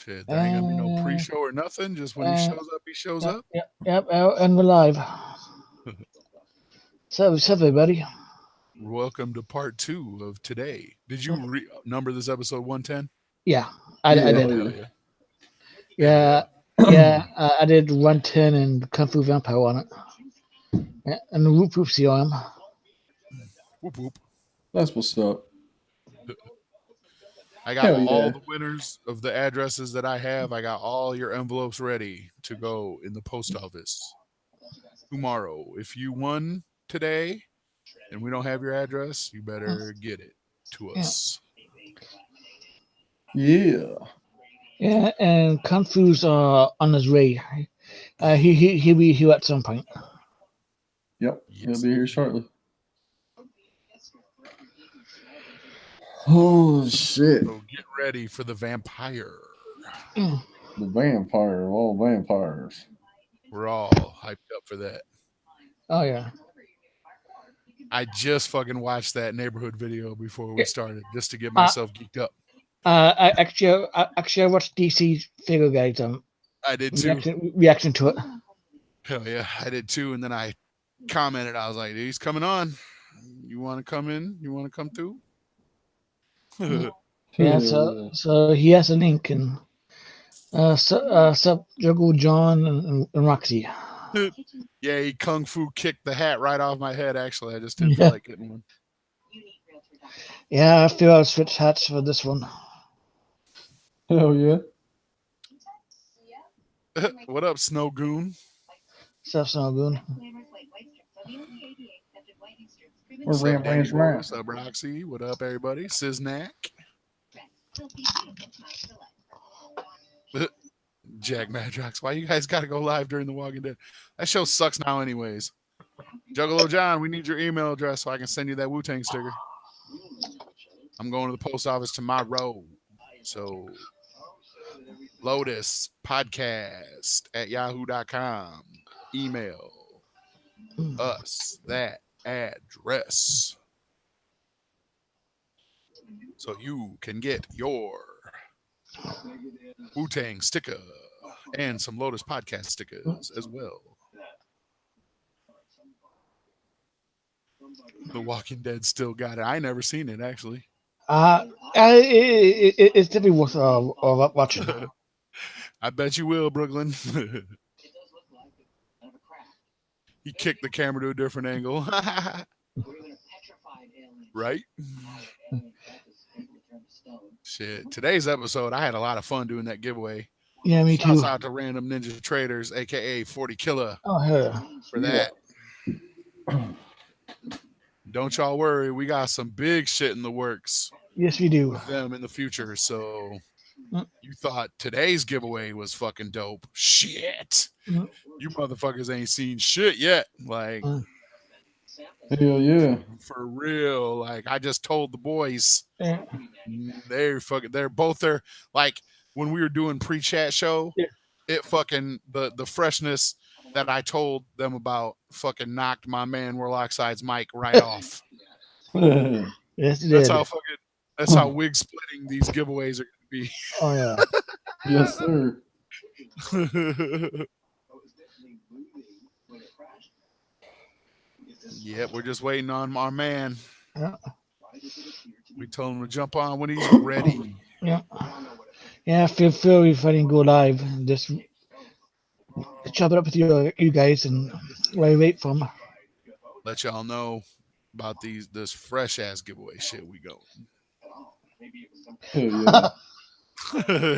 Shit, there ain't gonna be no pre-show or nothing. Just when he shows up, he shows Yep, up. yep, and we're live. So, everybody. Welcome to part 2 of today. Did you number this episode 110? Yeah, I did. Hell yeah. I did 110 and Kung Fu Vampire on it. Yeah, and the Whoop Whoopsie on him. Whoop whoop. That's what's up. I got all the winners of the addresses that I have. I got all your envelopes ready to go in the post office tomorrow. If you won today and we don't have your address, you better get it to us. Yeah. Yeah, and Kung Fu's on his way. He'll be here at some point. Yep, he'll be here shortly. Oh shit! So get ready for the vampire. The vampire of all vampires. We're all hyped up for that. Oh yeah. I just fucking watched that neighborhood video before we started just to get myself geeked up. I watched DC Figure Guys. I did too. Reaction to it. Hell yeah, I did too. And then I commented, I was like, he's coming on. You want to come in? You want to come through? Yeah, so he has a link and Juggalo, John and Roxy. Yeah, he kung fu kicked the hat right off my head. Actually, I just didn't feel like getting one. Yeah, I feel I'll switch hats for this one. Hell yeah! What up, Snow Goon? What's up, Snow Goon? We're rambling around. What's up, Roxy? What up, everybody? Siznak. Jack Madrox. Why you guys got to go live during The Walking Dead? That show sucks now anyways. Juggalo John, we need your email address so I can send you that Wu-Tang sticker. I'm going to the post office tomorrow. So, Lotus podcast at yahoo.com. Email us that address so you can get your Wu-Tang sticker and some Lotus podcast stickers as well. The Walking Dead still got it. I never seen it actually. It's definitely worth watching. I bet you will, Brooklyn. He kicked the camera to a different angle. Right? Shit. Today's episode, I had a lot of fun doing that giveaway. Yeah, me too. Shouts out to Random Ninja Traders, aka 40 Killer. Oh hell. For that. Don't y'all worry, we got some big shit in the works. Yes, we do. With them in the future. So you thought today's giveaway was fucking dope. Shit. You motherfuckers ain't seen shit yet. Like, hell yeah. For real. Like, I just told the boys. Yeah. They're both there. Like, when we were doing pre-chat show, it fucking, the freshness that I told them about fucking knocked my man Warlockside's mic right off. Yes, it did. That's how wig splitting these giveaways are going to be. Oh yeah. Yes, sir. Yep, we're just waiting on our man. Yeah. We told him to jump on when he's ready. Yeah. Yeah, feel free if I didn't go live and just chop it up with you guys and wait for them. Let y'all know about this fresh ass giveaway shit we go.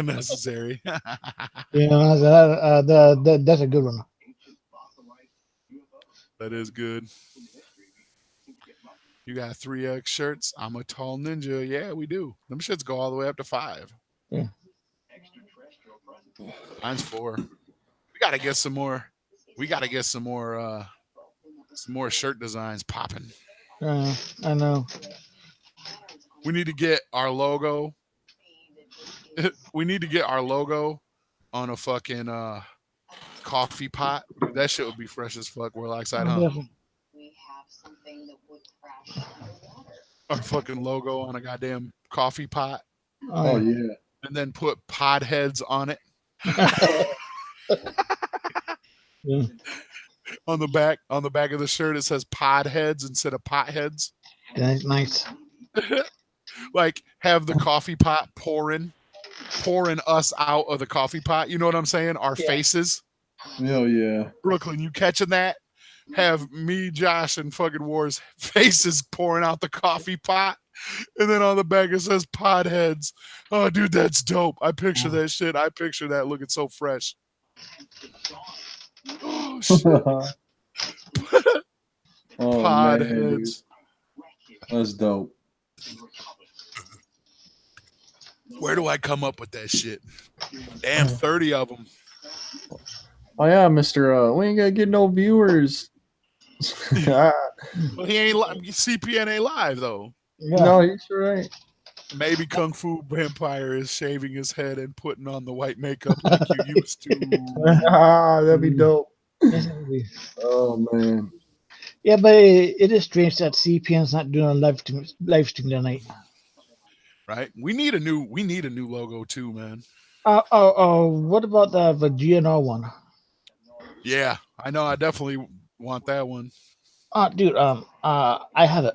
Necessary. Yeah, that's a good one. That is good. You got 3X shirts. I'm a tall ninja. Yeah, we do. Them shits go all the way up to 5. Yeah. Mine's 4. We gotta get some more. Some more shirt designs popping. I know. We need to get our logo. On a fucking coffee pot. That shit would be fresh as fuck. We're like side home. Our fucking logo on a goddamn coffee pot. Oh yeah. and then put pod heads on it. Yeah. On the back of the shirt, it says pod heads instead of pot heads. Yeah, nice. Like have the coffee pot pouring us out of the coffee pot. You know what I'm saying? Our faces. Hell yeah. Brooklyn, you catching that? Have me, Josh, and fucking War's faces pouring out the coffee pot. And then on the back it says pod heads. Oh, dude, that's dope. I picture that shit. I picture that looking so fresh. Oh, shit. Oh, Pod man, dude. heads. That's dope. Where do I come up with that shit? Damn, 30 of them. Oh yeah, Mister. We ain't gonna get no viewers. Well, he ain't CPN ain't live though. Yeah. No, he's right. Maybe Kung Fu Vampire is shaving his head and putting on the white makeup like you used to. That'd be dope. Oh man. Yeah, but it is strange that CPN's not doing a live stream tonight. Right? We need a new logo too, man. What about the GNR one? Yeah, I know. I definitely want that one. Dude, I have it.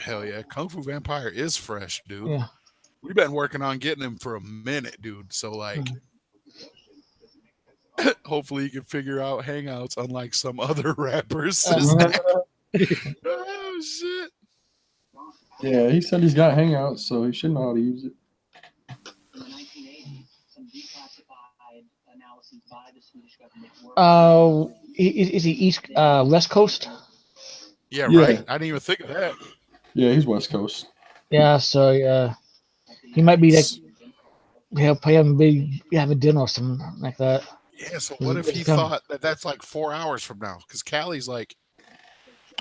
Hell yeah, Kung Fu Vampire is fresh, dude. Yeah. We've been working on getting him for a minute, dude. So like, hopefully you can figure out Hangouts, unlike some other rappers. Oh shit! Yeah, he said he's got Hangouts, so he should know how to use it. Is he West Coast? Yeah, right. I didn't even think of that. Yeah, he's West Coast. Yeah, so he might be like he'll probably have a dinner or something like that. Yeah. So what if he thought that that's like 4 hours from now? Because Cali's like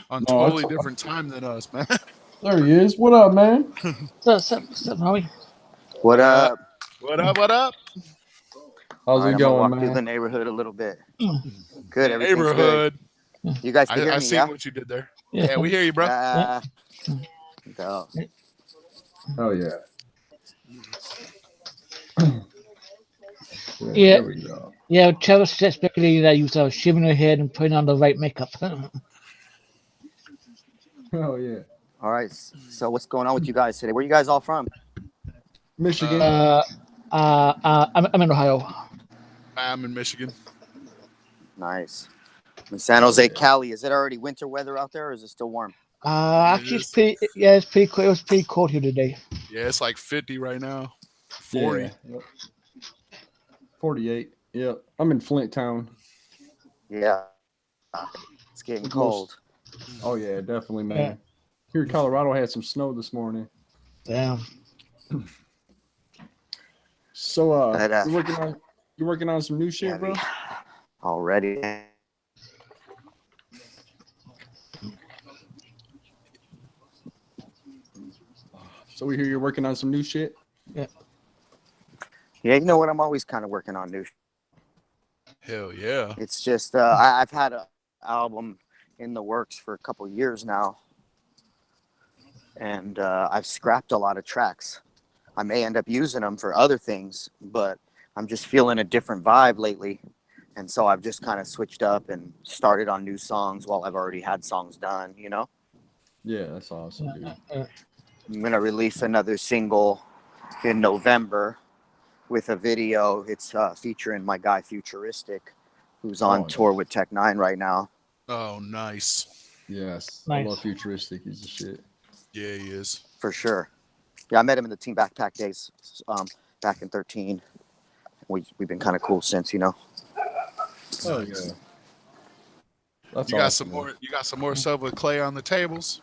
on No, totally different time than us, man. There he is. What up, man? What's up, Howie? What up? What up? What up? How's it I'm gonna going, walk through the man? neighborhood a little bit. Good, everything's Neighborhood. good. You guys can hear I me, seen yeah? what you did there. Yeah, we hear you, bro. Dope. Oh yeah. Yeah. There we go. Yeah, Travis speculated that you was shaving her head and putting on the right makeup. Oh yeah. All right. So what's going on with you guys today? Where you guys all from? Michigan. I'm in Ohio. I'm in Michigan. Nice. In San Jose, Cali. Is it already winter weather out there, or is it still warm? Actually, it's pretty. Yeah, it's pretty cool. It was pretty cold here today. Yeah, it's like 50 right now. 40. Yeah, yep. 48. Yep. I'm in Flint Town. Yeah. It's getting cold. Oh yeah, definitely, man. Yeah. Here in Colorado had some snow this morning. Damn. So you're working on some new shit, bro? Already. So we hear you're working on some new shit? Yeah. Yeah, you know what? I'm always kind of working on new. Hell yeah. It's just I've had an album in the works for a couple years now, and I've scrapped a lot of tracks. I may end up using them for other things, but I'm just feeling a different vibe lately, and so I've just kind of switched up and started on new songs while I've already had songs done, you know? Yeah, that's awesome, dude. I'm gonna release another single in November with a video. It's featuring my guy Futuristic, who's on tour with Tech Nine right now. Oh, nice. Yes. Nice. I love Futuristic. He's the shit. Yeah, he is. For sure. Yeah, I met him in the Team Backpack days back in 13. We've been kind of cool since, you know. Oh yeah. That's you got awesome, some more. You got some more stuff with Clay on the tables.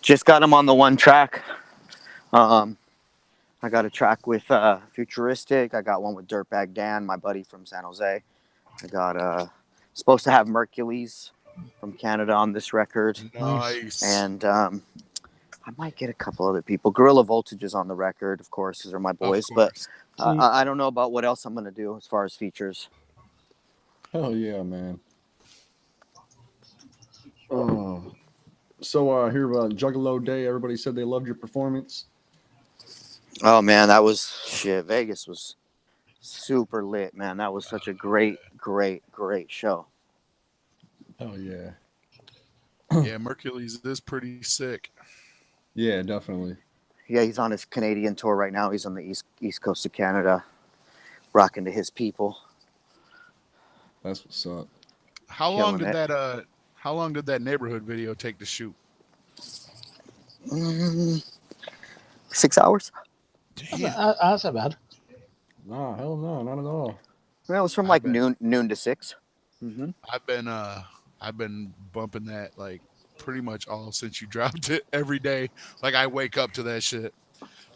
Just got him on the one track. I got a track with Futuristic. I got one with Dirtbag Dan, my buddy from San Jose. I got supposed to have Mercules from Canada on this record. Nice. And I might get a couple other people. Gorilla Voltage is on the record, of course. These are my boys. But I don't know about what else I'm going to do as far as features. Hell yeah, man. Oh. So here Juggalo Day, everybody said they loved your performance. Oh man, that was shit. Vegas was super lit, man. That was such a great show. Oh yeah. Yeah, Mercules is pretty sick. Yeah, definitely. Yeah, he's on his Canadian tour right now. He's on the east coast of Canada, rocking to his people. That's what's up. How long Killing did it. how long did that neighborhood video take to shoot? 6 hours. Damn. That's not bad. Nah, hell no, not at all. Well, it was from I like bet. noon to 6. Mm-hmm. I've been bumping that like pretty much all since you dropped it every day. Like I wake up to that shit.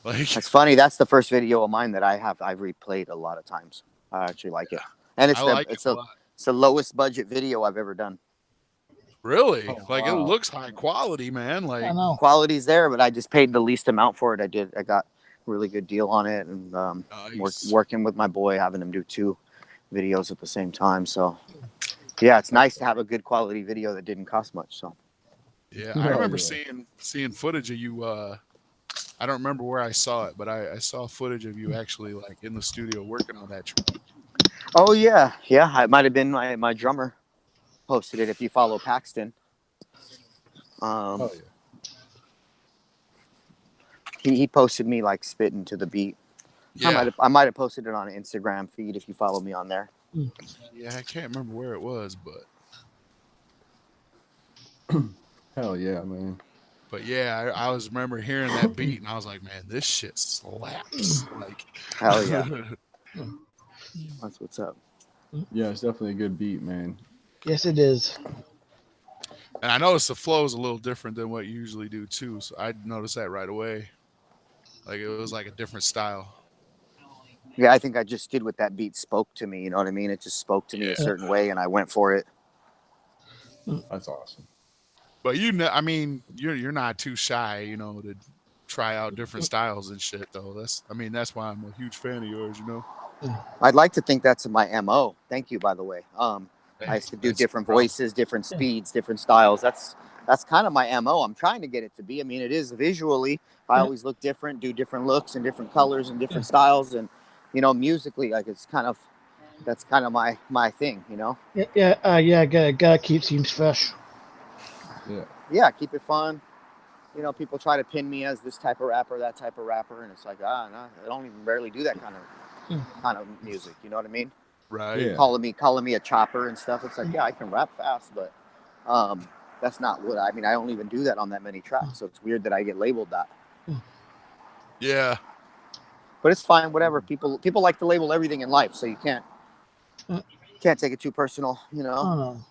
Like That's funny. That's the first video of mine that I've replayed a lot of times. I actually like it, and I like it a lot. it's the lowest budget video I've ever done. Really? Oh, Like it wow. looks high quality, man. Like I know. Quality's there, but I just paid the least amount for it. I got a really good deal on it, and nice. working with my boy, having him do 2 videos at the same time. So yeah, it's nice to have a good quality video that didn't cost much. So Yeah, Oh, I remember yeah. seeing footage of you. I don't remember where I saw it, but I saw footage of you actually like in the studio working on that track. oh yeah, it might have been my drummer posted it. If you follow Paxton, Oh yeah. he posted me like spitting to the beat. Yeah, I might have posted it on an Instagram feed if you follow me on there. yeah, I can't remember where it was, but Hell yeah, man. yeah, I was remember hearing that beat and I was like, man, this shit slaps. Like, Hell yeah, that's what's up. Yeah, it's definitely a good beat, man. Yes, it is. And I noticed the flow is a little different than what you usually do too. So I noticed that right away. Like it was like a different style. Yeah, I think I just did what that beat spoke to me. You know what I mean? It just spoke to me Yeah. a certain way, and I went for it. That's awesome. But you know, I mean, you're not too shy, you know, to try out different styles and shit though. That's why I'm a huge fan of yours, you know. I'd like to think that's my MO. Thank you, by the way. I used to do That's different no problem. voices, different speeds, different styles. That's kind of my MO. I'm trying to get it to be. I mean, it is visually. I Yeah. always look different, do different looks and different colors and different styles, and musically, like that's kind of my thing. You know. Yeah. Gotta keep things fresh. Yeah. Yeah, keep it fun. People try to pin me as this type of rapper, that type of rapper, and it's like, no, I don't even barely do that kind of music. You know what I mean? Right. Yeah. Calling me a chopper and stuff. It's like, yeah, I can rap fast, but that's not what I mean. I don't even do that on that many tracks, so it's weird that I get labeled that. Yeah. But it's fine, whatever. People like to label everything in life, so you can't take it too personal, you know. Oh,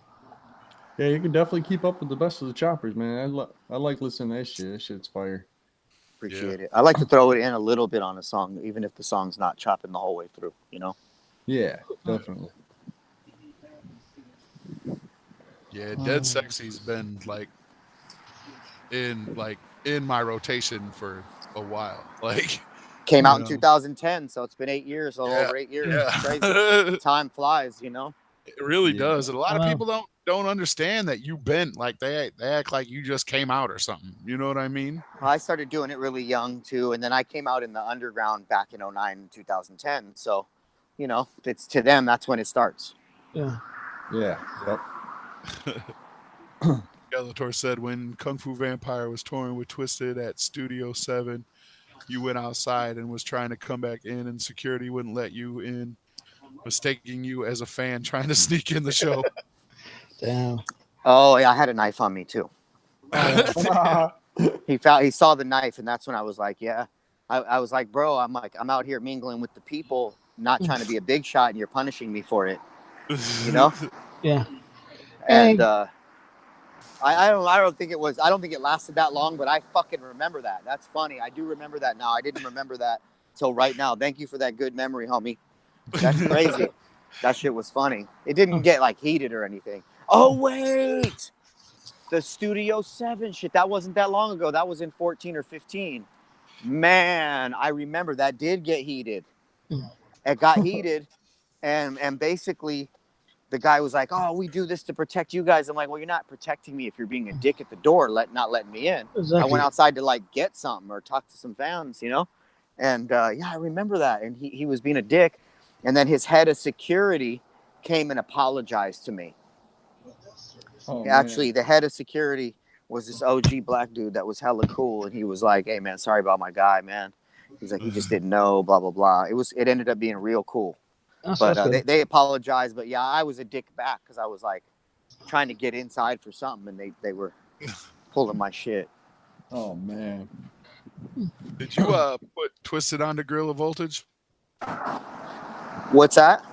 Yeah, you can definitely keep up with the best of the choppers, man. I like listening to that shit. That shit's fire. Appreciate it. I like to throw it in a little bit on a song, even if the song's not chopping the whole way through, you know. Yeah, definitely. Yeah, Dead Sexy's been like in my rotation for a while. Like Came out you in know. 2010, so it's been 8 years, over 8 years. Yeah. It's crazy. Time flies, you know. It really Yeah. does. And a lot of Wow. people don't understand that you've been like they act like you just came out or something. You know what I mean? I started doing it really young too, and then I came out in the underground back in 09, 2010. So, it's to them, that's when it starts. yeah. Yeah. Yep. Skeletor said when Kung Fu Vampire was touring with Twisted at Studio 7, you went outside and was trying to come back in and security wouldn't let you in, mistaking you as a fan trying to sneak in the show. Damn. Oh yeah, I had a knife on me too. Oh, He saw the knife, and that's when I was like, yeah. I was like, bro, I'm out here mingling with the people, not trying to be a big shot, and you're punishing me for it, you know. yeah. And I don't think it lasted that long, but I fucking remember that. That's funny. I do remember that now. I didn't remember that till right now. Thank you for that good memory, homie. That's crazy. That shit was funny. It didn't get like heated or anything. Oh wait, the Studio 7 shit. That wasn't that long ago. That was in 14 or 15. Man, I remember that did get heated. It got heated, and basically, the guy was like, "Oh, we do this to protect you guys." I'm like, "Well, you're not protecting me if you're being a dick at the door, not letting me in." Exactly. I went outside to like get something or talk to some fans, you know. And yeah, I remember that. And he was being a dick. And then his head of security came and apologized to me. Oh, Actually, man. the head of security was this OG black dude that was hella cool. And he was like, "Hey, man, sorry about my guy, man." He's like, "He just didn't know, blah, blah, blah." It ended up being real cool. But they apologized. But yeah, I was a dick back because I was like trying to get inside for something. And they were pulling my shit. Oh, man. Did you put Twisted onto Gorilla Voltage? What's that?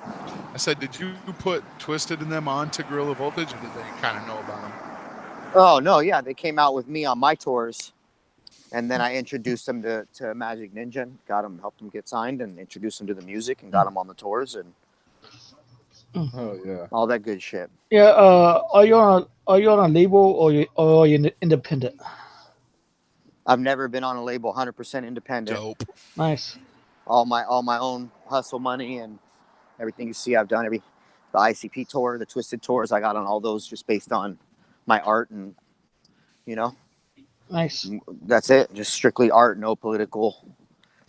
I said, did you put Twisted and them onto Gorilla Voltage, or did they kind of know about them? Oh, no, yeah. They came out with me on my tours. And then I introduced them to Magic Ninja, and helped them get signed, and introduced them to the music, and got them on the tours, and Oh, yeah. all that good shit. Yeah. Are you on a label or are you independent? I've never been on a label, 100% independent. Dope. Nice. All my own hustle money and everything you see. I've done the ICP tour, the Twisted tours. I got on all those just based on my art, and Nice. that's it. Just strictly art, no political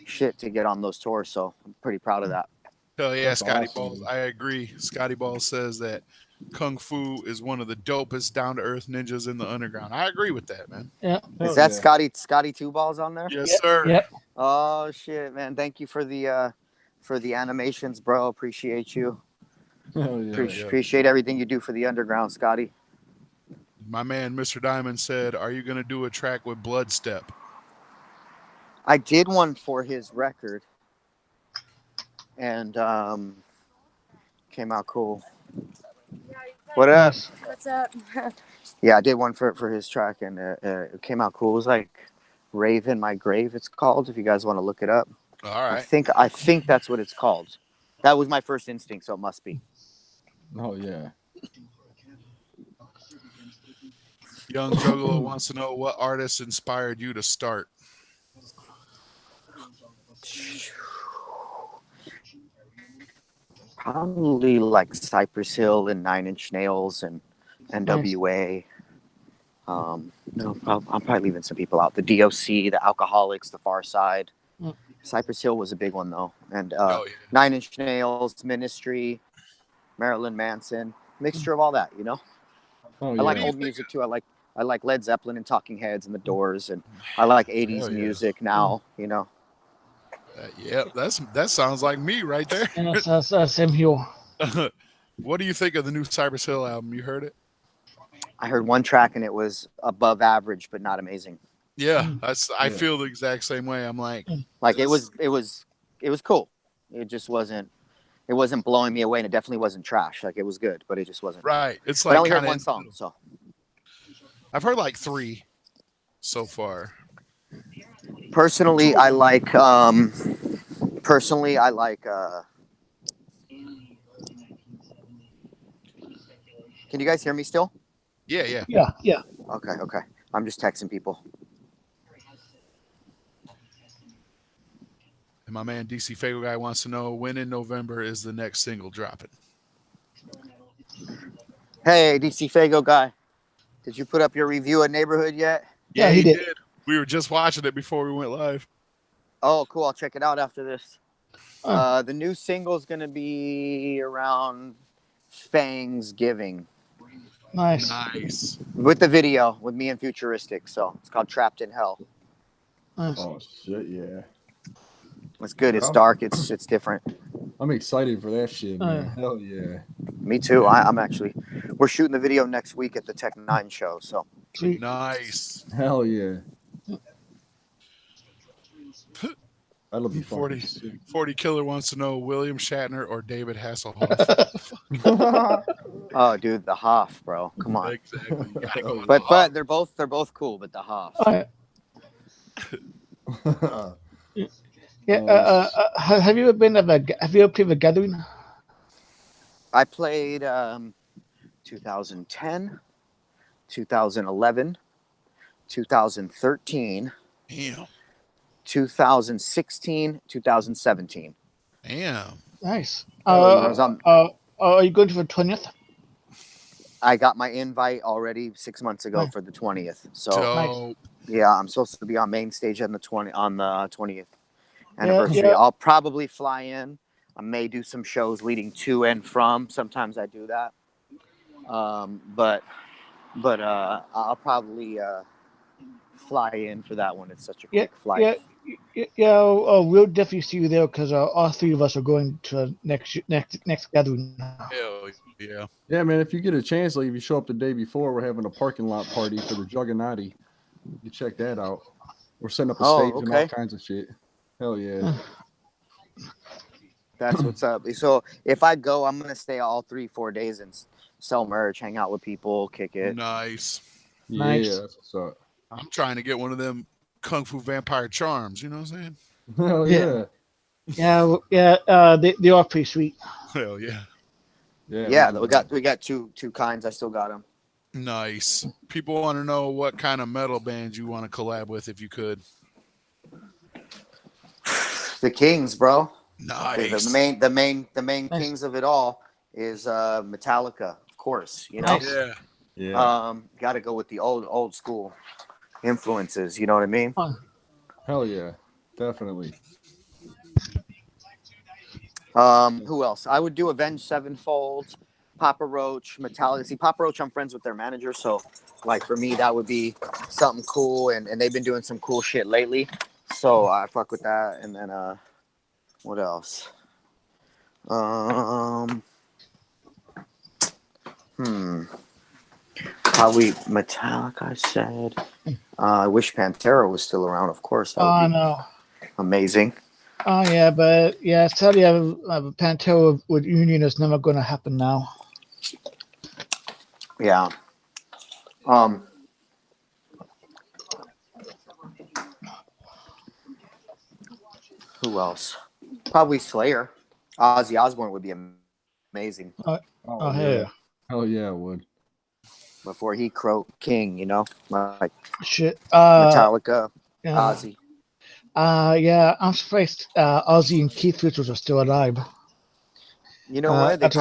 shit to get on those tours. So I'm pretty proud of that. Hell yeah, That's Scotty awesome. Balls. I agree. Scotty Balls says that Kung Fu is one of the dopest down-to-earth ninjas in the underground. I agree with that, man. Yeah. Hell Is that yeah. Scotty Two Balls on there? Yes, Yep, sir. Yep. Oh shit, man! Thank you for the animations, bro. Appreciate you. Hell yeah. Appreciate everything you do for the underground, Scotty. My man, Mr. Diamond, said, are you going to do a track with Bloodstep? I did one for his record, and came out cool. What up? Nice. What's up? Yeah, I did one for his track, and it came out cool. It was like "Rave in My Grave." It's called. If you guys want to look it up, All I right. think that's what it's called. That was my first instinct, so it must be. Oh, yeah. Young Juggalo wants to know what artist inspired you to start. Probably like Cypress Hill and 9 Inch Nails and NWA. No, I'm probably leaving some people out. The DOC, the Alcoholics, the Far Side. Mm. Cypress Hill was a big one though, and Oh, yeah. 9 Inch Nails, Ministry, Marilyn Manson, mixture of all that. Oh, I yeah. like old music too. I like Led Zeppelin and Talking Heads and the Doors, and I like 80s Hell yeah. music now. Yeah, that sounds like me right there. Yeah, that's same here. What do you think of the new Cypress Hill album? You heard it? I heard one track and it was above average, but not amazing. Yeah, I Yeah. feel the exact same way. I'm like, Like it was cool. It just wasn't. It wasn't blowing me away, and it definitely wasn't trash. Like it was good, but it just wasn't. right. It's But I like only heard kinda one in the song, middle. so I've heard like 3 so far. personally, I like. Can you guys hear me still? Yeah. Yeah. Okay. I'm just texting people. And my man DC Fago guy wants to know when in November is the next single dropping. Hey, DC Fago guy, did you put up your review of Neighborhood yet? Yeah, he did. We were just watching it before we went live. Oh, cool. I'll check it out after this. Oh. The new single is going to be around Thanksgiving Nice. Nice. with the video with me and Futuristic. So it's called Trapped in Hell. Nice. Oh, shit, yeah. It's good. It's Yeah. dark. It's different. I'm excited for that shit, man. Oh. Hell yeah. Me too. We're shooting the video next week at the Tech 9 show. So Sweet. Nice. Hell yeah. That'll be 40, fucking 40 Killer wants to know William Shatner or David Hasselhoff. sick. oh, dude, the Hoff, bro. Come on. Exactly. You gotta go with But the Hoff. they're both cool. But the Hoff. All right. Yeah. Have you ever played a gathering? I played 2010, 2011, 2013, Damn. 2016, 2017. Damn. Nice. I was on- Are you going to the 20th? I got my invite already 6 months ago Nice. for the 20th. So Dope. yeah, I'm supposed to be on main stage on the 20th Yeah, anniversary. yeah. I'll probably fly in. I may do some shows leading to and from. Sometimes I do that. But I'll probably fly in for that one. It's such a Yeah, quick flight. yeah. We'll definitely see you there because all three of us are going to next gathering. Hell yeah. Yeah, man. If you get a chance, like if you show up the day before, we're having a parking lot party for the Juggalo. You check that out. We're setting up a Oh, stage and all okay. kinds of shit. Hell yeah. That's what's up. So if I go, I'm gonna stay all 3-4 days and sell merch, hang out with people, kick it. Nice. Nice. Yeah, that's what's up. I'm trying to get one of them Kung Fu vampire charms. You know what I'm saying? Hell Yeah. yeah. Yeah. They are pretty sweet. Hell yeah. Yeah, we got two kinds. I still got them. Nice. People want to know what kind of metal bands you want to collab with if you could. The Kings, bro. Nice. The main Nice. kings of it all is Metallica, of course. You know, Nice. Yeah. Yeah. Got to go with the old school influences. You know what I mean? Hell yeah. Definitely. Who else? I would do Avenged Sevenfold, Papa Roach, Metallica. See, Papa Roach, I'm friends with their manager, so like for me, that would be something cool. And they've been doing some cool shit lately, so I fuck with that. And then what else? Probably Metallica. I said. I wish Pantera was still around. Of course, that would be No. amazing. Oh yeah, but yeah, sadly, Pantera with Union is never going to happen now. Yeah. Who else? Probably Slayer. Ozzy Osbourne would be amazing Oh yeah. Hell yeah, it would. before he croaked king. You know, like Shit. Metallica, Yeah. Ozzy. Yeah, I'm surprised Ozzy and Keith Richards are still alive. You know what? They're That's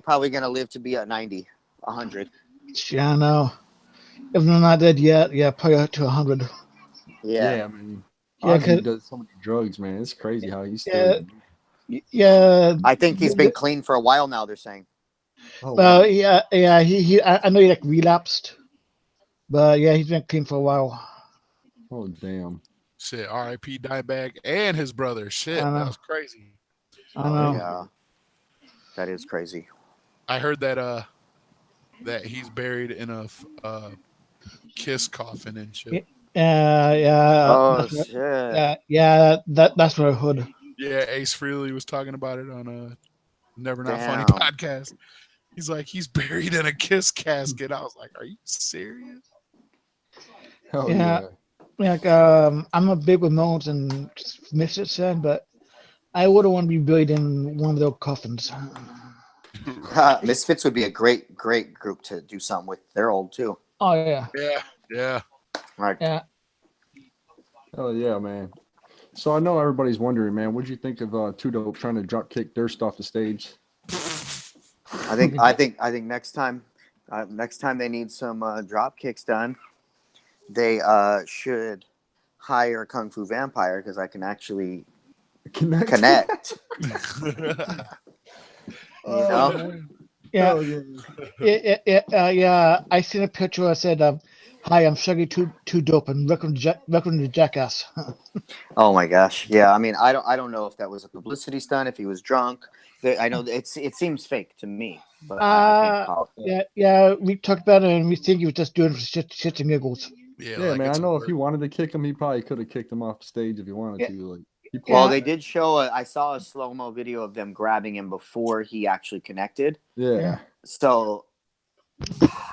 probably gonna live to be at 90, 100. Yeah, I know. If they're not dead yet, yeah, probably up to 100. Yeah. I mean, Yeah, Ozzy does so many drugs, man. It's crazy how he's still. Yeah. I think he's been clean for a while now. They're saying. Oh, wow. Yeah. I know he like relapsed, but yeah, he's been clean for a while. Oh, damn. Shit. R.I.P. Dimebag and his brother. Shit. I know. That was crazy. I know. Yeah. That is crazy. I heard that that he's buried in a kiss coffin and shit. Yeah. Oh That's shit. that's what I heard. Yeah, Ace Frehley was talking about it on a Never Not Funny Damn. podcast. He's like, he's buried in a kiss casket. I was like, are you serious? Hell Yeah. yeah. Like, I'm a big Ramones and Misfits fan, but I wouldn't want to be buried in one of their coffins. Misfits would be a great group to do something with. They're old too. Oh yeah. Yeah. Right. Yeah. Hell yeah, man. So I know everybody's wondering, man, what'd you think of Two Dope trying to drop kick Durst off the stage? I think next time they need some drop kicks done, they should hire Kung Fu Vampire because I can actually connect. You know? Yeah. Hell yeah. Yeah. I seen a picture. I said, "Hi, I'm Shaggy Too Dope, and welcome to Jackass." Oh my gosh, yeah. I mean, I don't know if that was a publicity stunt, if he was drunk. I know it seems fake to me, but I can't call it. Yeah. We talked about it, and we think he was just doing it for shits and giggles. Yeah, Yeah, like man. I it's a know if work. he wanted to kick him, he probably could have kicked him off the stage if he wanted Yeah. to. Like, Well, they did show I saw a slow-mo video of them grabbing him before he actually connected. yeah. So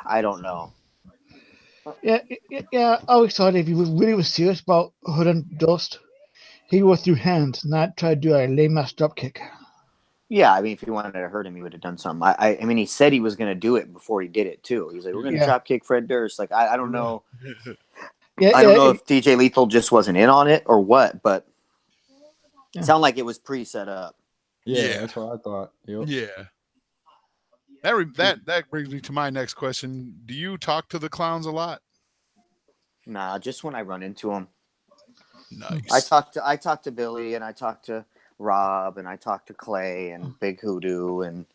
I don't know. Yeah. I always thought if he really was serious about hurting Dust, he would through hands, not try to do a lame ass drop kick. Yeah, I mean, if he wanted to hurt him, he would have done something. I mean, he said he was going to do it before he did it too. He's like, we're going to drop kick Fred Durst. Like, I don't know. I don't know if DJ Lethal just wasn't in on it or what, but it sounded like it was pre-set up. Yeah, that's what I thought. Yep. Yeah. That brings me to my next question. Do you talk to the clowns a lot? Nah, just when I run into them. Nice. I talk to Billy, and I talk to Rob, and I talk to Clay and Big Hoodoo, and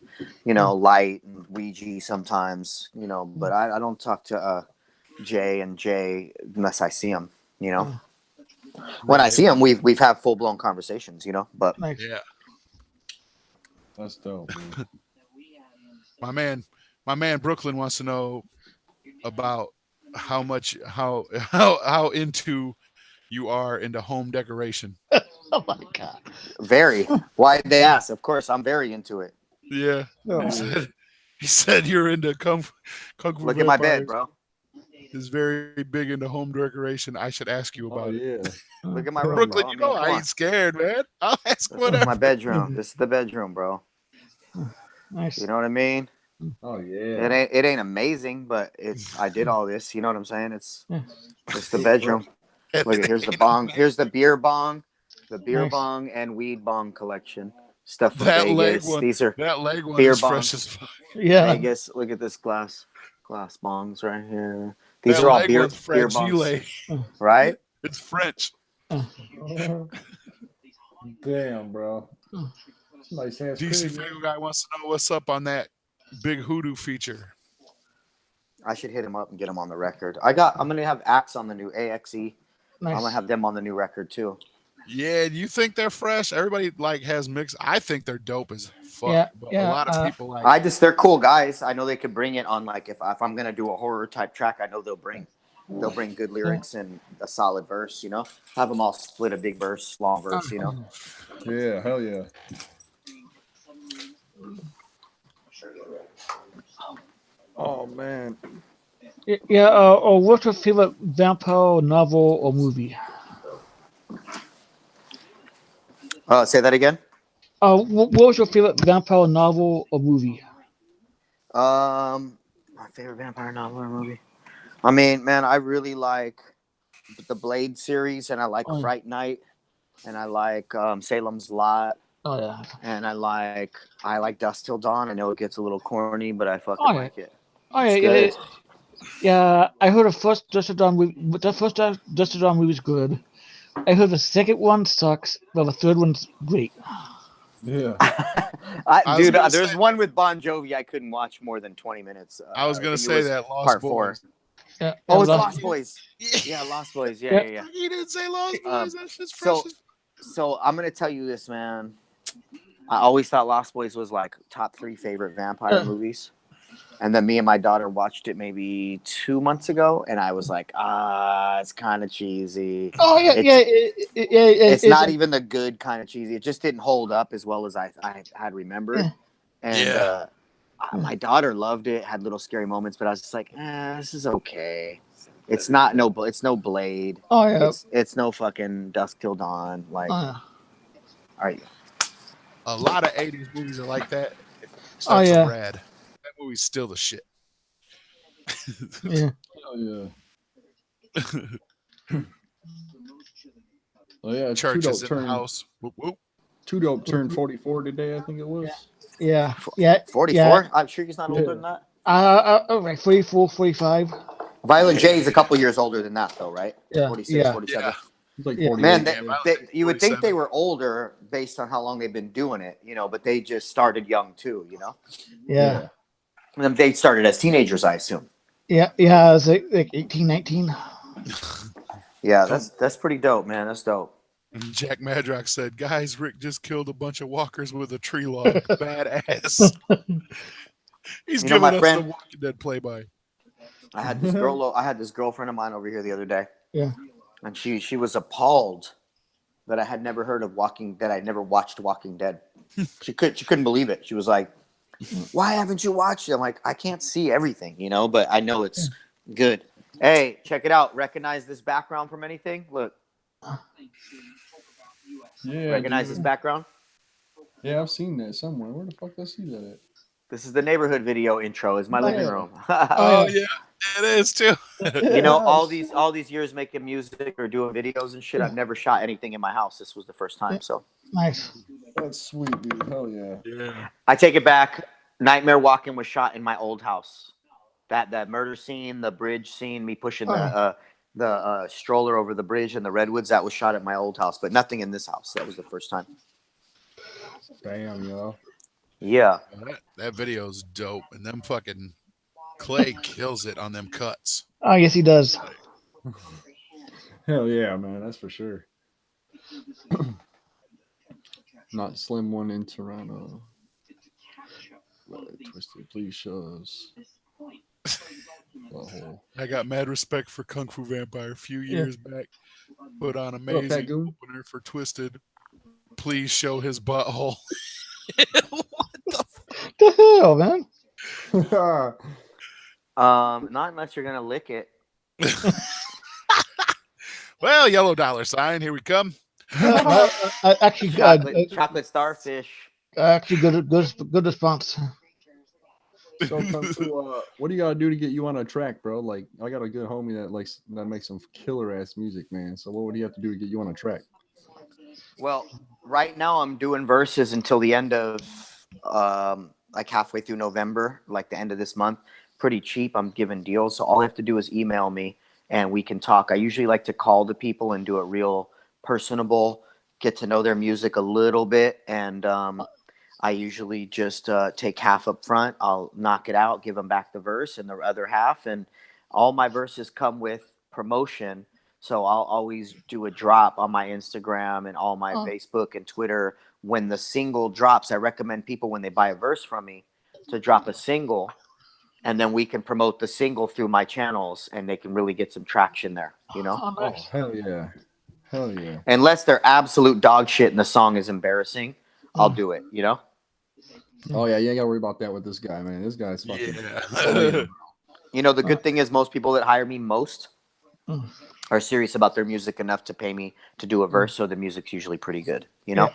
Light and Ouija sometimes, but I don't talk to Jay and Jay unless I see them, When I see them, we've had full blown conversations, but Nice. Yeah. That's dope, man. My man Brooklyn wants to know about how into you are into home decoration. Oh my god. very. Why they ask? Of course, I'm very into it. Yeah. Oh. He said you're into kung fu Look at my bed, vampires. bro. Is very big into home decoration. I should ask you about it. Yeah. Look at my room, Brooklyn, bro. you know I ain't scared, man. I'll ask This is whatever. my bedroom. This is the bedroom, bro. Nice. You know what I mean? Oh yeah. It ain't amazing, but I did all this. You know what I'm saying? It's the bedroom. Look, here's the bong. Here's the beer bong, Nice. bong and weed bong collection. Stuff from That Vegas. leg one. These are That leg one beer is fresh bongs. as fuck. Yeah. Vegas. Look at this glass bongs right here. These That are all leg beer one's fragile. bongs, right? It's French. Damn, bro. Nice ass DC crib, Fago guy wants to know what's up on that big hoodoo feature. I should hit him up and get him on the record. I'm gonna have Axe on the new AXE. Nice. I'm gonna have them on the new record too. Yeah, you think they're fresh? Everybody has mixed. I think they're dope as fuck. Yeah, but yeah, a lot of people like. They're cool guys. I know they could bring it on if I'm gonna do a horror type track. I know they'll bring good lyrics and a solid verse. Have them all split a big verse, long verse. Yeah, hell yeah. Oh man. Yeah. What's your favorite vampire novel or movie? Say that again. What was your favorite vampire novel or movie? My favorite vampire novel or movie. I mean, man, I really like the Blade series, and I like Fright Night, and I like Salem's Lot, Oh yeah. and I like Dusk Till Dawn. I know it gets a little corny, but I fucking Oh, yeah. like it. Oh It's yeah. good. Yeah. I heard the first Dust to Dawn movie. The first Dust to Dawn movie is good. I heard the second one sucks, but the third one's great. Yeah. Dude, gonna there's say- one with Bon Jovi I couldn't watch more than 20 minutes. I was gonna think it say was that Lost part Boys. 4. Yeah. Oh, it's Lost- Lost Boys. Yeah, Lost Boys. Yeah. Yeah. He didn't say Lost Boys. That shit's fresh. So I'm gonna tell you this, man. I always thought Lost Boys was like top 3 favorite vampire movies. And then me and my daughter watched it maybe 2 months ago, and I was like, it's kind of cheesy. Oh yeah. It's not even the good kind of cheesy. It just didn't hold up as well as I had remembered. And my daughter loved it, had little scary moments, but I was just like, this is okay. It's no Blade. Oh yeah. It's no fucking Dusk Till Dawn. Like, all right. A lot of 80s movies are like that. Oh, yeah. Rad. That movie's still the shit. Yeah. Hell yeah. Oh yeah, Church is in the turned house. Whoop, whoop. Two Dope turned 44 today, I think it was. Yeah. 44? Yeah. I'm sure he's not older than that. Right, 44, 45. Violent J is a couple years older than that, though, right? Yeah. 46, Yeah. 47. Yeah. He's like Yeah. 48. Man, Yeah, you would think 47. they were older based on how long they've been doing it, but they just started young too, Yeah. And they started as teenagers, I assume. Yeah. Yeah. It's like 18, 19. Yeah, that's pretty dope, man. That's dope. And Jack Madrox said, guys, Rick just killed a bunch of walkers with a tree log. Badass. He's giving my us friend- the Walking Dead play-by. I had this girlfriend of mine over here the other day. Yeah. And she was appalled that I had never heard of that I never watched Walking Dead. She couldn't believe it. She was like, "Why haven't you watched it?" I'm like, "I can't see everything, but I know it's good." Hey, check it out. Recognize this background from anything? Look. Yeah. Recognize dude. this background? Yeah, I've seen that somewhere. Where the fuck did I see that at? This is the neighborhood video intro. Is my living room. Oh, yeah, it is, too. All these years making music or doing videos and shit, I've never shot anything in my house. This was the first time. So Nice. That's sweet, dude. Hell yeah. Yeah. I take it back. Nightmare Walking was shot in my old house. That murder scene, the bridge scene, me pushing the stroller over the bridge in the redwoods, that was shot at my old house, but nothing in this house. That was the first time. Damn, yo. Yeah. That video's dope, and them fucking Clay kills it on them cuts. Oh, yes, he does. Hell yeah, man. That's for sure. Not Slim One in Toronto. Twisted, please show us. Butthole. I got mad respect for Kung Fu Vampire a few years back. Put on Fat amazing Goon? opener for Twisted. Please show his butthole. The hell, man? Not unless you're gonna lick it. Well, yellow dollar sign. Here we come. Actually, Chocolate starfish. actually, good response. So, Kung Fu, what do you gotta do to get you on a track, bro? Like, I got a good homie that makes some killer ass music, man. So, what would he have to do to get you on a track? Well, right now I'm doing verses until the end of like halfway through November, like the end of this month. Pretty cheap. I'm giving deals, so all I have to do is email me and we can talk. I usually like to call the people and do it real personable, get to know their music a little bit, and I usually just take half up front. I'll knock it out, give them back the verse and the other half. And all my verses come with promotion. So I'll always do a drop on my Instagram and all my Facebook and Twitter. When the single drops, I recommend people when they buy a verse from me to drop a single. And then we can promote the single through my channels and they can really get some traction there, you know? Oh, hell yeah. Hell yeah. Unless they're absolute dog shit and the song is embarrassing, I'll do it, you know? Oh yeah, you ain't gotta worry about that with this guy, man. This guy's fucking. Yeah. You know, the good thing is most people that hire me are serious about their music enough to pay me to do a verse, so the music's usually pretty good, you know?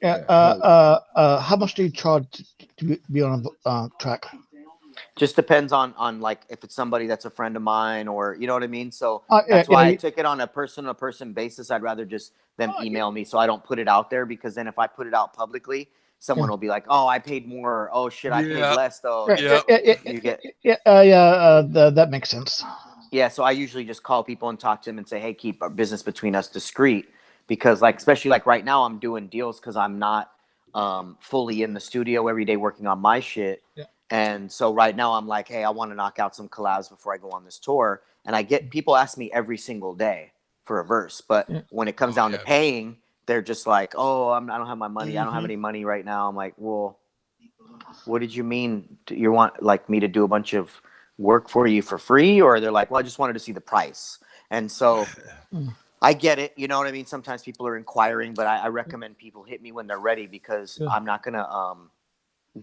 How much do you charge to be on a track? Just depends on like if it's somebody that's a friend of mine or you know what I mean. So that's why I took it on a person basis. I'd rather just them email me so I don't put it out there, because then if I put it out publicly, someone will be like, "Oh, I paid more. Oh shit, I paid less though." You get that makes sense. Yeah, so I usually just call people and talk to them and say, "Hey, keep our business between us discreet," because like especially like right now I'm doing deals because I'm not fully in the studio every day working on my shit. Yeah. And so right now I'm like, hey, I want to knock out some collabs before I go on this tour. And I get people ask me every single day for a verse. But when it comes down to paying, they're just like, oh, I don't have my money. I don't have any money right now. I'm like, well, what did you mean? You want like me to do a bunch of work for you for free? Or they're like, well, I just wanted to see the price. And so I get it. You know what I mean? Sometimes people are inquiring, but I recommend people hit me when they're ready, because I'm not going to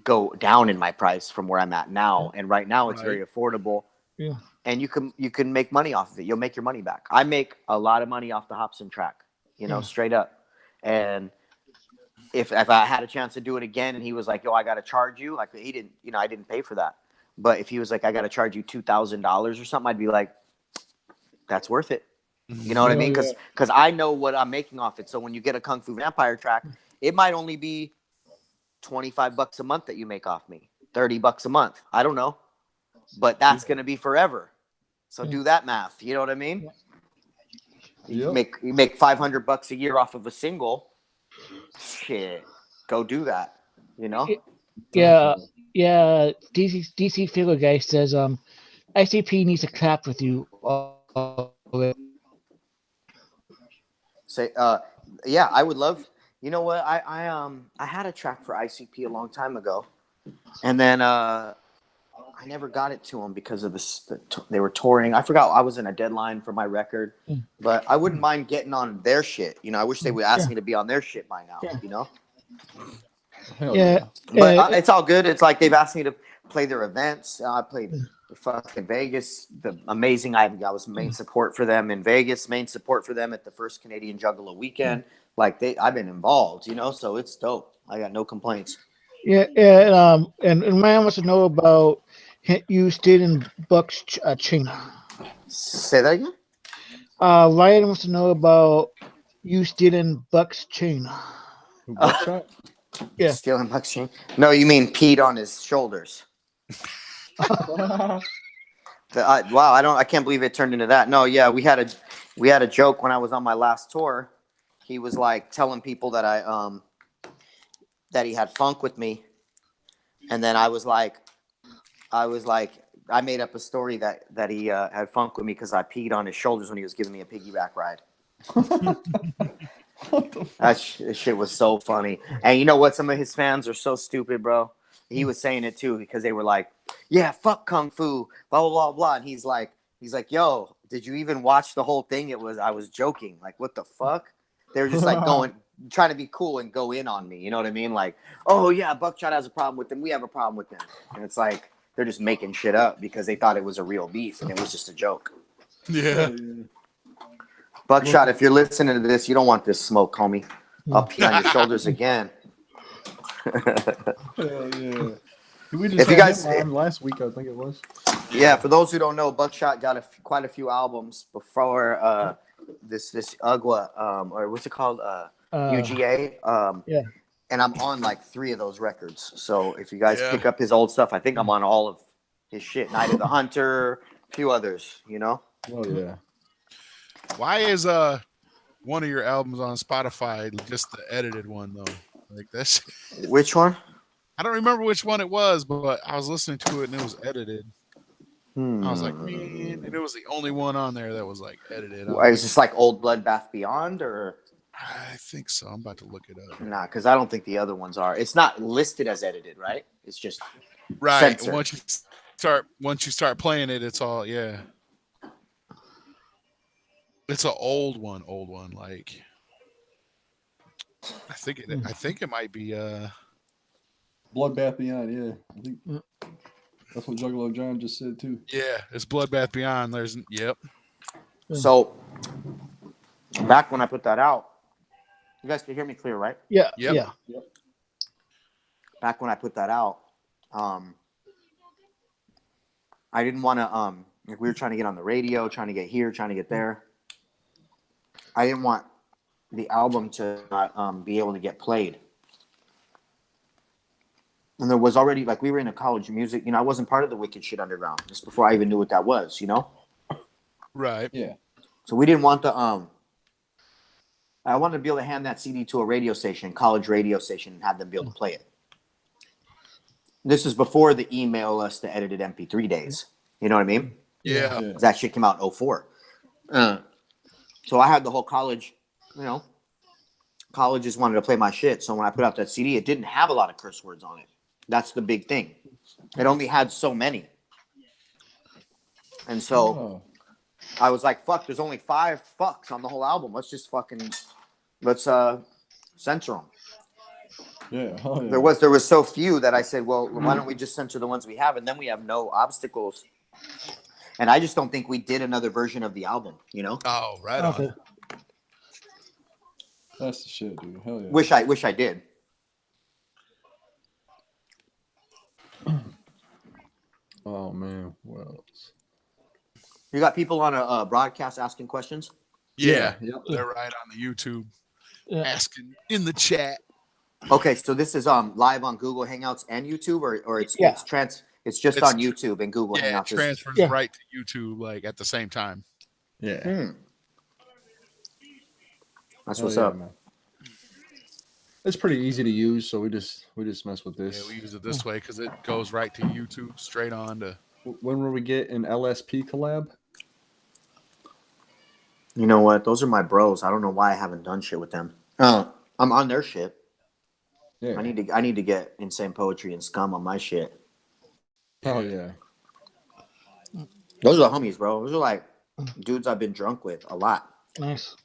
go down in my price from where I'm at now. And right now it's very affordable. Yeah. And you can make money off of it. You'll make your money back. I make a lot of money off the Hobson track, you know, straight up. And if I had a chance to do it again and he was like, yo, I got to charge you, like he didn't, you know, I didn't pay for that. But if he was like, I got to charge you $2,000 or something, I'd be like, that's worth it. You know what I mean? Because I know what I'm making off it. So when you get a Kung Fu Vampire track, it might only be $25 a month that you make off me, $30 a month. I don't know, but that's going to be forever. So do that math. You know what I mean? You make $500 a year off of a single. Shit, go do that. You know? Yeah. DC figure guy says, ICP needs to clap with you. Say, yeah, I would love. You know what? I had a track for ICP a long time ago, and then I never got it to them because of they were touring. I forgot I was in a deadline for my record, but I wouldn't mind getting on their shit. You know, I wish they would ask me to be on their shit by now. You know. But it's all good. It's like they've asked me to play their events. I played fucking Vegas. Amazing. I was main support for them in Vegas. Main support for them at the first Canadian Juggalo weekend. Like I've been involved, you know, so it's dope. I got no complaints. And Ryan wants to know about you stealing Buck's chain. Say that again? Ryan wants to know about you stealing Buck's chain. Yeah. Stealing Buck's chain? No, you mean peed on his shoulders. Wow, I can't believe it turned into that. No, yeah, we had a joke when I was on my last tour. He was like telling people that that he had funk with me, and then I made up a story that he had funk with me because I peed on his shoulders when he was giving me a piggyback ride. That shit was so funny. And you know what? Some of his fans are so stupid, bro. He was saying it too because they were like, "Yeah, fuck kung fu, blah blah blah blah." And he's like, "Yo, did you even watch the whole thing? I was joking. Like, what the fuck?" They were just like trying to be cool and go in on me. You know what I mean? Like, "Oh yeah, Buckshot has a problem with them. We have a problem with them." And it's like they're just making shit up because they thought it was a real beef and it was just a joke. Yeah. Buckshot, if you're listening to this, you don't want this smoke, homie. I'll pee on your shoulders again. Hell yeah. We just If you had guys- him on last week, I think it was. Yeah, for those who don't know, Buckshot got quite a few albums before this UGWA, or what's it called? UGA. Yeah. And I'm on like 3 of those records. So if you guys pick up his old stuff, I think I'm on all of his shit. Night of the Hunter, a few others, you know? Oh yeah. Why is one of your albums on Spotify just the edited one though? Like that's Which one? I don't remember which one it was, but I was listening to it and it was edited. I was like, man, and it was the only one on there that was like edited. Is this like Old Bloodbath Beyond or? I think so. I'm about to look it up. Nah, because I don't think the other ones are. It's not listed as edited, right? It's just Right. censored. Once you start playing it, it's all It's an old one. Like I think it might be Bloodbath Beyond, yeah. I think that's what Juggalo John just said too. yeah, it's Bloodbath Beyond. So back when I put that out, you guys can hear me clear, right? Yeah. Yep. Yeah. Back when I put that out, I didn't want to like we were trying to get on the radio, trying to get here, trying to get there. I didn't want the album to not be able to get played. And there was already, like, we were in a college music, I wasn't part of the Wicked Shit Underground just before I even knew what that was, Right. Yeah. So we didn't want I wanted to be able to hand that CD to a radio station, college radio station, and have them be able to play it. This is before the email us the edited MP3 days. You know what I mean? Yeah. That shit came out in 04. So I had the whole college, colleges wanted to play my shit. So when I put out that CD, it didn't have a lot of curse words on it. That's the big thing. It only had so many. And so I was like, fuck, there's only 5 fucks on the whole album. Let's censor them. Yeah. Oh, yeah. There was so few that I said, well, why don't we just censor the ones we have? And then we have no obstacles. And I just don't think we did another version of the album, Oh, right on. Okay. That's the shit, dude. Hell yeah. Wish I did. Oh man, what else? You got people on a broadcast asking questions? Yeah. Yep. They're right on the YouTube Yeah. asking in the chat. Okay, so this is live on Google Hangouts and YouTube, or it's Yeah. it's just on YouTube and Google Yeah, it Hangouts. transfers Yeah. right to YouTube like at the same time. Yeah. That's Hell what's yeah, up. man. It's pretty easy to use, so we just mess with Yeah, this. we use it this way because it goes right to YouTube, straight on to. When will we get an LSP collab? You know what? Those are my bros. I don't know why I haven't done shit with them. I'm on their shit. Yeah. I need to get Insane Poetry and Scum on my shit. Oh yeah. Those are the homies, bro. Those are like dudes I've been drunk with a lot. Nice.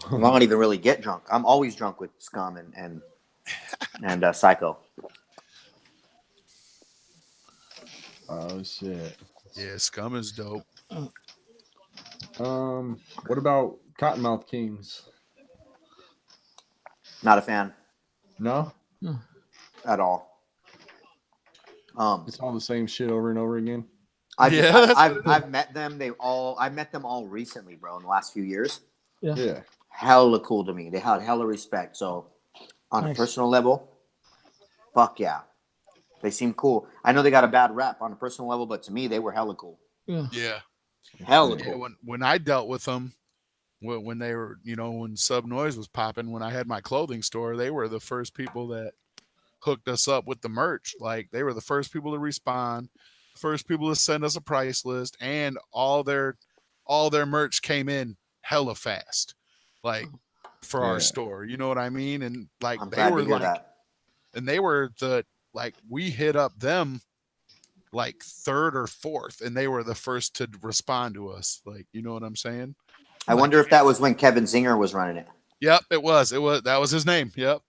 I don't even really get drunk. I'm always drunk with Scum and Psycho. Oh shit. Yeah, Scum is dope. What about Cottonmouth Kings? Not a fan No? at all. It's all the same shit over and over again. I've met them. I met them all recently, bro, in the last few years. Yeah. Hella cool to me. They had hella respect. So On a Nice. personal level, fuck yeah. They seem cool. I know they got a bad rap on a personal level, but to me, they were hella cool. Yeah. Yeah. Hella Yeah, cool. when I dealt with them, when they were, when Sub Noise was popping, when I had my clothing store, they were the first people that hooked us up with the merch. Like they were the first people to respond, first people to send us a price list, and all their merch came in hella fast, like for our Yeah. store. You know what I mean? And like I'm they glad to were hear like, that. and they were we hit up them like third or fourth, and they were the first to respond to us. Like, you know what I'm saying? I Like, wonder if that was when Kevin Zinger was running it. yep, it was. That was his name. Yep.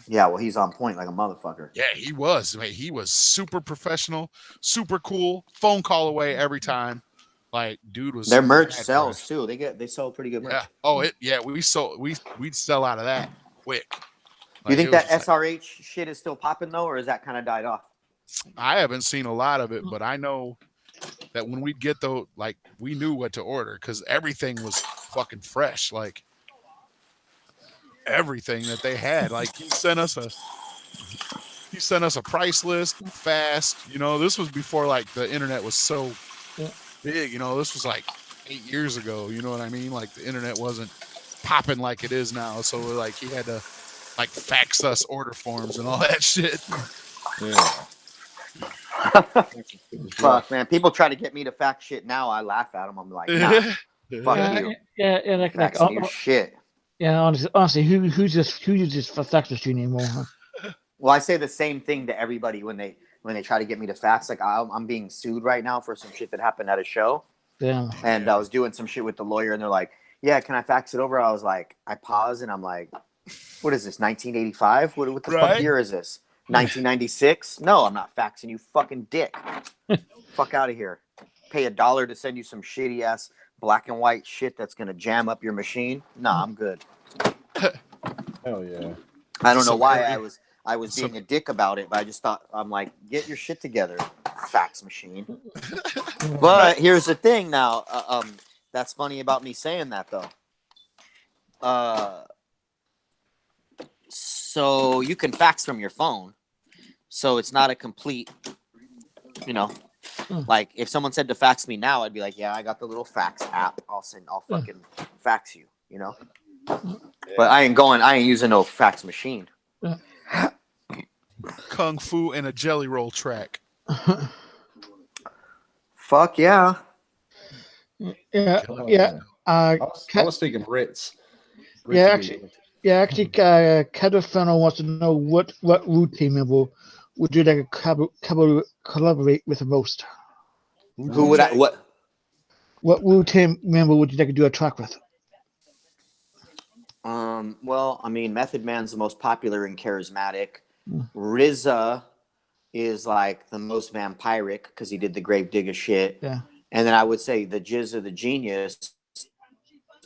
Yeah, well, he's on point like a motherfucker. Yeah, he was. Mate, he was super professional, super cool. Phone call away every time. Like, dude was Their merch mad sells fresh. too. They sell pretty good merch. Yeah. Oh, we'd sell out of that quick. You Like, think it was that just like, SRH shit is still popping though, or is that kind of died off? I haven't seen a lot of it, but I know that when we'd get those, like, we knew what to order because everything was fucking fresh. Like everything that they had. Like he sent us a price list fast. This was before like the internet was so big. This was like 8 years ago. You know what I mean? Like the internet wasn't popping like it is now. So like he had to like fax us order forms and all that shit. Yeah. Fuck, man. People try to get me to fact shit now. I laugh at them. I'm like, nah, fuck you. Yeah, like Faxing you shit. yeah. Honestly, who uses for fax machine anymore? Huh? Well, I say the same thing to everybody when they try to get me to fax. Like I'm being sued right now for some shit that happened at a show, Yeah. and I was doing some shit with the lawyer, and they're like, "Yeah, can I fax it over?" I was like, I pause, and I'm like, "What is this? 1985? What the fuck year is this? 1996? No, I'm not faxing you, fucking dick. Fuck out of here. Pay $1 to send you some shitty ass black and white shit that's gonna jam up your machine. Nah, I'm good. Hell yeah. I don't know why Very- I was being a dick about it, but I just thought, I'm like, get your shit together, fax machine. But here's the thing now. That's funny about me saying that though. So you can fax from your phone, so it's not a complete, like if someone said to fax me now, I'd be like, yeah, I got the little fax app. I'll fucking fax you, But I ain't using no fax machine. Kung Fu and a jelly roll track. Fuck yeah. Yeah. Oh, Yeah. I was thinking Ritz. Yeah, Ritz would be- actually, Cadafano wants to know what routine member would you like to collaborate with the most? Who would I? What? What routine member would you like to do a track with? Well, I mean, Method Man's the most popular and charismatic. Mm. RZA is like the most vampiric because he did the Gravedigger shit. Yeah. And then I would say the Jizz or the Genius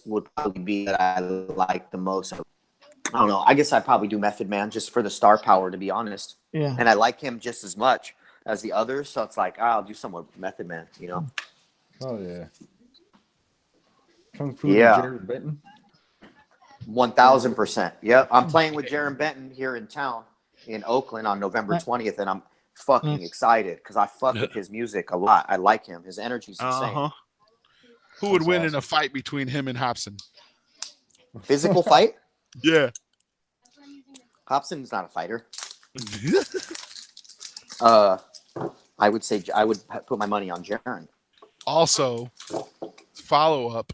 would probably be that I like the most. I don't know. I guess I'd probably do Method Man just for the star power, to be honest. Yeah. And I like him just as much as the others. So it's like, I'll do something with Method Man, Oh yeah. Kung Fu Yeah. and Jared Benton. 1000%. Yep. I'm playing with Jaron Benton here in town in Oakland on November 20th, and I'm fucking excited because I fuck with his music a lot. I like him. His energy's insane. Who would That's win in awesome. a fight between him and Hobson? Physical fight? Yeah. Hobson's not a fighter. I would say I would put my money on Jaron. Also, follow up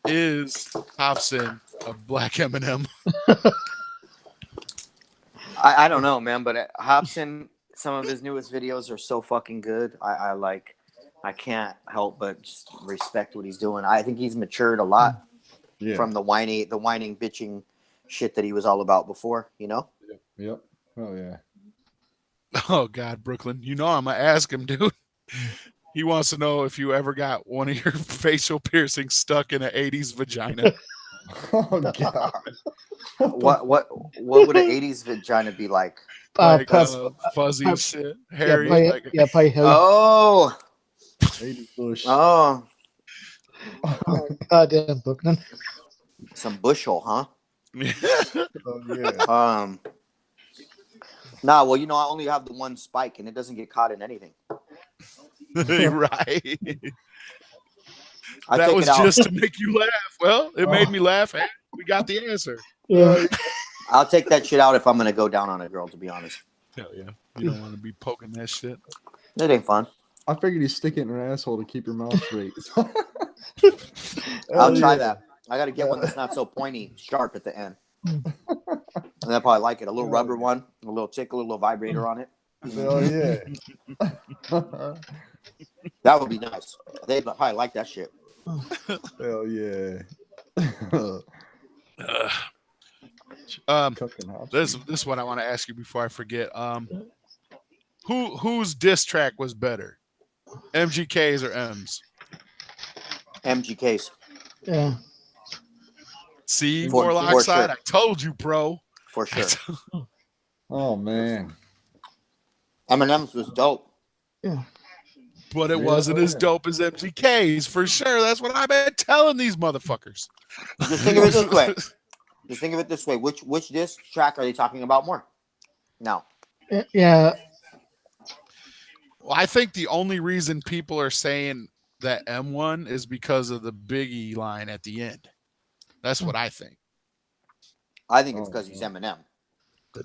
is Hobson a black Eminem? I don't know, man, but Hobson, some of his newest videos are so fucking good. I can't help but just respect what he's doing. I think he's matured a lot from the whining, bitching shit that he was all about before, Yep. Oh yeah. Oh God, Brooklyn. I'm gonna ask him, dude. He wants to know if you ever got one of your facial piercings stuck in an 80s vagina. Oh god. What would an 80s vagina be like? Like fuzzy shit, hairy. Probably hairy. Oh, 80 bush. oh, Goddamn, Brooklyn. some bushel, huh? Oh yeah. Nah, well, I only have the one spike, and it doesn't get caught in anything. Right. I That take was it out. just to make you laugh. Well, it made me laugh. And we got the answer. Yeah. I'll take that shit out if I'm gonna go down on a girl. To be honest, Hell yeah. You don't want to be poking that shit. it ain't fun. I figured you stick it in her asshole to keep your mouth straight. I'll try that. I got to get one that's not so pointy, sharp at the end. And I probably like it. A little rubber one, a little tickle, a little vibrator on it. Hell yeah. That would be nice. They'd probably like that shit. Hell yeah. This is what I want to ask you before I forget. Whose diss track was better, MGK's or M's? MGK's. Yeah. See, For Warlock side. sure. I told you, bro. For sure. Oh man. Eminem's was dope. Yeah. But it wasn't as dope as MGK's for sure. That's what I've been telling these motherfuckers. Just think of it this way. Just think of it this way. Which diss track are they talking about more? No. Yeah. Well, I think the only reason people are saying that M1 is because of the Biggie line at the end. That's what I think. I think it's because he's Eminem. The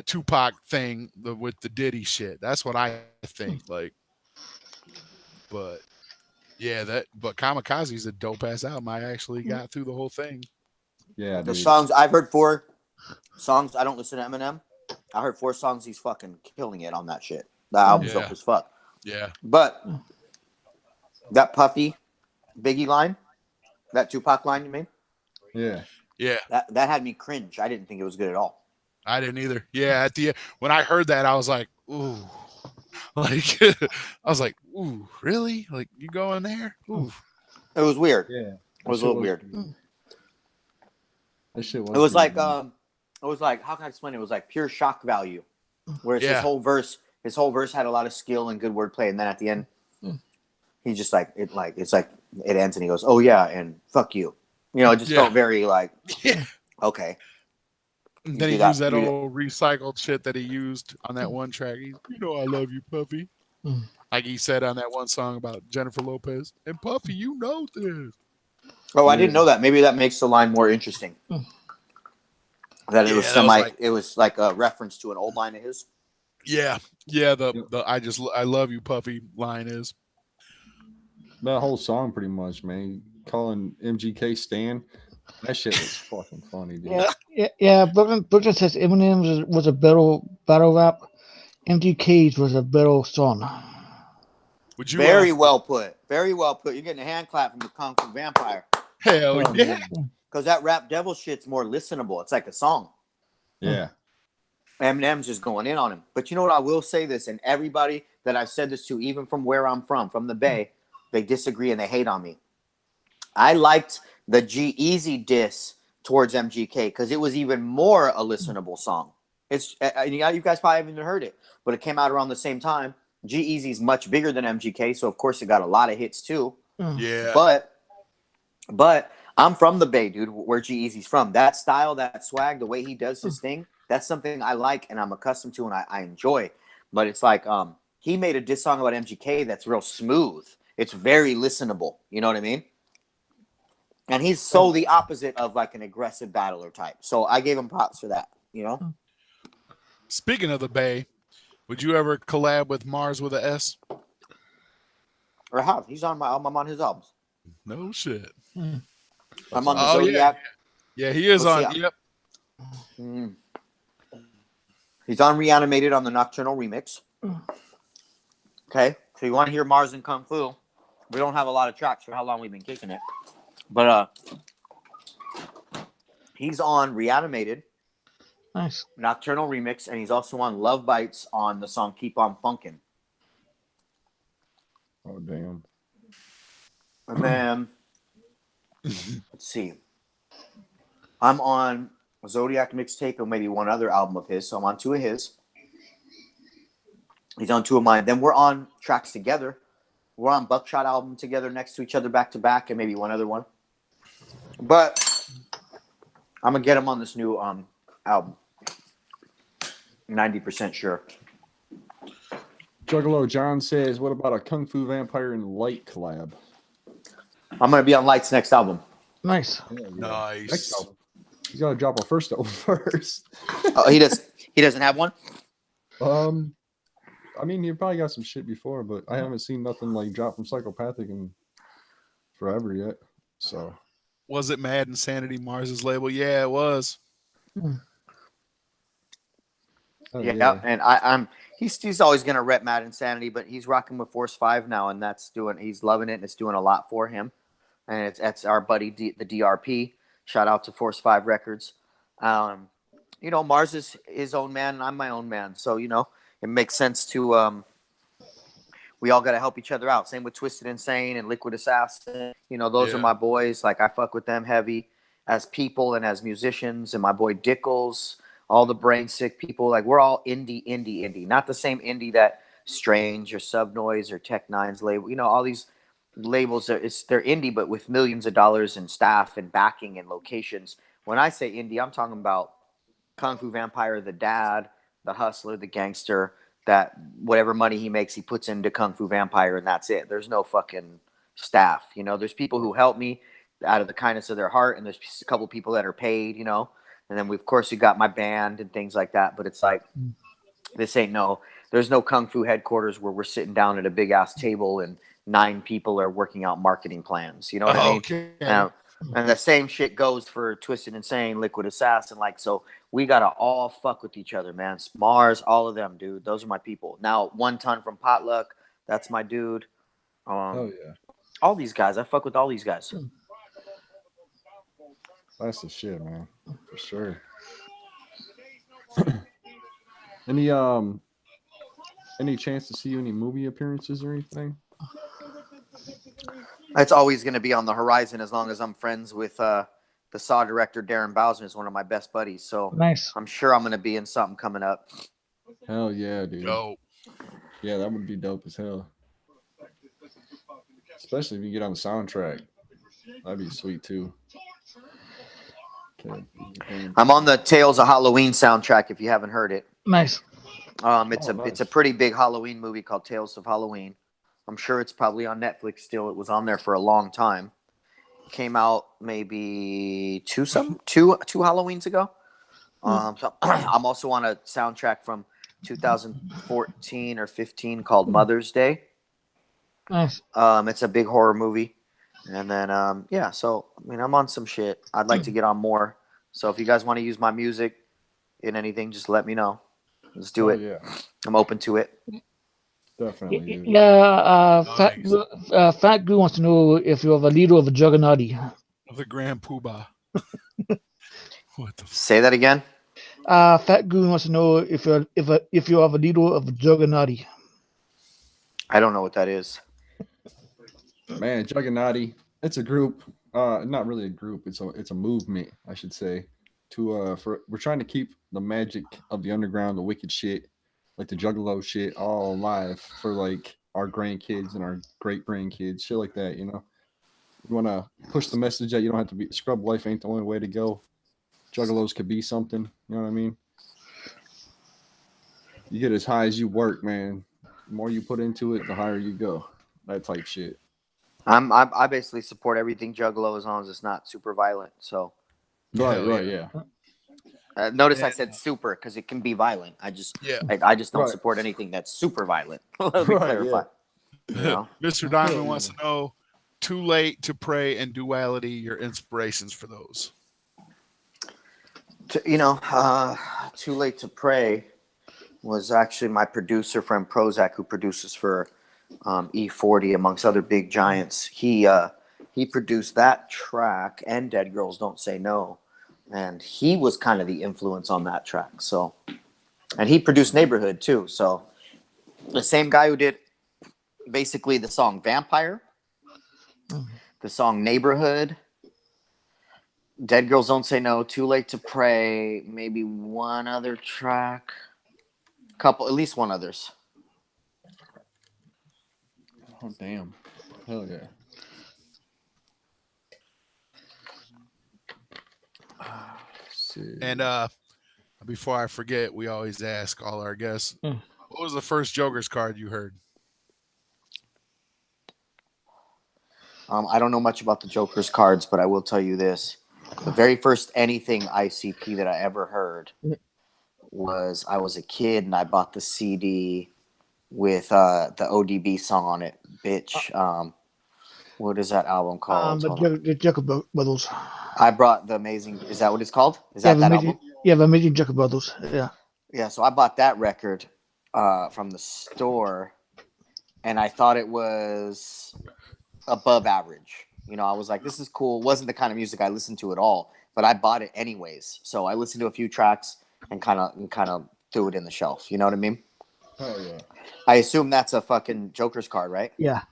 Tupac thing with the Diddy shit. That's what I think. Like, but yeah, but Kamikaze's a dope ass album. I actually got through the whole thing. Yeah. The dude. songs I've heard 4 songs. I don't listen to Eminem. I heard 4 songs. He's fucking killing it on that shit. The album's dope as fuck. Yeah. But that Puffy Biggie line, that Tupac line you made, Yeah. that had me cringe. I didn't think it was good at all. I didn't either. Yeah, at the end, when I heard that, I was like, ooh. Like I was like, ooh, really? Like you going there? Ooh. It was weird. Yeah. It was a little weird. That shit was. It was like how can I explain it? It was like pure shock value. Whereas his whole verse had a lot of skill and good wordplay, and then at the end, he just it ends and he goes, "Oh yeah," and "fuck you." It just felt very okay. And then he used that old recycled shit that he used on that one track. I love you, Puffy. Like he said on that one song about Jennifer Lopez. And Puffy, you know this. Oh, I didn't know that. Maybe that makes the line more interesting. That it was it was like a reference to an old line of his. Yeah. Yeah, the I love you, Puffy line is. That whole song pretty much, man. Calling MGK Stan. That shit was fucking funny, dude. Yeah. Brooklyn says Eminem was a battle rap. MGK's was a battle song. Would you? Very well put. Very well put. You're getting a hand clap from the Kung Fu Vampire. Hell yeah. Because that rap devil shit's more listenable. It's like a song. Yeah. Eminem's just going in on him. But you know what? I will say this, and everybody that I've said this to, even from where I'm from the Bay, they disagree and they hate on me. I liked the G-Eazy diss towards MGK because it was even more a listenable song. It's you guys probably haven't even heard it, but it came out around the same time. G-Eazy's much bigger than MGK, so of course it got a lot of hits too. Yeah. But I'm from the Bay, dude, where G-Eazy's from. That style, that swag, the way he does his thing, that's something I like and I'm accustomed to and I enjoy. But it's like he made a diss song about MGK that's real smooth. It's very listenable. You know what I mean? And he's so the opposite of like an aggressive battler type. So I gave him props for that, Speaking of the Bay, would you ever collab with Mars with an S? Or have. He's on my album. I'm on his albums. No shit. I'm on the Zodiac. Yeah, he is on. Yep. He's on Reanimated on the Nocturnal remix. Okay. So you want to hear Mars and Kung Fu? We don't have a lot of tracks for how long we've been kicking it. But he's on Reanimated. Nice. Nocturnal remix, and he's also on Love Bites on the song Keep On Funkin'. Oh, damn. And then, let's see. I'm on Zodiac mixtape and maybe one other album of his, so I'm on 2 of his. He's on 2 of mine. Then we're on tracks together. We're on Buckshot album together next to each other back to back and maybe one other one. But I'm going to get him on this new album. 90% sure. Juggalo John says, "What about a Kung Fu Vampire and Light collab?" I'm gonna be on Light's next album. Nice. Hell yeah. Nice. Next album. He's got to drop a first album first. Oh, he does. He doesn't have one. I mean, he probably got some shit before, but I haven't seen nothing like drop from Psychopathic in forever yet. So, Was it Mad Insanity Mars's label? Yeah, it was. Yeah, and I'm he's always gonna rep Mad Insanity, but he's rocking with Force 5 now, and he's loving it, and it's doing a lot for him. And that's our buddy the DRP. Shout out to Force 5 Records. Mars is his own man, and I'm my own man, so it makes sense to we all got to help each other out. Same with Twisted Insane and Liquid Assassin. Those are my boys. Like, I fuck with them heavy as people and as musicians. And my boy Dickles, all the Brain Sick people. Like, we're all indie. Not the same indie that Strange or Subnoise or Tech Nine's label. All these labels, they're indie, but with millions of dollars in staff and backing and locations. When I say indie, I'm talking about Kung Fu Vampire, the dad, the hustler, the gangster, that whatever money he makes, he puts into Kung Fu Vampire, and that's it. There's no fucking staff. There's people who help me out of the kindness of their heart, and there's a couple people that are paid, and then we got my band and things like that. But it's like, there's no Kung Fu headquarters where we're sitting down at a big ass table and 9 people are working out marketing plans. You know what I mean? Okay. And the same shit goes for Twisted Insane, Liquid Assassin. Like, so we got to all fuck with each other, man. Mars, all of them, dude. Those are my people. Now, 1 Ton from Potluck, that's my dude. oh yeah, all these guys. I fuck with all these guys. that's the shit, man, for sure. Any chance to see any movie appearances or anything? It's always going to be on the horizon as long as I'm friends with the Saw director Darren Bousman is one of my best buddies. So Nice. I'm sure I'm going to be in something coming up. Hell yeah, dude. Yo. Yeah, that would be dope as hell. Especially if you get on the soundtrack. That'd be sweet too. Okay. I'm on the Tales of Halloween soundtrack if you haven't heard it. Nice. It's a pretty big Halloween movie called Tales of Halloween. I'm sure it's probably on Netflix still. It was on there for a long time. Came out maybe two Halloweens ago. So I'm also on a soundtrack from 2014 or 15 called Mother's Day. Nice. It's a big horror movie. And then so I mean, I'm on some shit. I'd like to get on more. So if you guys want to use my music in anything, just let me know. Let's do it. Yeah, I'm open to it. definitely. Dude. Yeah. Nice. Fat Goo wants to know if you're the leader of a Juggernaut. The Grand Poobah. What the Say that again. Fat Goo wants to know if you're the leader of a Juggernaut. I don't know what that is. Man, Juggernaut. It's a group. Not really a group. It's a movement, I should say. We're trying to keep the magic of the underground, the wicked shit, like the Juggalo shit, all alive for like our grandkids and our great grandkids, shit like that. We want to push the message that you don't have to be scrub life ain't the only way to go. Juggalos could be something. You know what I mean? You get as high as you work, man. The more you put into it, the higher you go. That type shit. I basically support everything Juggalo as long as it's not super violent. So Right, yeah. notice I said super because it can be violent. I just don't support anything that's super violent. Let me clarify. Yeah. Mr. Diamond wants to know, Too Late to Pray and Duality, your inspirations for those. Too Late to Pray was actually my producer friend Prozac, who produces for E40 amongst other big giants. He produced that track and Dead Girls Don't Say No, and he was kind of the influence on that track. So, and he produced Neighborhood too. So, the same guy who did basically the song Vampire, the song Neighborhood, Dead Girls Don't Say No, Too Late to Pray, maybe one other track, at least one others. Oh damn! Hell yeah! And I Before I forget, we always ask all our guests, Mm. what was the first Joker's card you heard? I don't know much about the Joker's cards, but I will tell you this: the very first anything ICP that I ever heard was I was a kid and I bought the CD with the ODB song on it. Bitch, what is that album called? Hold on. The Juggalo Brothers. I brought the Amazing. Is that what it's called? Is You that have that amazing. album? You have amazing Juggalo Brothers. Yeah. Yeah. So I bought that record from the store, and I thought it was above average. You know, I was like, this is cool. It wasn't the kind of music I listened to at all, but I bought it anyways. So I listened to a few tracks and kind of threw it in the shelf. You know what I mean? Oh yeah. I assume that's a fucking Joker's card, right? Yeah.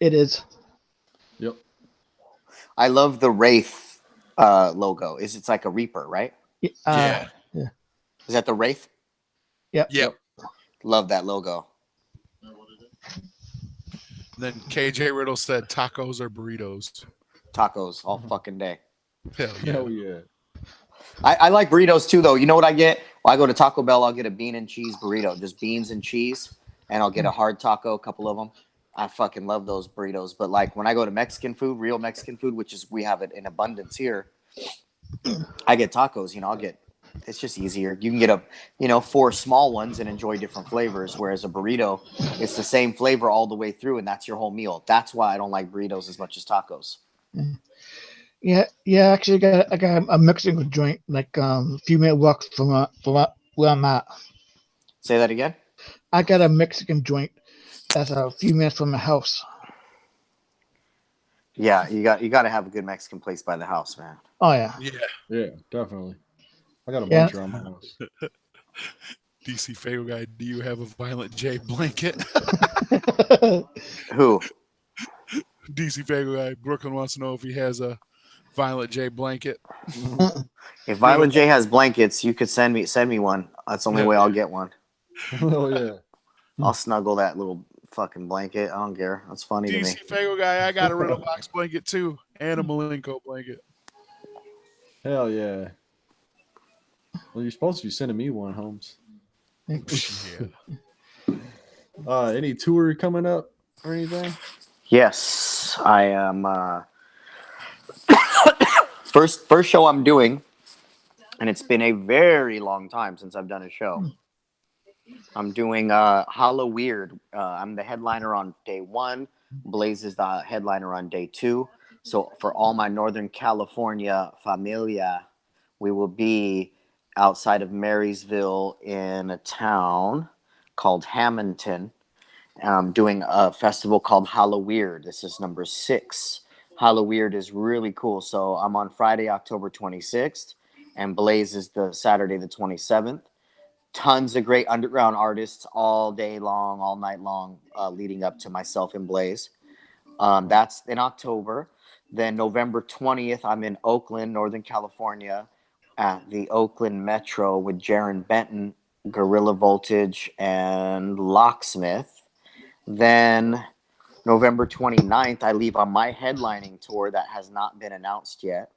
It is. Yep. I love the Wraith logo. It's like a Reaper, right? Yeah. Yeah. Is that the Wraith? Yep. Yep. Love that logo. Then KJ Riddle said tacos or burritos. Tacos all fucking day. Hell yeah. Hell yeah. I like burritos too, though. You know what I get? Well, I go to Taco Bell. I'll get a bean and cheese burrito, just beans and cheese, and I'll get a hard taco, a couple of them. I fucking love those burritos. But like when I go to Mexican food, real Mexican food, which is we have it in abundance here, I get tacos. You know, it's just easier. You can get 4 small ones and enjoy different flavors. Whereas a burrito, it's the same flavor all the way through, and that's your whole meal. That's why I don't like burritos as much as tacos. Yeah. Actually, I got a Mexican joint like a few minute walk from where I'm at. Say that again. I got a Mexican joint that's a few minutes from my house. Yeah, you got to have a good Mexican place by the house, man. Oh yeah. Yeah. Yeah, definitely. I got a Yeah. bunch around my house. DC Fago guy, do you have a Violent J blanket? Who? DC Fago guy, Brooklyn wants to know if he has a Violent J blanket. If Violent J has blankets, you could send me one. That's the only Yeah. way I'll get one. Oh yeah. I'll snuggle that little fucking blanket. I don't care. That's funny to me. DC Fago guy, I got a Riddle Box blanket too, and a Malenko blanket. Hell yeah. Well, you're supposed to be sending me one, Holmes. Yeah. Any tour coming up or anything? Yes, I am. First show I'm doing, and it's been a very long time since I've done a show. I'm doing Hollow Weird. I'm the headliner on day 1. Blaze is the headliner on day 2. So for all my Northern California familia, we will be outside of Marysville in a town called Hamilton, doing a festival called Hollow Weird. This is number 6. Hollow Weird is really cool. So I'm on Friday, October 26th, and Blaze is the Saturday, the 27th. Tons of great underground artists all day long, all night long, leading up to myself and Blaze. That's in October. Then November 20th, I'm in Oakland, Northern California, at the Oakland Metro with Jaron Benton, Gorilla Voltage, and Locksmith. Then November 29th, I leave on my headlining tour that has not been announced yet.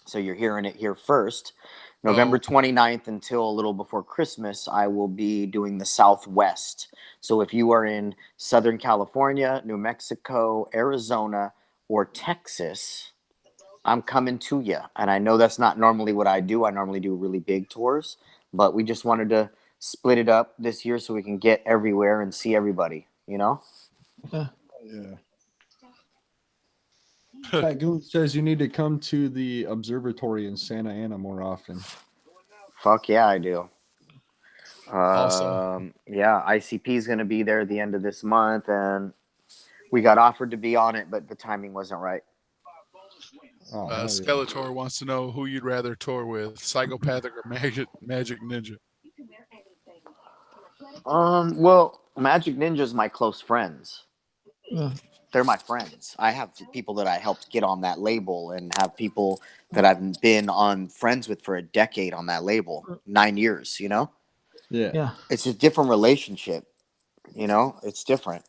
So you're hearing it here first. November 29th until a little before Christmas, I will be doing the Southwest. So if you are in Southern California, New Mexico, Arizona, or Texas, I'm coming to you. And I know that's not normally what I do. I normally do really big tours, but we just wanted to split it up this year so we can get everywhere and see everybody, you know? Yeah. Pat Goon says you need to come to the observatory in Santa Ana more often. Fuck yeah, I do. Also. Yeah, ICP is going to be there at the end of this month, and we got offered to be on it, but the timing wasn't right. Oh, hell yeah. Skeletor wants to know who you'd rather tour with, Psychopathic or Magic Ninja. Well, Magic Ninja's my close friends. Yeah. They're my friends. I have people that I helped get on that label, and have people that I've been on friends with for a decade on that label, 9 years. You know, Yeah. it's a different relationship. You know, it's different.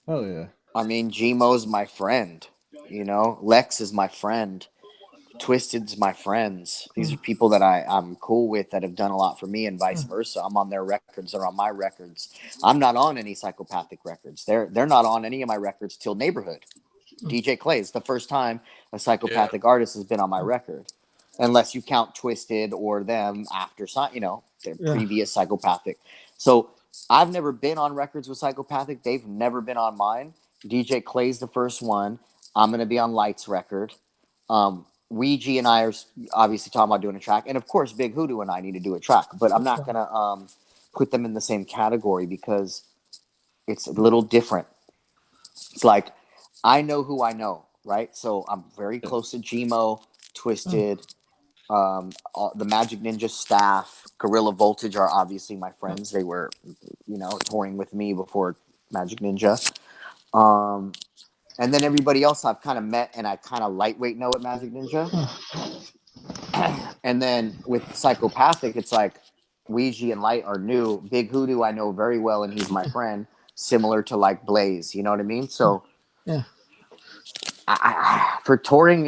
Oh yeah. I mean, Gmo's my friend. You know, Lex is my friend. Twisted's my friends. These are people that I'm cool with that have done a lot for me, and vice versa. I'm on their records, they're on my records. I'm not on any psychopathic records. They're not on any of my records till Neighborhood. DJ Clay's the first time a psychopathic artist has been on my record, unless you count Twisted or them after their previous psychopathic. So I've never been on records with psychopathic. They've never been on mine. DJ Clay's the first one. I'm gonna be on Light's record. Ouija and I are obviously talking about doing a track, and of course, Big Hoodoo and I need to do a track. But I'm not gonna put them in the same category because it's a little different. It's like I know who I know, right? So I'm very close to Gmo, Twisted, the Magic Ninja staff, Gorilla Voltage are obviously my friends. They were, touring with me before Magic Ninja. And then everybody else I've kind of met and I kind of lightweight know at Magic Ninja. And then with Psychopathic, it's like Ouija and Light are new. Big Hoodoo I know very well and he's my friend, similar to like Blaze, you know what I mean? So for touring,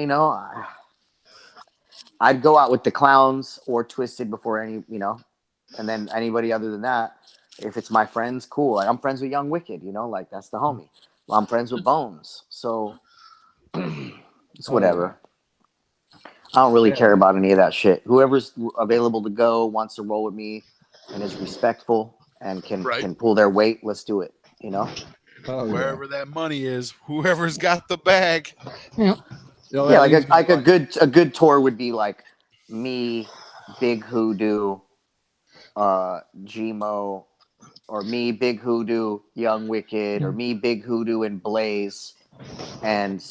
I'd go out with the Clowns or Twisted before and then anybody other than that, if it's my friends, cool. Like I'm friends with Young Wicked, like that's the homie. Well, I'm friends with Bones, so it's whatever. I don't really care about any of that shit. Whoever's available to go, wants to roll with me, and is respectful and can pull their weight, let's do it. Wherever that money is, whoever's got the bag. Yeah, like a good tour would be like me, Big Hoodoo, Gmo, or me, Big Hoodoo, Young Wicked, or me, Big Hoodoo, and Blaze, and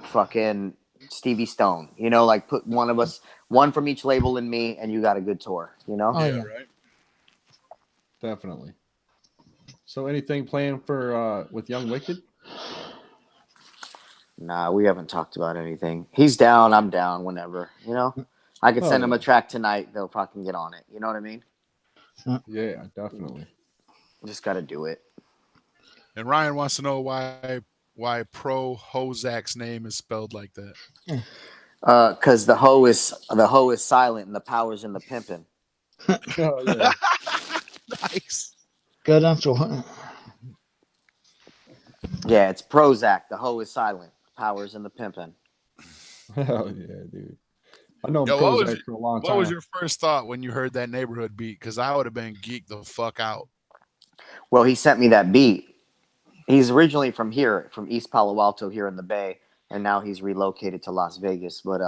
fucking Stevie Stone. Like put one of us, one from each label, in me, and you got a good tour. Right. Definitely. So, anything planned for with Young Wicked? Nah, we haven't talked about anything. He's down, I'm down. Whenever I could send him a track tonight. They'll fucking get on it. You know what I mean? Yeah, definitely. Just got to do it. And Ryan wants to know why Pro Hozak's name is spelled like that. Because the hoe is silent and the power's in the pimping. Oh, yeah. Nice. good answer. Yeah, it's Prozac. The hoe is silent. Power's in the pimping. Hell yeah, dude. I know Yo, Prozac for a long time. What was your first thought when you heard that Neighborhood beat? Because I would have been geeked the fuck out. Well, he sent me that beat. He's originally from here, from East Palo Alto here in the Bay, and now he's relocated to Las Vegas. But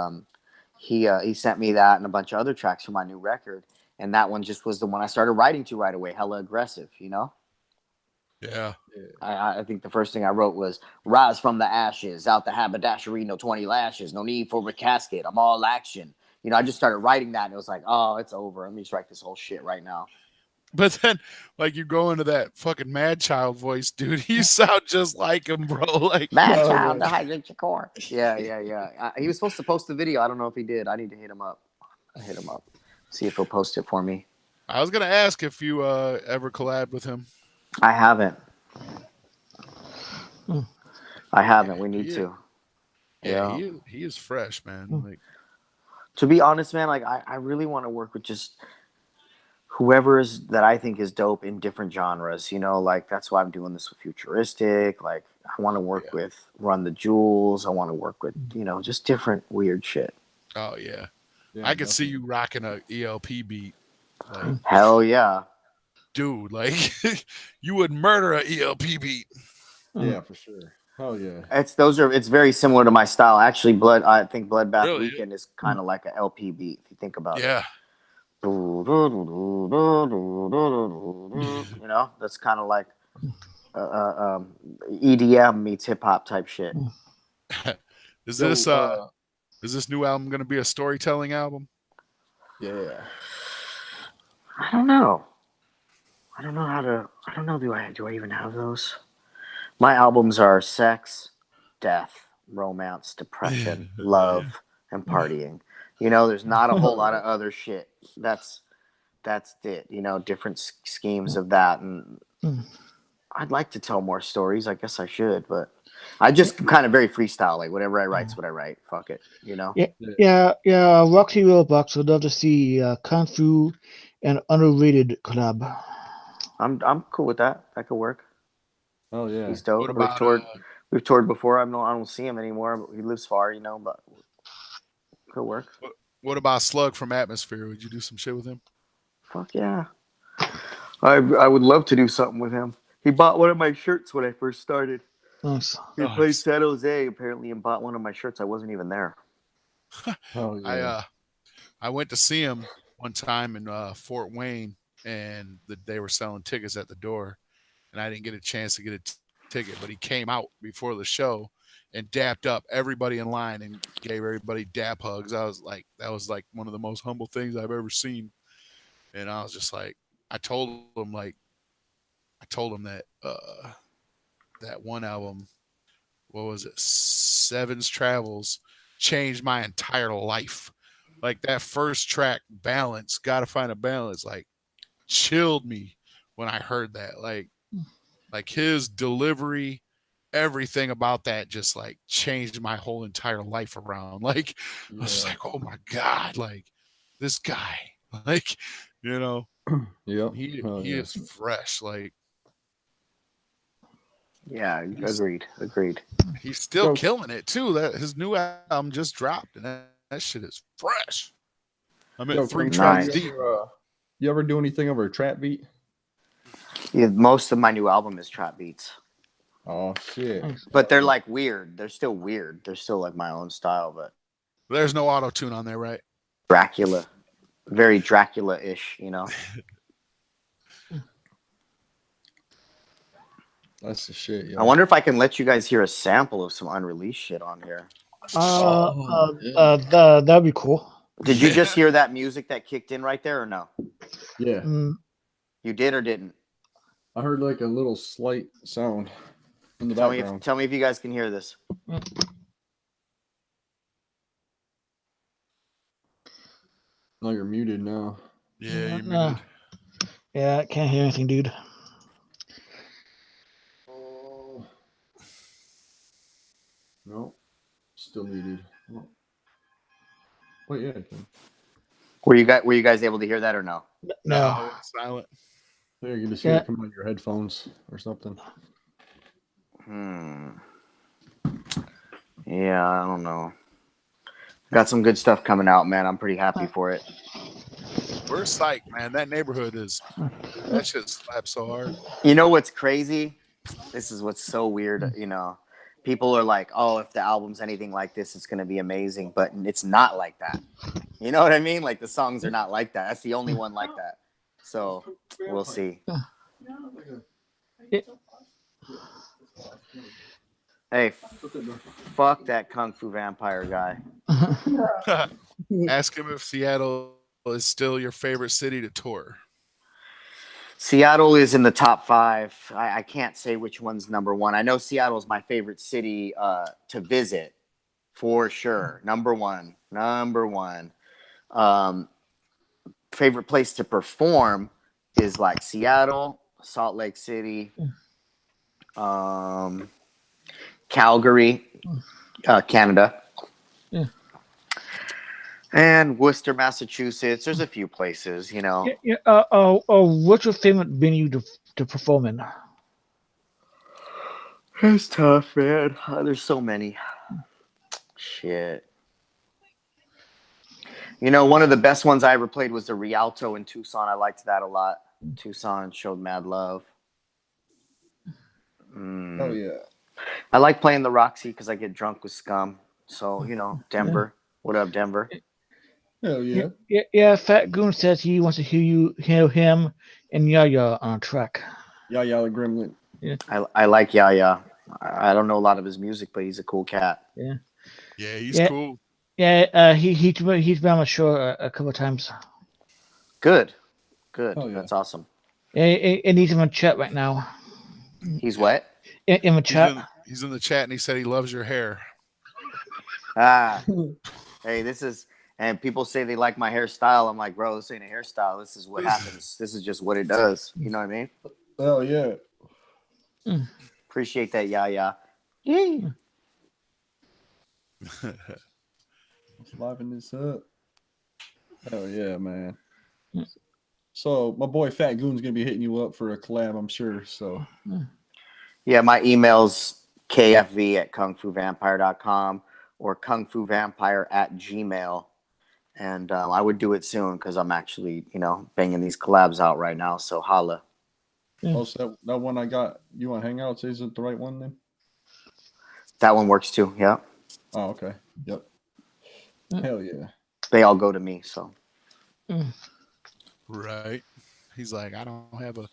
he sent me that and a bunch of other tracks for my new record, and that one just was the one I started writing to right away. Hella aggressive, Yeah. I think the first thing I wrote was "Rise from the ashes, out the haberdashery, no 20 lashes, no need for a casket. I'm all action." I just started writing that, and it was like, oh, it's over. Let me just write this whole shit right now. But then, like, you go into that fucking Mad Child voice, dude. You sound just like him, bro. Like Mad Child, the hydrate your core. Yeah. He was supposed to post the video. I don't know if he did. I need to hit him up. See if he'll post it for me. I was gonna ask if you ever collabed with him. I haven't. We need to. Yeah, he is fresh, man. Like, to be honest, man, like I really want to work with just whoever is that I think is dope in different genres. Like that's why I'm doing this with Futuristic. Like I want to work with Run the Jewels. I want to work with just different weird shit. Oh yeah, I could see you rocking a ELP beat. Like, hell yeah. Dude, like you would murder a ELP beat. Yeah, for sure. Oh yeah. It's very similar to my style. Actually, I think Bloodbath Really? Weekend is kind of like an LP beat if you think about it. Yeah. That's kind of like EDM meets hip hop type shit. Is this new album going to be a storytelling album? Yeah. I don't know. Do I even have those? My albums are sex, death, romance, depression, love, and partying. There's not a whole lot of other shit. That's it. Different schemes of that, and I'd like to tell more stories. I guess I should, but I just kind of very freestyle. Like whatever I write's what I write. Fuck it, you know. Yeah. Roxy Roblox would love to see Kung Fu and underrated collab. I'm cool with that. That could work. Oh yeah. He's dope. What about We've toured before. I don't see him anymore. But he lives far, you know. But could work. what about Slug from Atmosphere? Would you do some shit with him? Fuck yeah. I would love to do something with him. He bought one of my shirts when I first started. Nice. He played San Jose apparently and bought one of my shirts. I wasn't even there. Oh yeah. I went to see him one time in Fort Wayne, and they were selling tickets at the door, and I didn't get a chance to get a ticket, but he came out before the show and dapped up everybody in line and gave everybody dap hugs. I was like, that was like one of the most humble things I've ever seen. And I was just like, I told him that that one album, what was it, Seven's Travels, changed my entire life. Like that first track, Balance, Gotta Find a Balance, like chilled me when I heard that. Like his delivery, everything about that just like changed my whole entire life around. Like I was like, oh my God, like this guy, like, you know, Yep. he is fresh. Like Yeah, agreed. he's still killing it too. That his new album just dropped, and that shit is fresh. I'm at 3 tracks deep. You ever do anything over a trap beat? Yeah, most of my new album is trap beats. Oh shit! But they're like weird. They're still weird. They're still like my own style, but There's no auto tune on there, right? Dracula, very Dracula-ish, you know. That's the shit. Yo. I wonder if I can let you guys hear a sample of some unreleased shit on here. That'd be cool. Did you just hear that music that kicked in right there, or no? Yeah. You did or didn't? I heard like a little slight sound in the background. Tell me if you guys can hear this. No, you're muted now. Yeah, you're muted. Yeah, I can't hear anything, dude. Oh. No, still muted. Oh. Wait, yeah, I can. Were you guys able to hear that or no? No. Silent. There, you can just hear it come on your headphones or something. Yeah, I don't know. Got some good stuff coming out, man. I'm pretty happy for it. We're psyched, man. That neighborhood that shit slaps so hard. You know what's crazy? This is what's so weird. You know, people are like, "Oh, if the album's anything like this, it's gonna be amazing," but it's not like that. You know what I mean? Like the songs are not like that. That's the only one like that. So we'll see. Hey, fuck that Kung Fu Vampire guy. Ask him if Seattle is still your favorite city to tour. Seattle is in the top 5. I can't say which one's number 1. I know Seattle is my favorite city to visit for sure. Number one. Favorite place to perform is like Seattle, Salt Lake City, Calgary, Canada. Yeah. And Worcester, Massachusetts. There's a few places, you know. What's your favorite venue to perform in? It's tough, man. There's so many. Shit. You know, one of the best ones I ever played was the Rialto in Tucson. I liked that a lot. Tucson showed mad love. Oh, yeah. I like playing the Roxy because I get drunk with scum. So, you know, Denver. What up, Denver? Hell yeah. Yeah, Fat Goon says he wants to hear him and Yaya on a track. Yaya the Gremlin. Yeah. I like Yaya. I don't know a lot of his music, but he's a cool cat. Yeah. Yeah, he's cool. Yeah, he's been on the show a couple of times. Good. Oh, yeah. That's awesome. And he's in the chat right now. He's what? In the chat. He's in the chat, and he said he loves your hair. Hey, and people say they like my hairstyle. I'm like, bro, this ain't a hairstyle. This is what happens. This is just what it does. You know what I mean? Oh, yeah. Appreciate that, Yaya. Yay. Let's liven this up. Hell yeah, man. Yeah. So my boy Fat Goon's gonna be hitting you up for a collab, I'm sure. So Yeah, my email's kfv@kungfuvampire.com or kungfuvampire@gmail. And I would do it soon because I'm actually, banging these collabs out right now. So holla. oh, so that one I got you on Hangouts isn't the right one then? That one works too. Yeah. Oh, okay. Yep. Hell yeah. They all go to me. So Right. He's like, I don't have a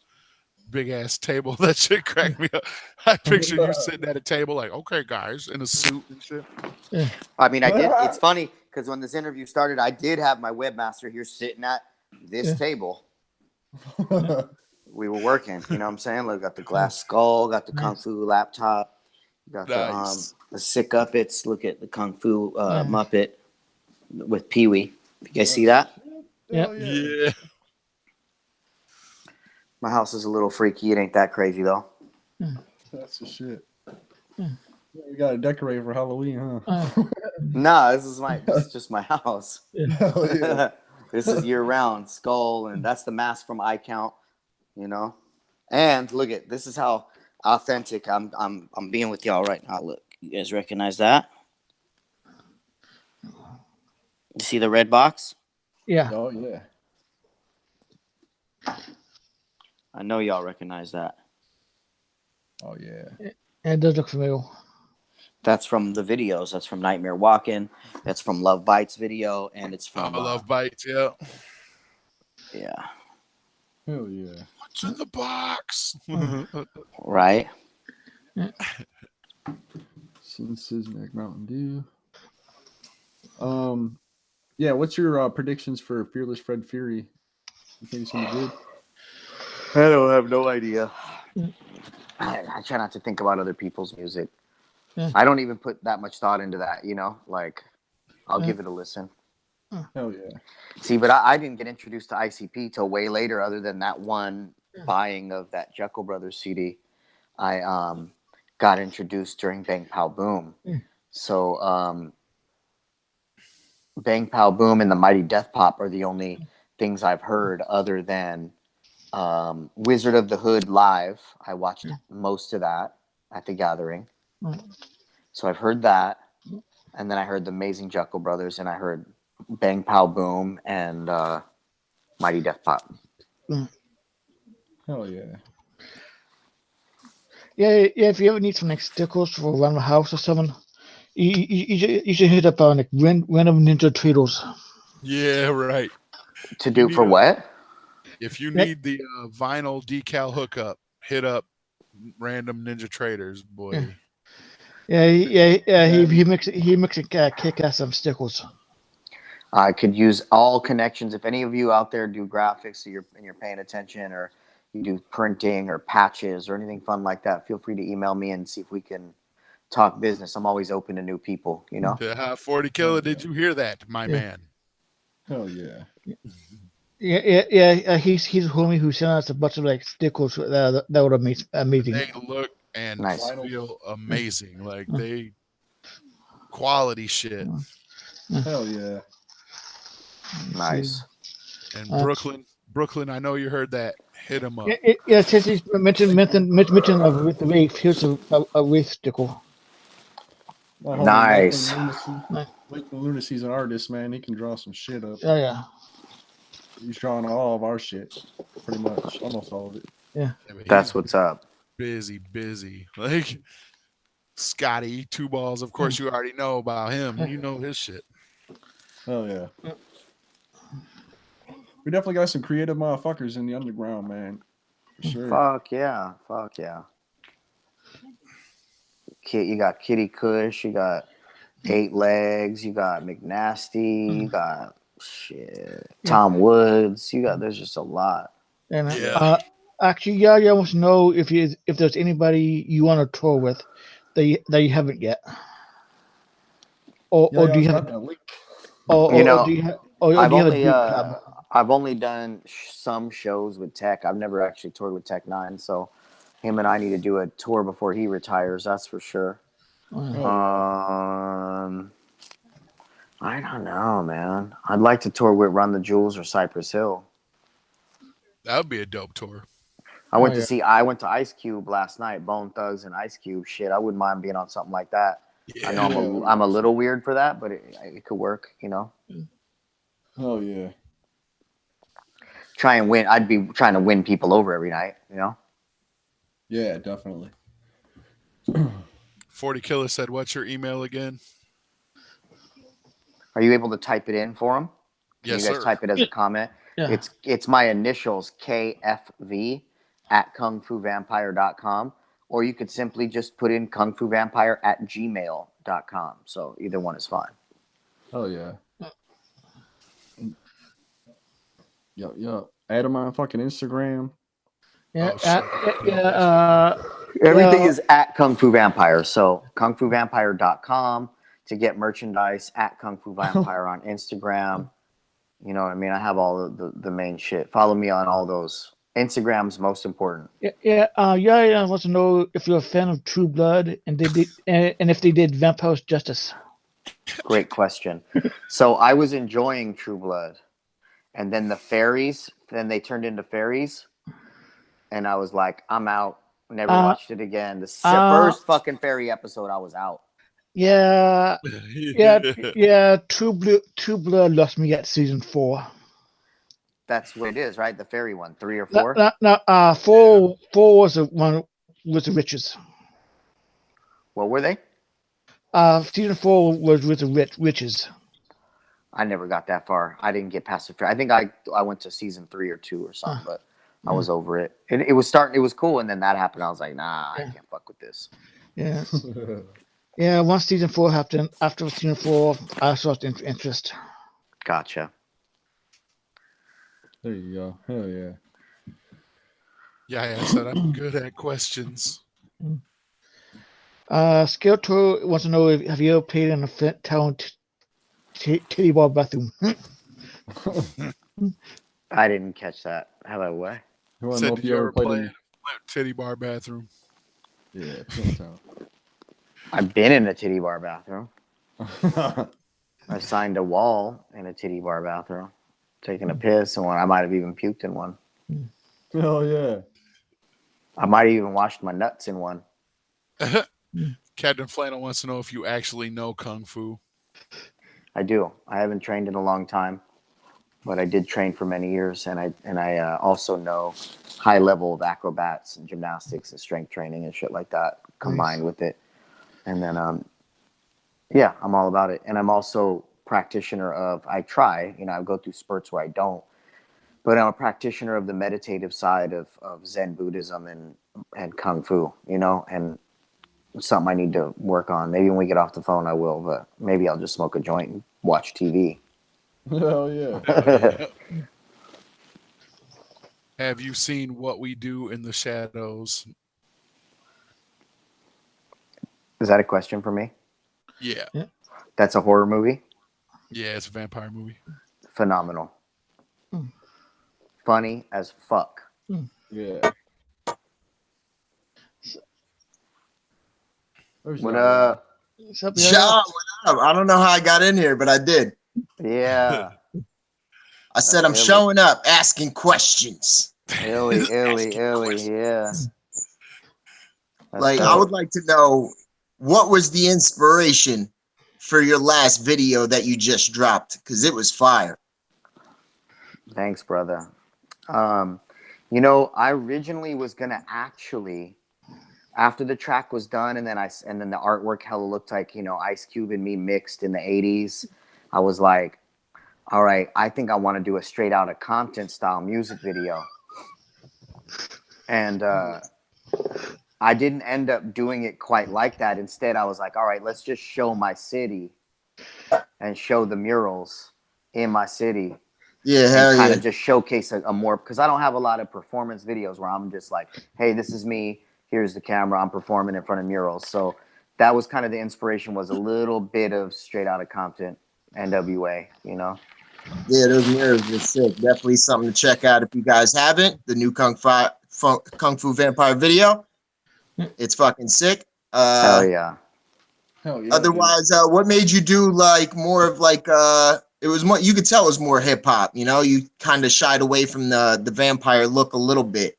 big ass table. That shit cracked me up. I picture you sitting at a table like, okay, guys, in a suit and shit. I mean, I did. It's funny because when this interview started, I did have my webmaster here sitting at this table. We were working. You know what I'm saying? Like, got the glass skull, got the Kung Fu laptop, got Nice. the sick uppets. Look at the Kung Fu Muppet with Pee Wee. You guys see that? Yep. Yeah. My house is a little freaky. It ain't that crazy though. That's the shit. You got to decorate for Halloween, huh? Nah, this is just my house. Hell yeah. This is year round skull, and that's the mask from I Count. And look at this is how authentic I'm being with y'all right now. Look, you guys recognize that? You see the red box? Yeah. Oh yeah. I know y'all recognize that. Oh yeah. It does look familiar. That's from the videos. That's from Nightmare Walking. That's from Love Bites video, and it's from I love bites. Yeah. yeah. Hell yeah. What's in the box? Right. Sun Sismac Mountain Dew. Yeah, what's your predictions for Fearless Fred Fury? You think it's gonna be good? I don't have no idea. I try not to think about other people's music. I don't even put that much thought into that, like I'll give it a listen. Hell yeah. See, but I didn't get introduced to ICP till way later, other than that one buying of that Juggalo Brothers CD. I got introduced during Bang Pow Boom. So Bang Pow Boom and the Mighty Death Pop are the only things I've heard other than Wizard of the Hood live. I watched most of that at the Gathering. So I've heard that. And then I heard the Amazing Juggalo Brothers, and I heard Bang Pow Boom and Mighty Death Pop. Hell yeah. Yeah. If you ever need some like stickers for around the house or something, you should hit up on like random Ninja Turtles. Yeah, right. To do for what? If you need the vinyl decal hookup, hit up Random Ninja Traders, boy. Yeah. He makes kick-ass some stickers. I could use all connections. If any of you out there do graphics, and you're paying attention, or you do printing or patches or anything fun like that, feel free to email me and see if we can talk business. I'm always open to new people, Yeah, 40 Killer, did you hear that, my man? Hell yeah. Yeah. He's a homie who sent us a bunch of like stickers that would amazing. They look and Nice. feel amazing. Like they quality shit. Hell yeah. Nice. And Brooklyn, I know you heard that. Hit him up. Yeah. Since he's mentioned with the Wraith, here's a Wraith sticker. Nice. Lakeland Lunacy's an artist, man. He can draw some shit up. Oh yeah. He's drawing all of our shit, pretty much, almost all of it. Yeah. That's what's up. Busy. Like Scotty, Two Balls. Of course, you already know about him. You know his shit. Hell yeah. We definitely got some creative motherfuckers in the underground, man. For sure. Fuck yeah. You got Kitty Kush, you got 8 Legs, you got McNasty, you got Tom Woods, there's just a lot. And Yeah. actually, you almost know if there's anybody you want to tour with that you haven't yet, or do you have that link? I've only done some shows with Tech. I've never actually toured with Tech 9, so him and I need to do a tour before he retires. That's for sure. I don't know, man. I'd like to tour with Run the Jewels or Cypress Hill. That would be a dope tour. I went to Ice Cube last night, Bone Thugs and Ice Cube. Shit, I wouldn't mind being on something like that. Yeah. I know I'm a little weird for that, but it could work, you know. Oh yeah. Try and win. I'd be trying to win people over every night, you know. Yeah, definitely. 40 Killer said, "What's your email again?" Are you able to type it in for them? Can Yes, you guys sir. type it as a comment? Yeah. It's my initials, KFV at kungfuvampire.com, or you could simply just put in kungfuvampire at gmail.com. So either one is fine. Oh yeah. Yo. Add them on fucking Instagram. Yeah. Oh, shit. Everything Yeah. is at Kung Fu Vampire. So kungfuvampire.com to get merchandise, at Kung Fu Vampire on Instagram. You know what I mean? I have all the main shit. Follow me on all those. Instagram's most important. I want to know if you're a fan of True Blood and if they did Vamp House justice. Great question. So I was enjoying True Blood, and then then they turned into fairies, and I was like, I'm out. Never watched it again. The first fucking fairy episode, I was out. Yeah. True Blood lost me at season 4. That's what it is, right? The fairy one, 3 or 4. No, 4 was the one with the witches. What were they? Season 4 was with the witches. I never got that far. I didn't get past the fairy. I think I went to season 3 or 2 or something, but I was over it. It was starting. It was cool, and then that happened. I was like, nah, I can't fuck with this. Yeah. Yeah, once season 4 happened, after season 4, I lost interest. Gotcha. There you go. Hell yeah. Yeah, I said I'm good at questions. Skill Tour wants to know have you ever played in a Flint Town titty bar bathroom? I didn't catch that. How about what? I want to Said, know did if you ever played in. a titty bar bathroom? Yeah, Flint Town. I've been in a titty bar bathroom. I signed a wall in a titty bar bathroom, taking a piss in one. I might have even puked in one. Hell yeah. I might have even washed my nuts in one. Captain Flannel wants to know if you actually know Kung Fu. I do. I haven't trained in a long time, but I did train for many years, and I also know high level of acrobats and gymnastics and strength training and shit like that combined with it. And then, I'm all about it. And I'm also practitioner of. I go through spurts where I don't, but I'm a practitioner of the meditative side of Zen Buddhism and Kung Fu. You know, and something I need to work on. Maybe when we get off the phone, I will. But maybe I'll just smoke a joint and watch TV. Hell yeah. Have you seen What We Do in the Shadows? Is that a question for me? Yeah. That's a horror movie? Yeah, it's a vampire movie. Phenomenal. Funny as fuck. Yeah. What up? John, what up? I don't know how I got in here, but I did. Yeah. I said I'm showing up, asking questions. Illy, yeah. I would like to know, what was the inspiration for your last video that you just dropped? Because it was fire. Thanks, brother. I originally was gonna actually, after the track was done, and then the artwork hella looked like Ice Cube and me mixed in the '80s. I was like, all right, I think I want to do a straight out of Compton style music video, and I didn't end up doing it quite like that. Instead, I was like, all right, let's just show my city and show the murals in my city. Yeah, hell yeah. Kind of just showcase a more, because I don't have a lot of performance videos where I'm just like, hey, this is me. Here's the camera. I'm performing in front of murals. So that was kind of the inspiration, was a little bit of straight out of Compton, NWA, Yeah, those mirrors were sick. Definitely something to check out if you guys haven't. The new Kung Fu Vampire video. It's fucking sick. Hell yeah. Hell yeah. Otherwise, what made you do like more of like it was more, you could tell it was more hip hop, you know, you kind of shied away from the vampire look a little bit.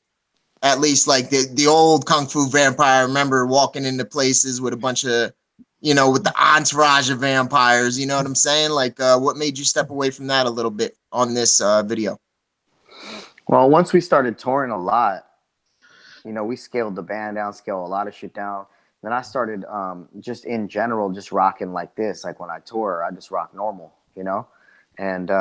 At least like the old Kung Fu vampire, I remember walking into places with a bunch of, you know, with the entourage of vampires, you know what I'm saying? Like what made you step away from that a little bit on this video? Well, once we started touring a lot, you know, we scaled the band down, scaled a lot of shit down. Then I started just in general, just rocking like this. Like when I tour, I just rock normal, you know? And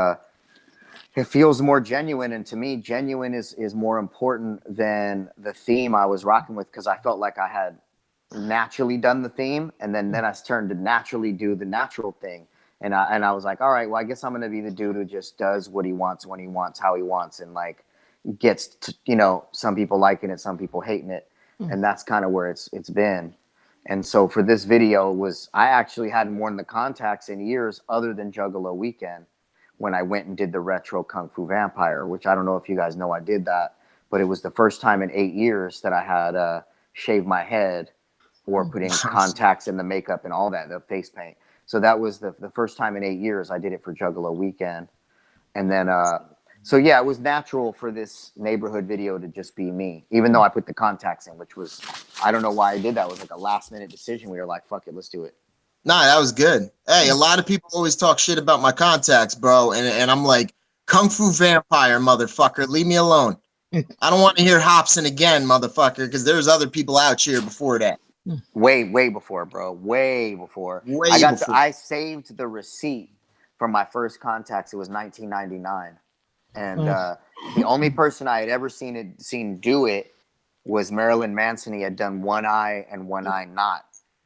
it feels more genuine. And to me, genuine is more important than the theme I was rocking with, because I felt like I had naturally done the theme. And then I turned to naturally do the natural thing. And I was like, all right, well, I guess I'm going to be the dude who just does what he wants, when he wants, how he wants. And like, gets to, you know, some people liking it, some people hating it, and that's kind of where it's been. And so for this video I actually hadn't worn the contacts in years other than Juggalo weekend, when I went and did the retro Kung Fu Vampire, which I don't know if you guys know I did that, but it was the first time in 8 years that I had shaved my head or putting contacts in the makeup and all that, the face paint. So that was the first time in 8 years I did it for Juggalo weekend. And then so yeah, it was natural for this neighborhood video to just be me, even though I put the contacts in, which was, I don't know why I did that. It was like a last minute decision. We were like, fuck it, let's do it. Nah, that was good. Hey, a lot of people always talk shit about my contacts, bro. And I'm like, Kung Fu Vampire, motherfucker, leave me alone. I don't want to hear Hobson again, motherfucker, because there's other people out here before that. Way before, bro. Way before. I saved the receipt from my first contacts. It was 1999. And the only person I had ever seen do it was Marilyn Manson. He had done one eye and one eye not.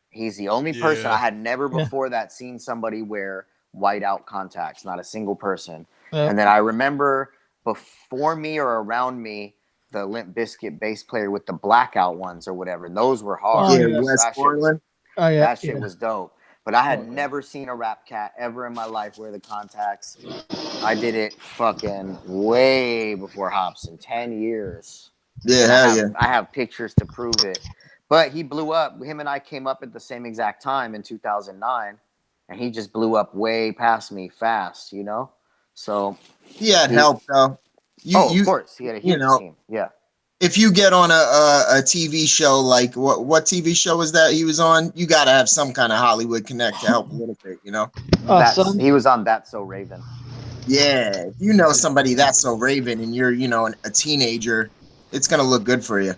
He's the only person. I had never before that seen somebody wear whiteout contacts, not a single person. And then I remember before me or around me, the Limp Bizkit bass player with the blackout ones or whatever. Those were hard. That shit was dope. But I had never seen a rap cat ever in my life wear the contacts. I did it fucking way before Hobson, 10 years. Yeah, hell I have pictures to prove it. But he blew up. Him and I came up at the same exact time in 2009, and he just blew up way past me fast, you know? So he had help though. Of course, he had a huge team. Yeah. If you get on a TV show, like what TV show was that he was on? You got to have some kind of Hollywood connect to help a little bit, you know? He was on That's So Raven. Yeah, if you know somebody that's so Raven and you're, you know, a teenager, it's gonna look good for you.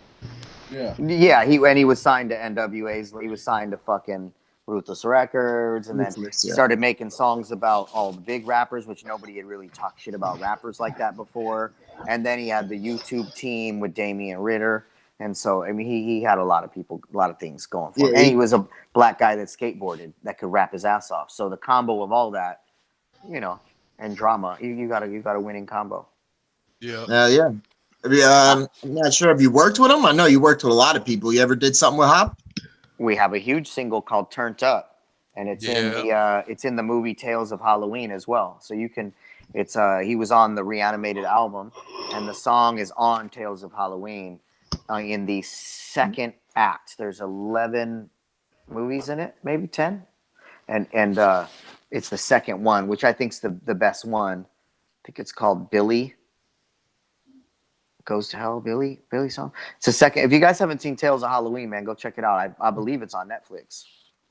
Yeah. He was signed to NWA's. He was signed to fucking Ruthless Records, and then he started making songs about all the big rappers, which nobody had really talked shit about rappers like that before. And then he had the YouTube team with Damian Ritter, and so I mean he had a lot of people, a lot of things going for him. And he was a black guy that skateboarded, that could rap his ass off. So the combo of all that, you know. And drama, you got a winning combo. Yeah. Yeah. I'm not sure if you worked with him. I know you worked with a lot of people. You ever did something with Hop? We have a huge single called "Turned Up," and it's in the movie Tales of Halloween as well. So you can, he was on the Reanimated album, and the song is on Tales of Halloween in the second act. There's 11 movies in it, maybe 10, and it's the second one, which I think's the best one. I think it's called Billy Goes to Hell. Billy song. It's the second. If you guys haven't seen Tales of Halloween, man, go check it out. I believe it's on Netflix.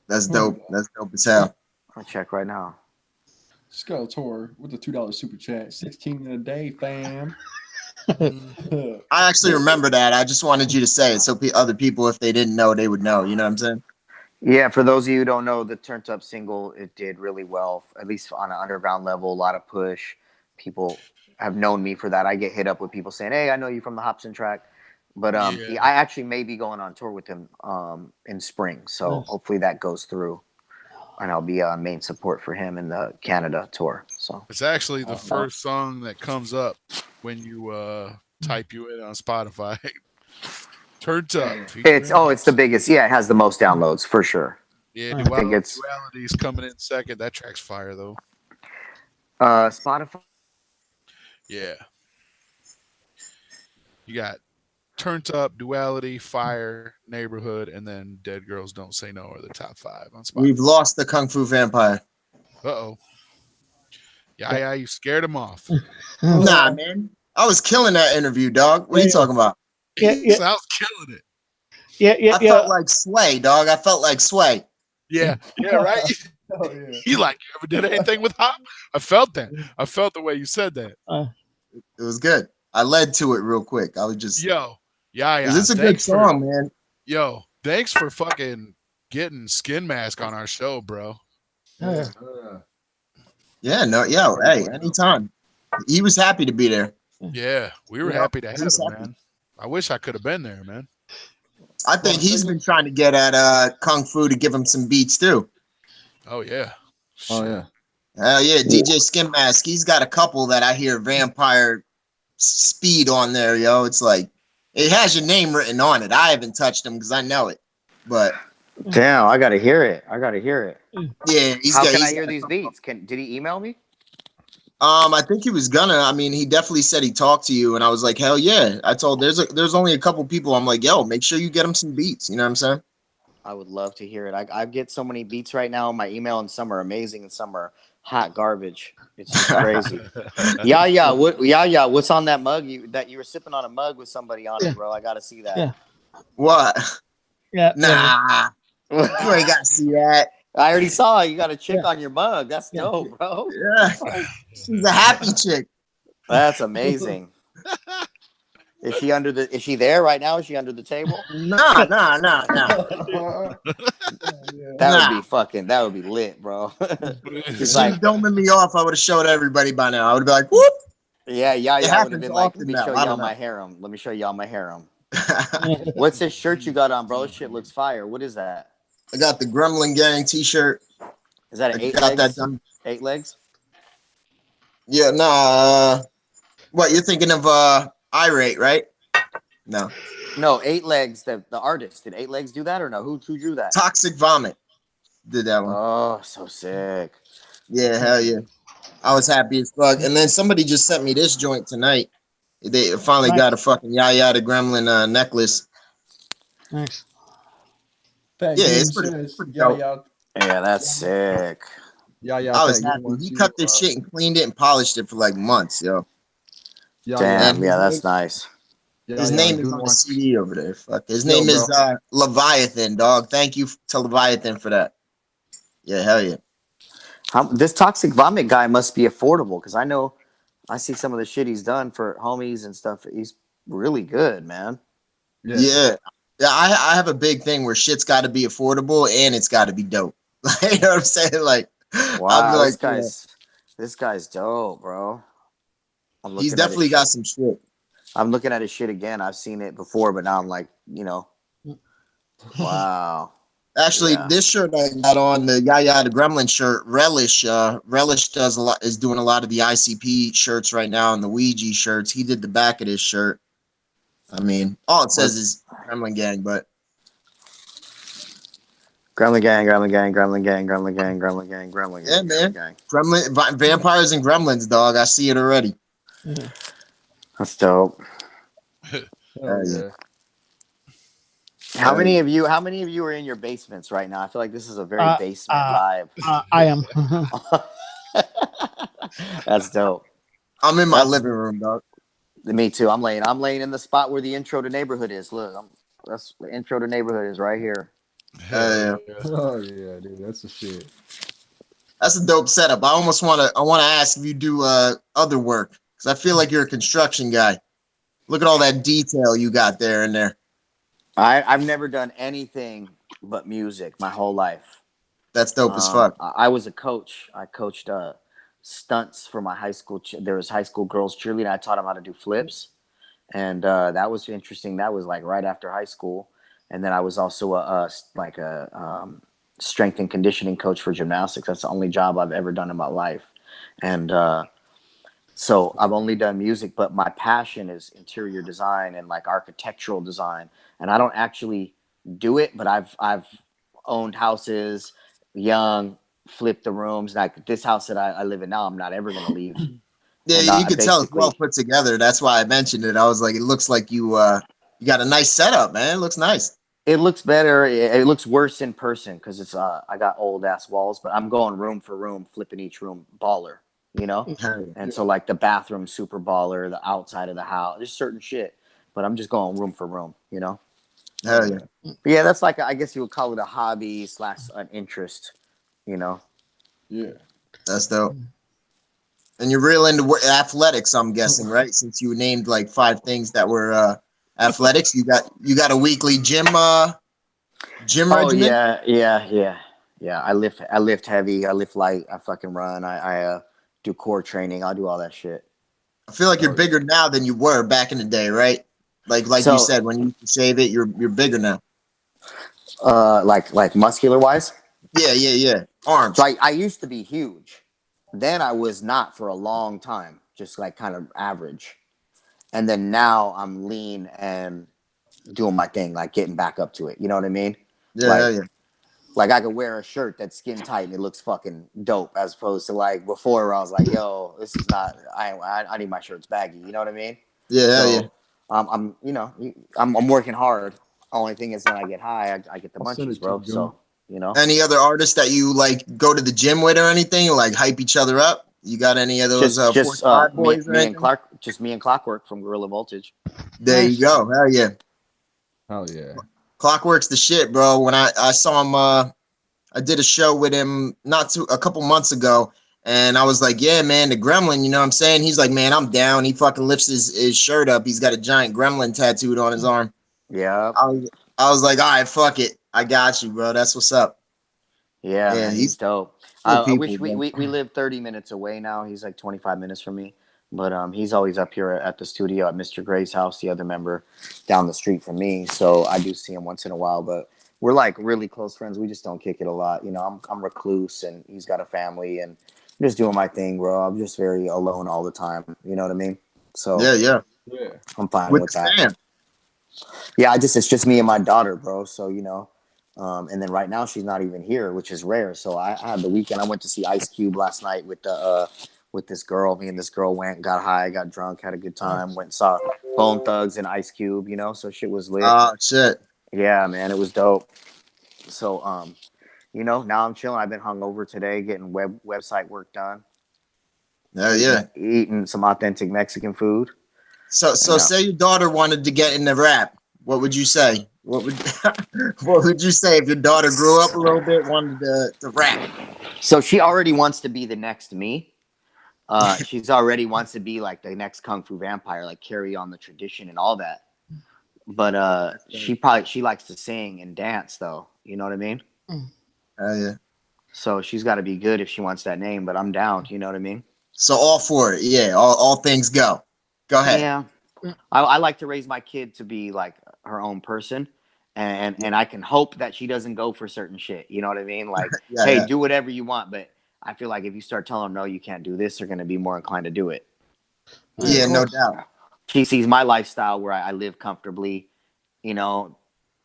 That's dope. That's dope as hell. I'll check right now. Skeletor with the $2 super chat. 16 in a day, fam. I actually remember that. I just wanted you to say it so other people, if they didn't know, they would know. You know what I'm saying? Yeah, for those of you who don't know, the Turned Up single, it did really well, at least on an underground level, a lot of push. People have known me for that. I get hit up with people saying, hey, I know you from the Hobson track. But I actually may be going on tour with him in spring. So hopefully that goes through. And I'll be main support for him in the Canada tour. So it's actually the first song that comes up when you type you in on Spotify. Turned Up. It's the biggest. Yeah, it has the most downloads for sure. Yeah, I think Duality's coming in second. That track's fire though. Spotify. Yeah. You got Turned Up, Duality, Fire, Neighborhood, and then Dead Girls Don't Say No are the top 5 on Spotify. We've lost the Kung Fu Vampire. Uh-oh. Yeah, you scared him off. Nah, man. I was killing that interview, dog. What are you talking about? He sounds killing it. Yeah. I felt like Sway, dog. I felt like Sway. Yeah, right? Oh, yeah. You like, you ever did anything with Hop? I felt that. I felt the way you said that. It was good. I led to it real quick. I was just... Yo, yeah. It's a good song, man. Yo, thanks for fucking getting Skin Mask on our show, bro. Yeah. Hey, anytime. He was happy to be there. Yeah, we were happy to have him, man. I wish I could have been there, man. I think he's been trying to get at Kung Fu to give him some beats too. Oh yeah. Oh yeah. Hell yeah, DJ Skin Mask. He's got a couple that I hear Vampire Speed on there, yo. It's like it has your name written on it. I haven't touched them because I know it, but Damn, I gotta hear it. yeah, How can I hear these beats? Did he email me? I think he was gonna. I mean, he definitely said he talked to you, and I was like, hell yeah. I told there's only a couple people. I'm like, yo, make sure you get him some beats. You know what I'm saying? I would love to hear it. I get so many beats right now in my email, and some are amazing, and some are hot garbage. It's just crazy. What's on that mug? You were sipping on a mug with somebody on it, bro. I gotta see that. Yeah. What? Yeah. Nah, you ain't got to see that. I already saw it. You got a chick on your mug. That's dope, bro. Yeah, she's a happy chick. That's amazing. Is she there right now? Is she under the table? Nah. That would be lit, bro. If she was doming me off, I would have showed everybody by now. I would have been like, whoop. Yeah. I would have been like, let me show y'all my harem. What's this shirt you got on, bro? This shit looks fire. What is that? I got the Gremlin Gang t-shirt. Is that an I 8 got legs? that done. 8 legs? Yeah, nah. What, you're thinking of Irate, right? No. No, 8 legs. The artist. Did 8 legs do that or no? Who drew that? Toxic Vomit did that one. Oh, so sick. Yeah, hell yeah. I was happy as fuck. And then somebody just sent me this joint tonight. They finally got a fucking Yaya the Gremlin necklace. Nice. Yeah, it's pretty dope. Yeah, that's sick. I was happy. He cut this shit and cleaned it and polished it for like months, yo. Damn, yeah, that's nice. His name is on the CD over there. Fuck. His name is Leviathan, dog. Thank you to Leviathan for that. Yeah, hell yeah. This Toxic Vomit guy must be affordable because I see some of the shit he's done for homies and stuff. He's really good, man. Yeah. I have a big thing where shit's got to be affordable and it's got to be dope. You know what I'm saying? Like, wow, this guy's dope, bro. He's definitely got some shit. I'm looking at his shit again. I've seen it before, but now I'm like, wow. Actually, this shirt I got on, the Yaya the Gremlin shirt, Relish is doing a lot of the ICP shirts right now and the Ouija shirts. He did the back of this shirt. I mean, all it says is Gremlin Gang, but Gremlin Gang. Yeah, man. Gremlin, vampires and gremlins, dog. I see it already. That's dope. Yeah. How many of you are in your basements right now? I feel like this is a very basement vibe. I am. That's dope. I'm in my living room, dog. Me too. I'm laying in the spot where the intro to Neighborhood is. Look, that's the intro to Neighborhood is right here. Yeah. Oh yeah, dude, that's the shit. That's a dope setup. I want to ask if you do other work because I feel like you're a construction guy. Look at all that detail you got there and there. I've never done anything but music my whole life. That's dope as fuck. I was a coach. I coached stunts for my high school. There was high school girls cheerleading. I taught them how to do flips, and that was interesting. That was like right after high school. And then I was also a strength and conditioning coach for gymnastics. That's the only job I've ever done in my life. And so I've only done music, but my passion is interior design and like architectural design. And I don't actually do it, but I've owned houses, flipped the rooms. Like this house that I live in now, I'm not ever going to leave. Yeah, you could tell it's well put together. That's why I mentioned it. I was like, it looks like you You got a nice setup, man. It looks nice. It looks better. It looks worse in person because it's I got old ass walls, but I'm going room for room, flipping each room baller, you know. And so like the bathroom super baller, the outside of the house, there's certain shit, but I'm just going room for room, you know. Hell yeah. But yeah, that's like I guess you would call it a hobby / an interest, you know. Yeah. That's dope. And you're real into athletics, I'm guessing, right? Since you named like 5 things that were athletics, you got a weekly gym Oh regimen. yeah. I lift heavy. I lift light. I fucking run. I do core training. I'll do all that shit. I feel like you're bigger now than you were back in the day, right? Like So- you said, when you used to shave it, you're bigger now. Like muscular wise. Yeah. Arms. So I used to be huge. Then I was not for a long time, just like kind of average. And then now I'm lean and doing my thing, like getting back up to it. You know what I mean? Yeah. Like I could wear a shirt that's skin tight and it looks fucking dope, as opposed to like before where I was like, yo, this is not. I need my shirts baggy. You know what I mean? Yeah. I'm working hard. Only thing is when I get high, I get the I'll send munchies, it to bro. you. So you know. Any other artists that you like go to the gym with or anything, like hype each other up? You got any of those Just 45 me, boys or me and anything? Clark, just me and Clockwork from Gorilla Voltage. There you go. Hell yeah. Hell yeah. Clockwork's the shit, bro. When I saw him, I did a show with him a couple months ago, and I was like, yeah, man, the gremlin, you know what I'm saying? He's like, man, I'm down. He fucking lifts his shirt up. He's got a giant gremlin tattooed on his arm. Yeah. I was like, all right, fuck it. I got you, bro. That's what's up. Yeah, Yeah, man, he's dope. cool I people, wish we bro. live 30 minutes away now. He's like 25 minutes from me. But he's always up here at the studio at Mr. Gray's house, the other member down the street from me. So I do see him once in a while. But we're like really close friends. We just don't kick it a lot. You know, I'm recluse and he's got a family and I'm just doing my thing, bro. I'm just very alone all the time. You know what I mean? So Yeah. I'm fine With with the that. fam. Yeah, it's just me and my daughter, bro. So, you know, and then right now she's not even here, which is rare. So I had the weekend. I went to see Ice Cube last night with this girl. Me and this girl went, got high, got drunk, had a good time. Went and saw Bone Thugs and Ice Cube. You know, so shit was lit. Oh shit. Yeah, man, it was dope. So you know, now I'm chilling. I've been hungover today, getting website work done. Hell yeah. Eating some authentic Mexican food. So say your daughter wanted to get into rap. What would you say? What would you say if your daughter grew up a little bit, wanted to rap? So she already wants to be the next me. She's already wants to be like the next Kung Fu vampire, like carry on the tradition and all that. But she likes to sing and dance though. You know what I mean? Hell yeah. So she's got to be good if she wants that name. But I'm down. You know what I mean? So all for it. Yeah. All things go. Go ahead. Yeah. I like to raise my kid to be like her own person. And I can hope that she doesn't go for certain shit. You know what I mean? Like, hey, do whatever you want. But I feel like if you start telling them, no, you can't do this, they're going to be more inclined to do it. Yeah, no doubt. She sees my lifestyle where I live comfortably, you know,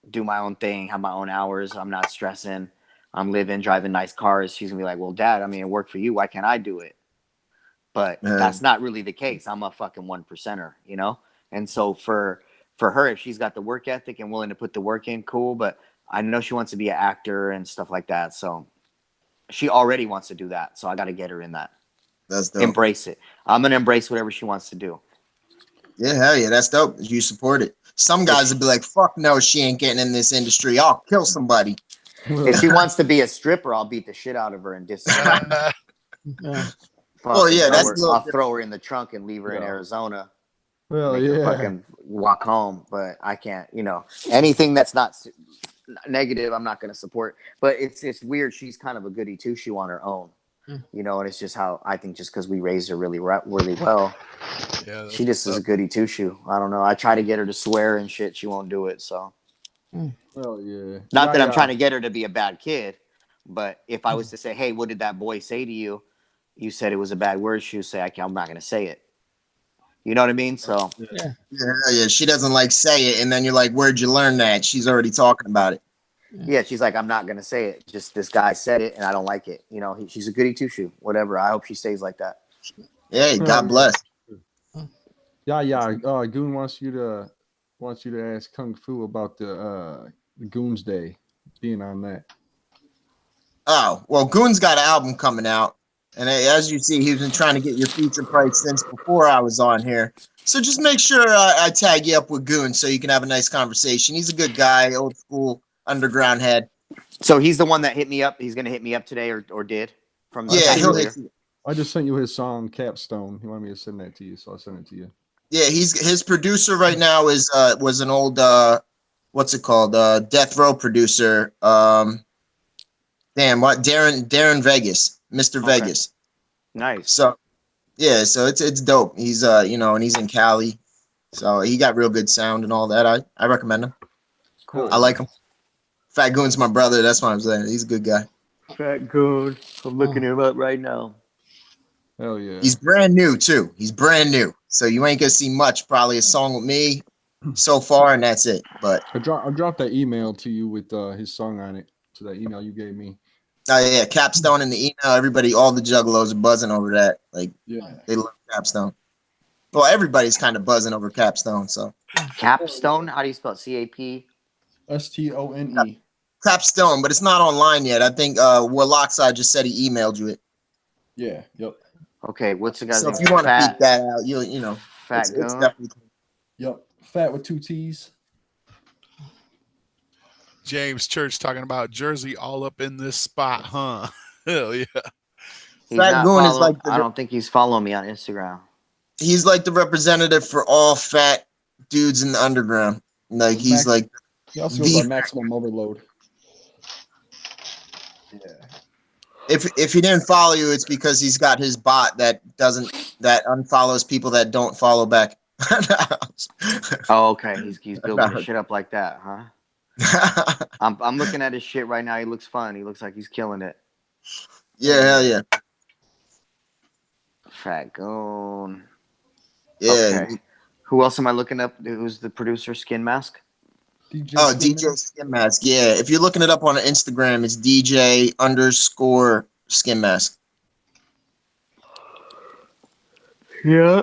do my own thing, have my own hours. I'm not stressing. I'm living, driving nice cars. She's going to be like, well, Dad, I mean, it worked for you. Why can't I do it? But that's not really the case. I'm a fucking 1%er, you know? And so for her, if she's got the work ethic and willing to put the work in, cool. But I know she wants to be an actor and stuff like that. So she already wants to do that. So I got to get her in that. That's dope. Embrace it. I'm going to embrace whatever she wants to do. Yeah, hell yeah. That's dope. You support it. Some guys would be like, fuck no, she ain't getting in this industry. I'll kill somebody. If she wants to be a stripper, I'll beat the shit out of her and I'll throw her in the trunk and leave her in Arizona. Well, make her fucking walk home. But I can't, you know, anything that's not negative, I'm not going to support. But it's weird. She's kind of a goody two shoe on her own, you know, and it's just how I think just because we raised her really well. Yeah, she just is a goody two shoe. I don't know. I try to get her to swear and shit. She won't do it. So, well, yeah. Not that I'm trying to get her to be a bad kid, but if I was to say, hey, what did that boy say to you? You said it was a bad word. She would say, I'm not going to say it. You know what I mean? So yeah. She doesn't like say it, and then you're like, "Where'd you learn that?" She's already talking about it. Yeah, she's like, "I'm not gonna say it. Just this guy said it, and I don't like it." You know, she's a goody two shoe. Whatever. I hope she stays like that. Hey, God bless. Yeah. Goon wants you to wants you to ask Kung Fu about the Goons Day, being on that. Oh, well, Goon's got an album coming out. And as you see, he's been trying to get your feature price since before I was on here. So just make sure I tag you up with Goon so you can have a nice conversation. He's a good guy, old school underground head. So he's the one that hit me up. He's gonna hit me up today, or did from the Yeah, chat he'll earlier. hit you. I just sent you his song Capstone. He wanted me to send that to you, so I sent it to you. Yeah, his producer right now is was an old what's it called? Death Row producer. Darren Vegas, Mr. Okay. Vegas. Nice. So yeah, so it's dope. He's and he's in Cali. So he got real good sound and all that. I recommend him. Cool. I like him. Fat Goon's my brother, that's what I'm saying. He's a good guy. Fat Goon. I'm looking him up right now. Hell yeah. He's brand new too. He's brand new. So you ain't gonna see much, probably a song with me so far, and that's it. But I dropped that email to you with his song on it. To that email you gave me. yeah, Capstone in the email. Everybody, all the juggalos are buzzing over that. Like Yeah. they love Capstone. Well, everybody's kind of buzzing over Capstone. So Capstone. How do you spell it? CAP? STONE. Capstone, but it's not online yet. I think Warlockside just said he emailed you it. Yeah. Yep. Okay. What's the guy's So name? if you want to Fat, peek that out, you know, Fat it's Goon. definitely. Yep. Fat with 2 T's. James Church talking about Jersey all up in this spot, huh? Hell yeah. He's Fat not Goon is follow- like I don't think he's following me on Instagram. He's like the representative for all fat dudes in the underground. Like he's like He also goes by the Maximum Overload. Yeah. if he didn't follow you, it's because he's got his bot that unfollows people that don't follow back. Oh, okay. He's building his shit up like that, huh? I'm looking at his shit right now. He looks fun. He looks like he's killing it. Yeah, hell yeah. Fat Goon. Yeah. Okay. Who else am I looking up? Who's the producer? Skin Mask? DJ Oh, Skin DJ Mask. Skin Mask. Yeah. If you're looking it up on Instagram, it's DJ_Skin Mask. Yeah.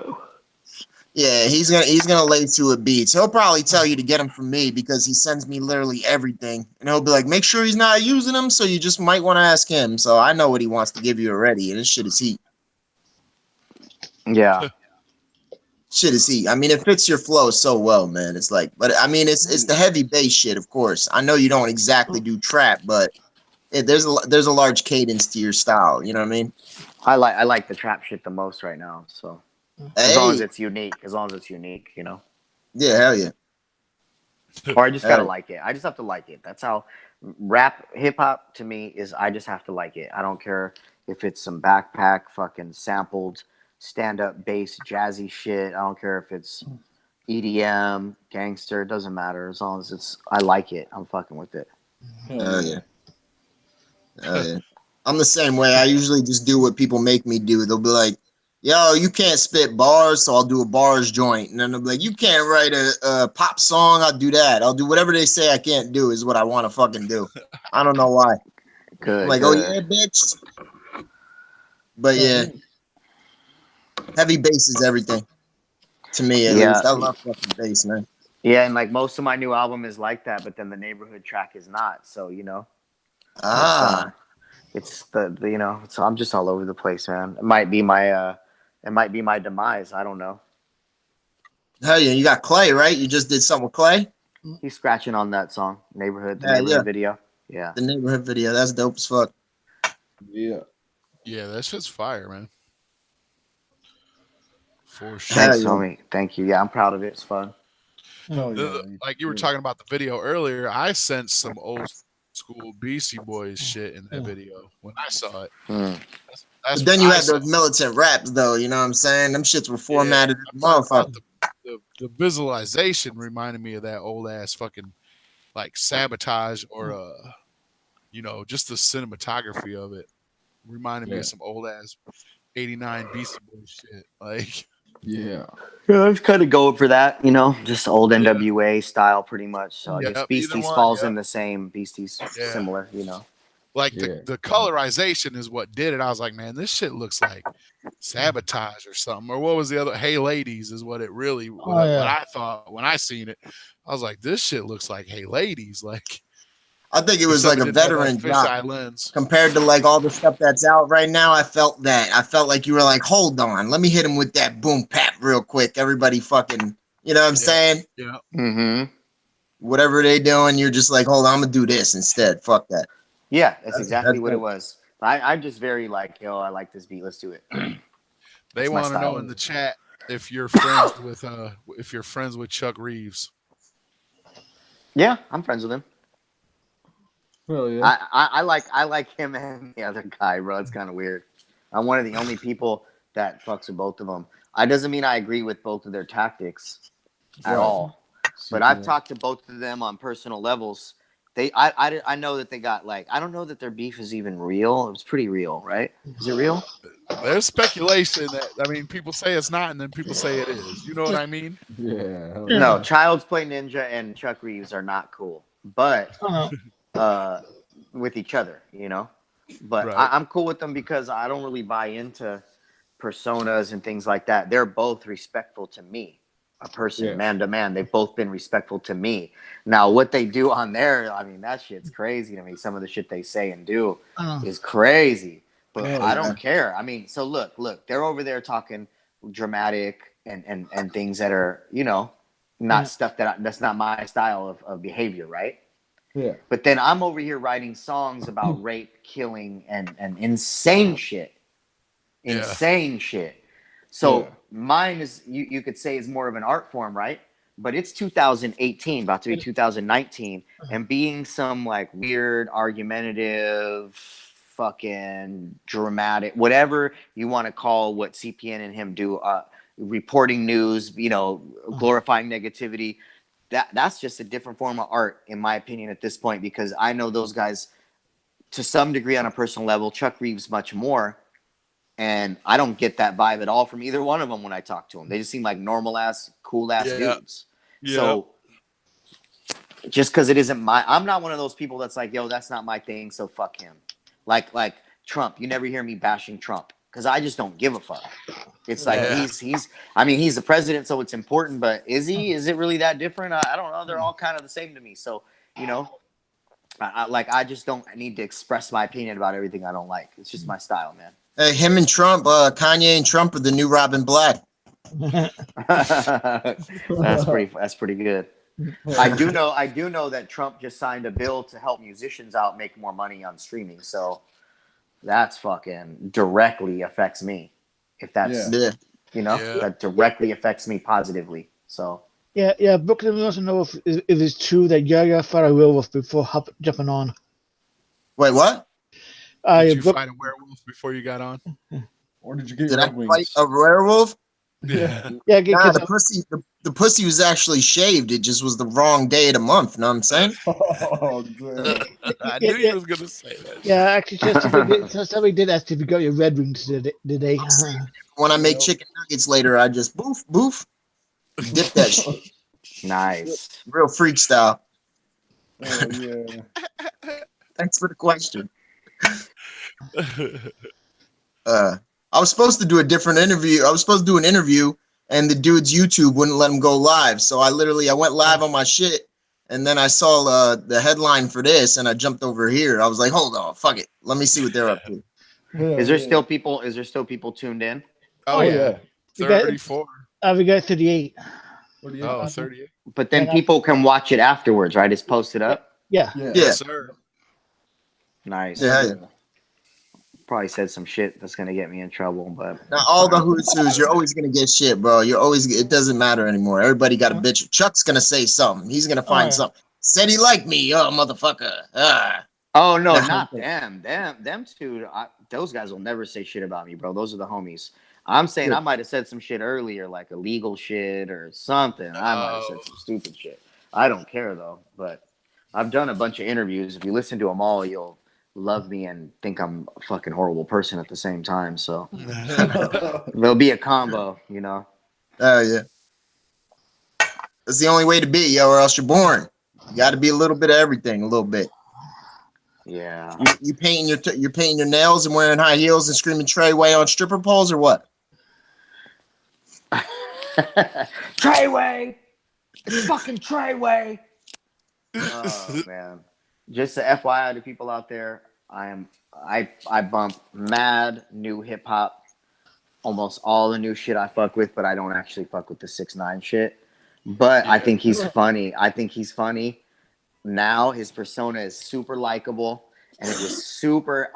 Yeah, he's gonna lay to it beats. He'll probably tell you to get him from me because he sends me literally everything, and he'll be like, make sure he's not using them. So you just might want to ask him. So I know what he wants to give you already, and this shit is heat. Yeah. Shit is heat. I mean, it fits your flow so well, man. It's like, but I mean, it's the heavy bass shit, of course. I know you don't exactly do trap, but there's a large cadence to your style. You know what I mean? I like the trap shit the most right now. So as long as it's unique, you know. Yeah, hell yeah. Or I just gotta like it. I just have to like it. That's how rap hip hop to me is. I just have to like it. I don't care if it's some backpack fucking sampled stand up bass jazzy shit. I don't care if it's EDM gangster. It doesn't matter as long as I like it. I'm fucking with it. Hell yeah. Hell yeah. I'm the same way. I usually just do what people make me do. They'll be like, yo, you can't spit bars, so I'll do a bars joint. And then they'll be like, you can't write a pop song, I'll do that. I'll do whatever they say I can't do is what I want to fucking do. I don't know why. Good. I'm like, good. oh yeah, bitch. But yeah, heavy bass is everything. To me, at least. I love fucking bass, man. Yeah, and like most of my new album is like that, but then the neighborhood track is not. So, you know. It's the you know, so I'm just all over the place, man. It might be my demise. I don't know. Hell yeah, you got Clay, right? You just did something with Clay? He's scratching on that song, Neighborhood, the Yeah, neighborhood yeah. video. Yeah. The neighborhood video. That's dope as fuck. Yeah. Yeah, that shit's fire, man. For sure. Thanks, yeah. homie. Thank you. Yeah, I'm proud of it. It's fun. Hell yeah. Like you were talking about the video earlier, I sensed some old school Beastie Boys shit in that video when I saw it. Mm. But then you had those militant raps, though. You know what I'm saying? Them shits were formatted as motherfucker. The visualization reminded me of that old ass fucking like Sabotage or you know, just the cinematography of it reminded me of some old ass 89 Beastie Boys shit. Like Yeah. Yeah, I was kind of going for that, you know, just old NWA style pretty much. So I guess Yep, Beasties either one, falls yep. in the same Beasties similar, you know. Like Yeah. the colorization is what did it. I was like, man, this shit looks like Sabotage or something. Or what was the other? Hey Ladies is what it really what I thought when I seen it. I was like, this shit looks like Hey Ladies. Like I think it was like a veteran drop fisheye lens compared to like all the stuff that's out right now. I felt like you were like, hold on, let me hit him with that boom pap real quick. Everybody fucking, you know what I'm saying? Yeah. Mm-hmm. Whatever they doing, you're just like, hold on, I'm gonna do this instead. Fuck that. Yeah, that's exactly what it was. I'm just very like, yo, I like this beat. Let's do it. They want to know in the chat if you're friends with Chuck Reeves. Yeah, I'm friends with him. Well, yeah. I like him and the other guy, bro. It's kind of weird. I'm one of the only people that fucks with both of them. I doesn't mean I agree with both of their tactics at all. But I've talked to both of them on personal levels. I know that they got like, I don't know that their beef is even real. It was pretty real, right? Is it real? There's speculation that, I mean, people say it's not, and then people say it is. You know what I mean? Yeah. No, Child's Play Ninja and Chuck Reeves are not cool, but with each other, you know. But right. I'm cool with them because I don't really buy into personas and things like that. They're both respectful to me. A person, man to man, they've both been respectful to me. Now, what they do on there, I mean, that shit's crazy to me. Some of the shit they say and do is crazy, but I don't care. I mean, so look, they're over there talking dramatic and things that are, you know, not stuff that's not my style of behavior, right? Yeah. But then I'm over here writing songs about rape, killing, and insane shit. Insane shit. So mine is, you could say, is more of an art form, right? But it's 2018, about to be 2019, and being some like weird, argumentative, fucking dramatic, whatever you want to call what CPN and him do, reporting news, you know, glorifying negativity. That's just a different form of art, in my opinion, at this point, because I know those guys to some degree on a personal level. Chuck Reeves much more. And I don't get that vibe at all from either one of them when I talk to them. They just seem like normal ass, cool ass dudes. Yeah. So just because it isn't I'm not one of those people that's like, yo, that's not my thing, so fuck him. Like Trump. You never hear me bashing Trump because I just don't give a fuck. It's like he's the president, so it's important, but is he? Is it really that different? I don't know. They're all kind of the same to me. So, you know, I just don't need to express my opinion about everything I don't like. It's just my style, man. Him and Trump, Kanye and Trump are the new Robin Black. That's pretty good. I do know that Trump just signed a bill to help musicians out make more money on streaming. So that's fucking directly affects me. If that's that directly affects me positively. So yeah. Brooklyn wants to know if it's true that Yaya fought a werewolf before jumping on. Wait, what? Did you fight a werewolf before you got on? Or did you get Did Red I Wings? fight a werewolf? Yeah. Yeah. Nah, the pussy was actually shaved. It just was the wrong day of the month. Know what I'm saying? Oh, damn. I knew he was gonna say that. Yeah, actually, somebody did ask if you got your Red Wings today. When I make chicken nuggets later, I just boof, dip that shit. Nice. Real freak style. Oh, yeah. Thanks for the question. I was supposed to do a different interview. I was supposed to do an interview, and the dude's YouTube wouldn't let him go live. So I went live on my shit, and then I saw the headline for this, and I jumped over here. I was like, hold on, fuck it. Let me see what they're up to. Is there still people tuned in? Oh yeah. 34. We got 38. 38. Oh, 38. But then people can watch it afterwards, right? It's posted up? Yeah. Yes, sir. Nice. Yeah. Probably said some shit that's gonna get me in trouble, but now all the who's you're always gonna get shit, bro. It doesn't matter anymore. Everybody got a bitch. Chuck's gonna say something. He's gonna find something. Said he liked me, motherfucker. Oh no, not them. Them two. Those guys will never say shit about me, bro. Those are the homies. I'm saying I might have said some shit earlier, like illegal shit or something. I might have said some stupid shit. I don't care though. But I've done a bunch of interviews. If you listen to them all, you'll love me and think I'm a fucking horrible person at the same time. So there'll be a combo, you know. Oh yeah. That's the only way to be, or else you're boring. You got to be a little bit of everything, a little bit. Yeah. You painting you're painting your nails and wearing high heels and screaming Treyway on stripper poles or what? Treyway, it's fucking Treyway. Oh man. Just a FYI to people out there, I bump mad new hip hop. Almost all the new shit I fuck with, but I don't actually fuck with the 6ix9ine shit. But I think he's funny. Now his persona is super likable, and it was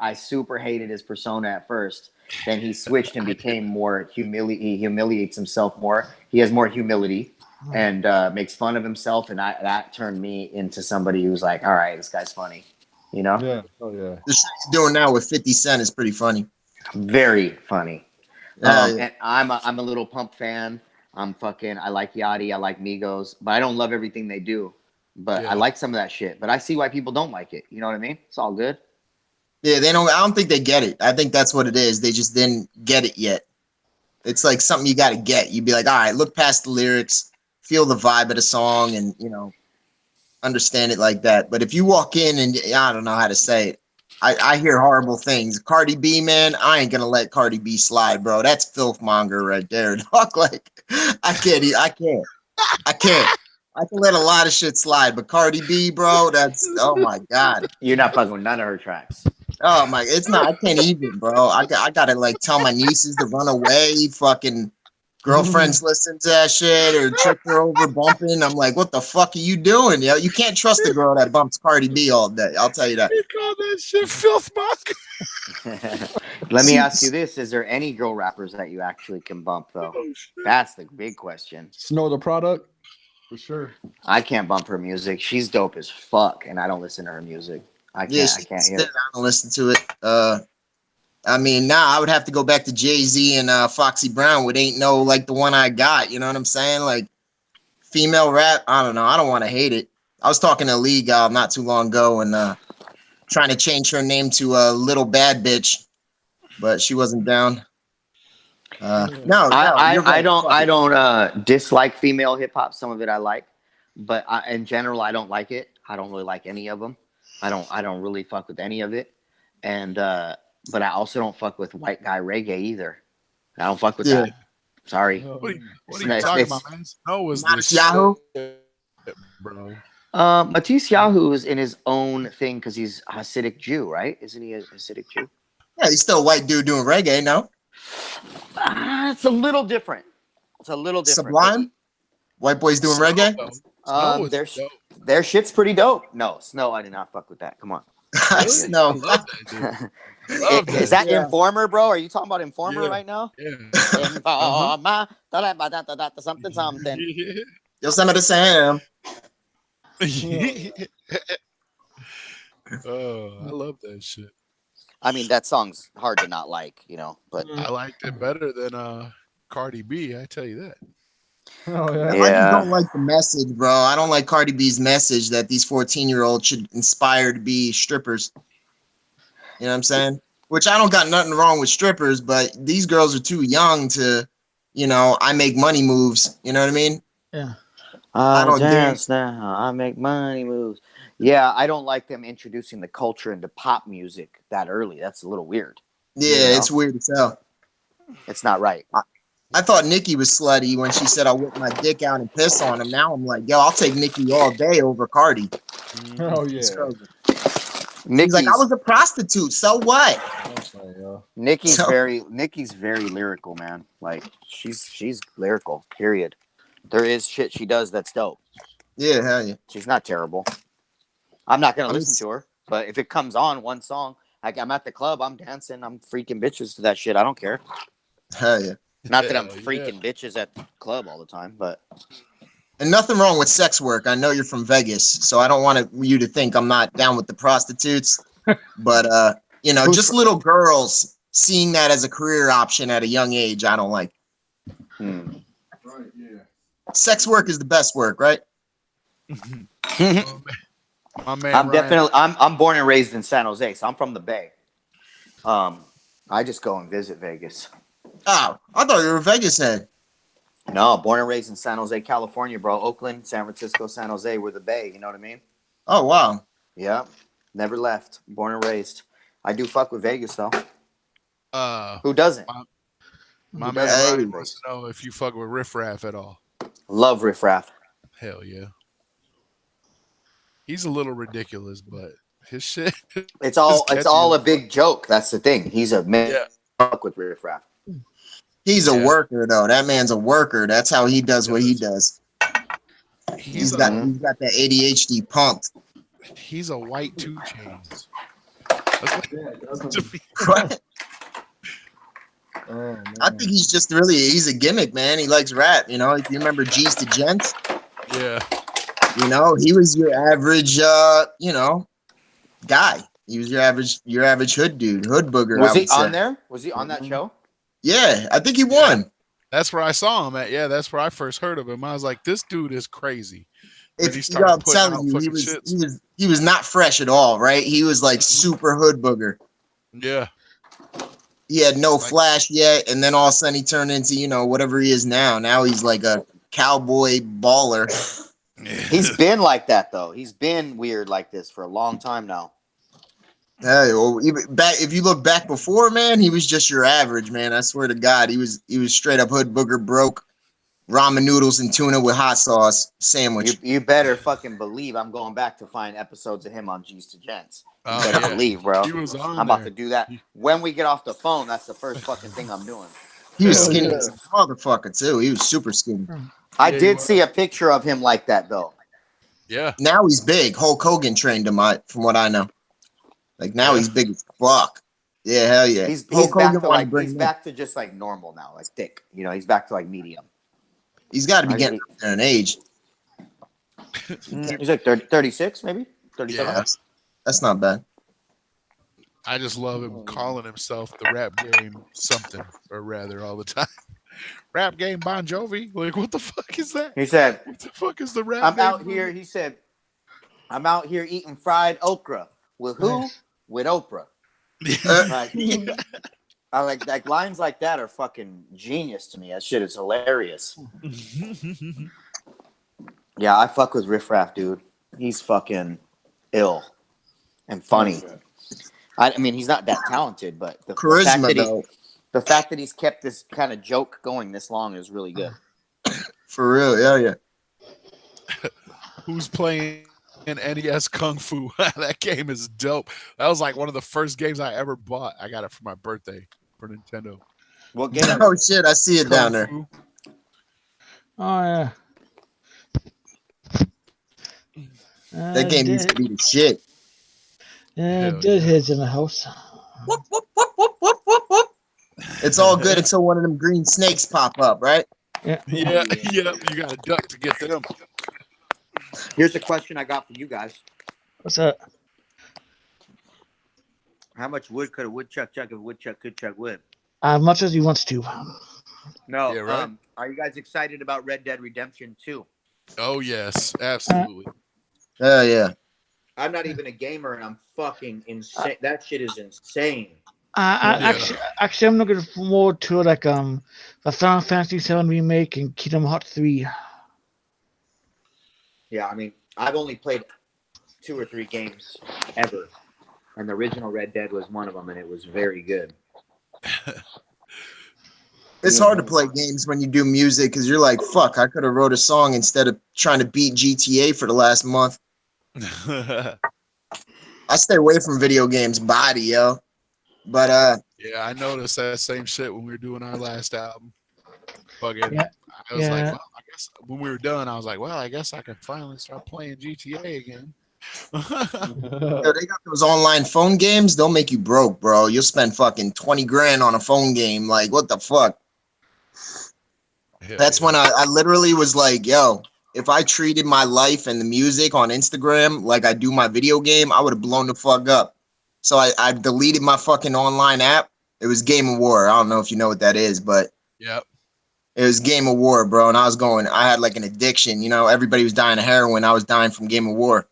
I super hated his persona at first. Then he switched and became more he humiliates himself more. He has more humility and makes fun of himself, and that turned me into somebody who's like, all right, this guy's funny, you know? Yeah. Oh yeah. The shit he's doing now with 50 Cent is pretty funny. Very funny. Yeah. And I'm a little Pump fan. I like Yachty, I like Migos, but I don't love everything they do. But I like some of that shit. But I see why people don't like it. You know what I mean? It's all good. Yeah, I don't think they get it. I think that's what it is. They just didn't get it yet. It's like something you got to get. You'd be like, all right, look past the lyrics, feel the vibe of the song, and understand it like that. But if you walk in and I don't know how to say it, I hear horrible things. Cardi B, man, I ain't gonna let Cardi B slide, bro. That's filth monger right there. Dog. Like, I can't. I can let a lot of shit slide, but Cardi B, bro, oh my god. You're not fucking with none of her tracks. Oh my, it's not. I can't even, bro. I gotta like tell my nieces to run away. Fucking girlfriends listen to that shit or check her over bumping. I'm like, what the fuck are you doing? Yo, you can't trust the girl that bumps Cardi B all day. I'll tell you that. You call that shit filth monger? Let me ask you this: is there any girl rappers that you actually can bump though? That's the big question. Snow the product. For sure. I can't bump her music. She's dope as fuck, and I don't listen to her music. I can't hear it. I don't listen to it. I mean, I would have to go back to Jay-Z and Foxy Brown, which ain't no like the one I got. You know what I'm saying? Like female rap, I don't know. I don't want to hate it. I was talking to Lee Gal not too long ago and trying to change her name to Little Bad Bitch, but she wasn't down. I don't dislike female hip hop. Some of it I like, but in general I don't like it. I don't really like any of them. I don't really fuck with any of it, and but I also don't fuck with white guy reggae either. I don't fuck with that. Sorry. What are you talking about, man? Snow was Matisse Yahoo, bro. Matisse Yahoo is in his own thing because he's a Hasidic Jew, right? Isn't he a Hasidic Jew? Yeah, he's still a white dude doing reggae, no? It's a little different. Sublime? White boys doing reggae? Their shit's pretty dope. No, Snow, I did not fuck with that. Come on. Snow. Is that Informer, bro? Are you talking about Informer right now? Yeah. Informer. Something. Yosemite Sam. Oh, I love that shit. I mean, that song's hard to not like, but I liked it better than Cardi B, I tell you that. Oh yeah. I just don't like the message, bro. I don't like Cardi B's message that these 14-year-olds should inspire to be strippers. You know what I'm saying? Which I don't got nothing wrong with strippers, but these girls are too young to, I make money moves. You know what I mean? Yeah. I don't dance now. I make money moves. Yeah, I don't like them introducing the culture into pop music that early. That's a little weird. Yeah, it's weird as hell. It's not right. I thought Nicki was slutty when she said I whip my dick out and piss on him. Now I'm like, yo, I'll take Nicki all day over Cardi. Oh yeah. He's like, I was a prostitute. So what? Nicki's very lyrical, man. Like she's lyrical. Period. There is shit she does that's dope. Yeah, hell yeah. She's not terrible. I'm not gonna listen to her, but if it comes on one song, like I'm at the club, I'm dancing, I'm freaking bitches to that shit. I don't care. Hell yeah. Not that I'm freaking bitches at the club all the time, but. And nothing wrong with sex work. I know you're from Vegas, so I don't want you to think I'm not down with the prostitutes. But just little girls seeing that as a career option at a young age, I don't like. Right, yeah. Sex work is the best work, right? My man, I'm definitely. I'm born and raised in San Jose, so I'm from the Bay. I just go and visit Vegas. Oh, I thought you were a Vegas head. No, born and raised in San Jose, California, bro. Oakland, San Francisco, San Jose, we're the Bay. You know what I mean? Oh, wow. Yeah. Never left. Born and raised. I do fuck with Vegas though. Who doesn't? My Who man doesn't Ronnie like wants Vegas? to know if you fuck with Riff Raff at all. Love Riff Raff. Hell yeah. He's a little ridiculous, but his shit. It's all catchy. a big joke. That's the thing. He's a man. Yeah. Fuck with Riff Raff. He's a worker though. That man's a worker. That's how he does what he does. He's got that ADHD pumped. He's a white 2 Chainz. What? I think he's a gimmick, man. He likes rap, you know. If you remember G's to Gents, Yeah. you know, he was your average you know, guy. He was your average hood dude, hood booger. Was he on there? Was he on that show? Yeah, I think he won. That's where I saw him at. Yeah, that's where I first heard of him. I was like, this dude is crazy. If he you started know, I'm putting telling out you, fucking he was not fresh at all, right? He was like super hood booger. Yeah. He had no flash yet, and then all of a sudden he turned into, you know, whatever he is now. Now he's like a cowboy baller. He's been like that though. He's been weird like this for a long time now. Hey, well, if you look back before, man, he was just your average, man. I swear to God, he was straight up hood booger broke. Ramen noodles and tuna with hot sauce sandwich. You better fucking believe I'm going back to find episodes of him on G's to Gents. You Oh, better yeah. believe, bro. He was on I'm about there. to do that. When we get off the phone, that's the first fucking thing I'm doing. He was Hell skinny yeah. as a motherfucker too. He was super skinny. I Yeah, he did was. see a picture of him like that though. Yeah. Now he's big. Hulk Hogan trained him, from what I know. Like now he's big as fuck. Yeah, hell yeah. He's Hulk back Hogan to wanted like bring he's him back to just like normal now, like thick. You know, he's back to like medium. He's got to be getting up there in age. He's like 36, maybe 37. Yeah, that's not bad. I just love him calling himself the rap game something, or rather all the time. Rap game Bon Jovi? Like, what the fuck is that? He said, What the fuck is the rap "I'm game? out here." He said, "I'm out here eating fried okra with who? Nice. With Oprah." Like, I like lines like that are fucking genius to me. That shit is hilarious. Yeah, I fuck with Riff Raff, dude. He's fucking ill and funny. I mean, he's not that talented, but the Charisma, the fact that he's kept this kind of joke going this long is really good. for real. Yeah. Who's playing NES Kung Fu? That game is dope. That was like one of the first games I ever bought. I got it for my birthday for Nintendo. What game? Oh shit, I see it down there. Fu. Oh yeah. That game used to be the shit. Yeah, Hell deadheads in the house. Whoop, whoop, whoop, whoop, whoop, whoop, whoop. It's all good until one of them green snakes pop up, right? Yeah. Yeah. You got to duck to get them. Here's a question I got for you guys. What's that? How much wood could a woodchuck chuck if a woodchuck could chuck wood? As much as he wants to. No. Yeah, right. Are you guys excited about Red Dead Redemption 2? Oh, yes. Absolutely. Yeah. I'm not even a gamer, and I'm fucking insane. That shit is insane. Actually, I'm looking forward to like the Final Fantasy VII remake and Kingdom Hearts 3. Yeah, I mean, I've only played 2 or 3 games ever, and the original Red Dead was one of them, and it was very good. It's hard to play games when you do music because you're like, fuck, I could have wrote a song instead of trying to beat GTA for the last month. I stay away from video games body, yo. But yeah, I noticed that same shit when we were doing our last album. Fucking, Yeah. I was like, Yeah. well, I guess when we were done, I was like, well, I guess I can finally start playing GTA again. yo, they got those online phone games, they'll make you broke, bro. You'll spend fucking 20 grand on a phone game. Like, what the fuck? Hell That's yeah. when I literally was like, yo, if I treated my life and the music on Instagram like I do my video game, I would have blown the fuck up. So I deleted my fucking online app. It was Game of War. I don't know if you know what that is, but Yep. it was Game of War, bro. And I had like an addiction. You know, everybody was dying of heroin. I was dying from Game of War.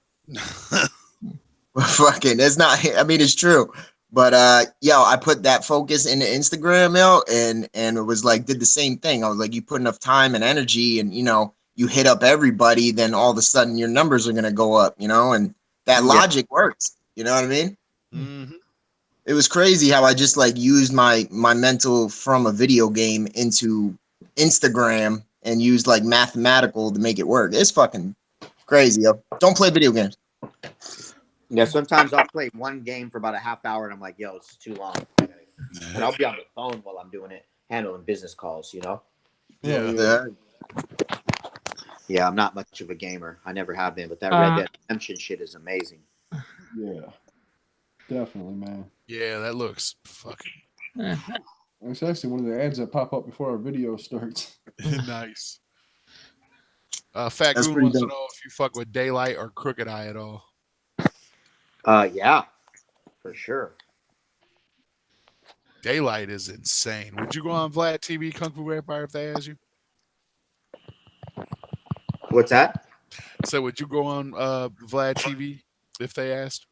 Fucking, it's not, I mean, it's true. But yo, I put that focus into Instagram, yo, and it was like, did the same thing. I was like, you put enough time and energy and, you know, you hit up everybody, then all of a sudden your numbers are going to go up, you know, and that logic works. You know what I mean? Mm-hmm. It was crazy how I just like used my mental from a video game into Instagram and used like mathematical to make it work. It's fucking crazy. Yo. Don't play video games. Yeah, sometimes I'll play one game for about a half hour and I'm like, yo, it's too long. And I'll be on the phone while I'm doing it, handling business calls, you know? Yeah. Yeah, I'm not much of a gamer. I never have been, but that Red Dead Redemption shit is amazing. Yeah, definitely, man. Yeah, that looks fucking It's actually one of the ads that pop up before our video starts. nice. Fat That's Goon pretty wants to dope. know if you fuck with Daylight or Crooked Eye at all. Yeah, for sure. Daylight is insane. Would you go on Vlad TV Kung Fu Vampire if they asked you? What's that? So would you go on Vlad TV if they asked?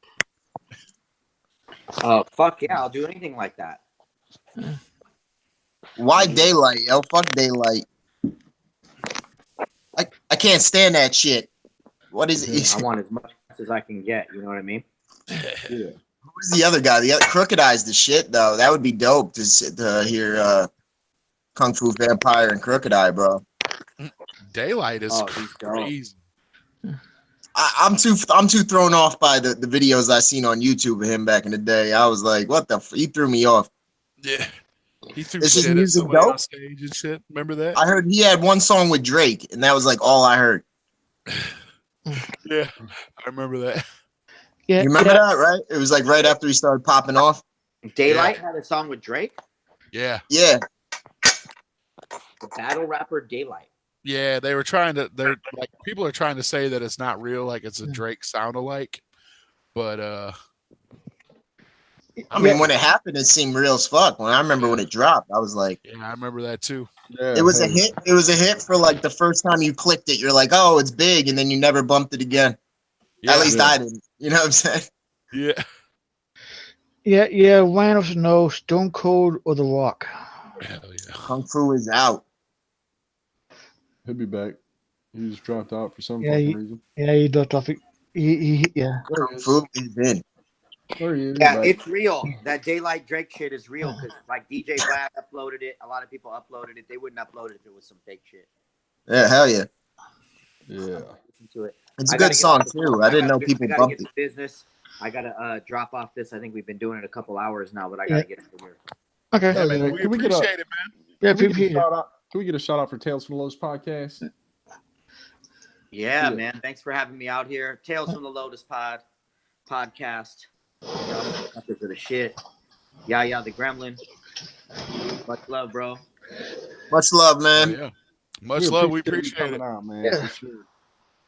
Fuck yeah, I'll do anything like that. Why Daylight, yo? Fuck Daylight. I can't stand that shit. What is it? I want as much as I can get, you know what I mean? Yeah. Who's the other guy? The other Crooked Eye's the shit though. That would be dope to hear Kung Fu Vampire and Crooked Eye, bro. Daylight is he's crazy. I'm too thrown off by the videos I seen on YouTube of him back in the day. I was like, what the he threw me off. Yeah. He threw Is his shit at music somebody dope? on stage and shit. Remember that? I heard he had one song with Drake, and that was like all I heard. Yeah, I remember that. Yeah, You remember that, right? It was like right after he started popping off. Daylight had a song with Drake? Yeah. Yeah. The battle rapper Daylight. Yeah, they're like people are trying to say that it's not real, like it's a Drake sound alike. But I mean, when it happened, it seemed real as fuck. When I remember when it dropped, I was like, yeah, I remember that too. Yeah, it was a hit. It was a hit for like the first time you clicked it. You're like, oh, it's big, and then you never bumped it again. Yeah, At least I didn't. You know what I'm saying? yeah. yeah. Ryan wants to know Stone Cold or The Rock. Hell yeah. Kung Fu is out. He'll be back. He just dropped out for some Yeah, fucking reason. Yeah, he dropped off. Yeah. There Kung he is. Fu is in. There he is. Yeah, Back. it's real. That Daylight Drake shit is real because like DJ Black uploaded it. A lot of people uploaded it. They wouldn't upload it if it was some fake shit. Yeah, hell yeah. Yeah. Listen to it. It's a good song too. I didn't know people bumped it. Business. I gotta drop off this. I think we've been doing it a couple hours now, but I gotta get out of here. Okay. Yeah, man, man, we can we get appreciate it, man. Yeah, Can we, get a people. shout out? Can we get a shout out for Tales from the Lotus podcast? Yeah, man. Thanks for having me out here. Tales from the Lotus podcast. After the shit. Yeah, the gremlin. Much love, bro. Much love, man. Yeah. Much love. We you appreciate coming it. out, man. Yeah. For sure.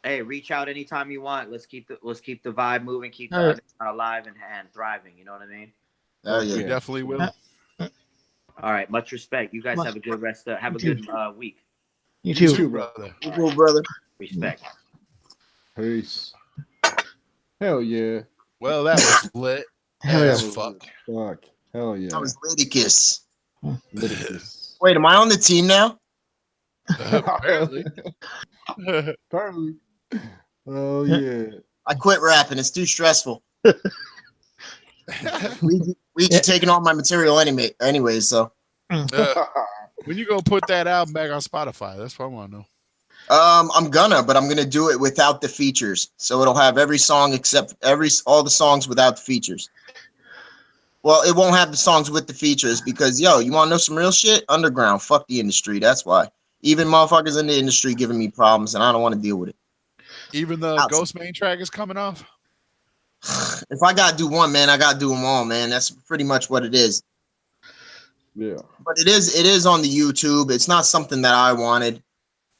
Hey, reach out anytime you want. Let's keep the vibe moving, keep the underground alive and thriving. You know what I mean? Oh We yeah. definitely will. All right, much respect. You guys have a good rest. Have a good week. You You too. too, brother. Cool, brother. Respect. Peace. Hell yeah. Well, that was lit Hell as yeah. fuck. Fuck. Hell yeah. That was Leviticus. Leviticus. Wait, am I on the team now? Apparently. Apparently. Oh yeah. I quit rapping. It's too stressful. we taking all my material anyway, so. When you gonna put that album back on Spotify? That's what I want to know. I'm gonna do it without the features. So it'll have every song except all the songs without the features. Well, it won't have the songs with the features because you want to know some real shit? Underground, fuck the industry. That's why. Even motherfuckers in the industry giving me problems, and I don't want to deal with it. Even the Ghost main track is coming off. If I gotta do one, man, I gotta do them all, man. That's pretty much what it is. Yeah. But it is on the YouTube. It's not something that I wanted.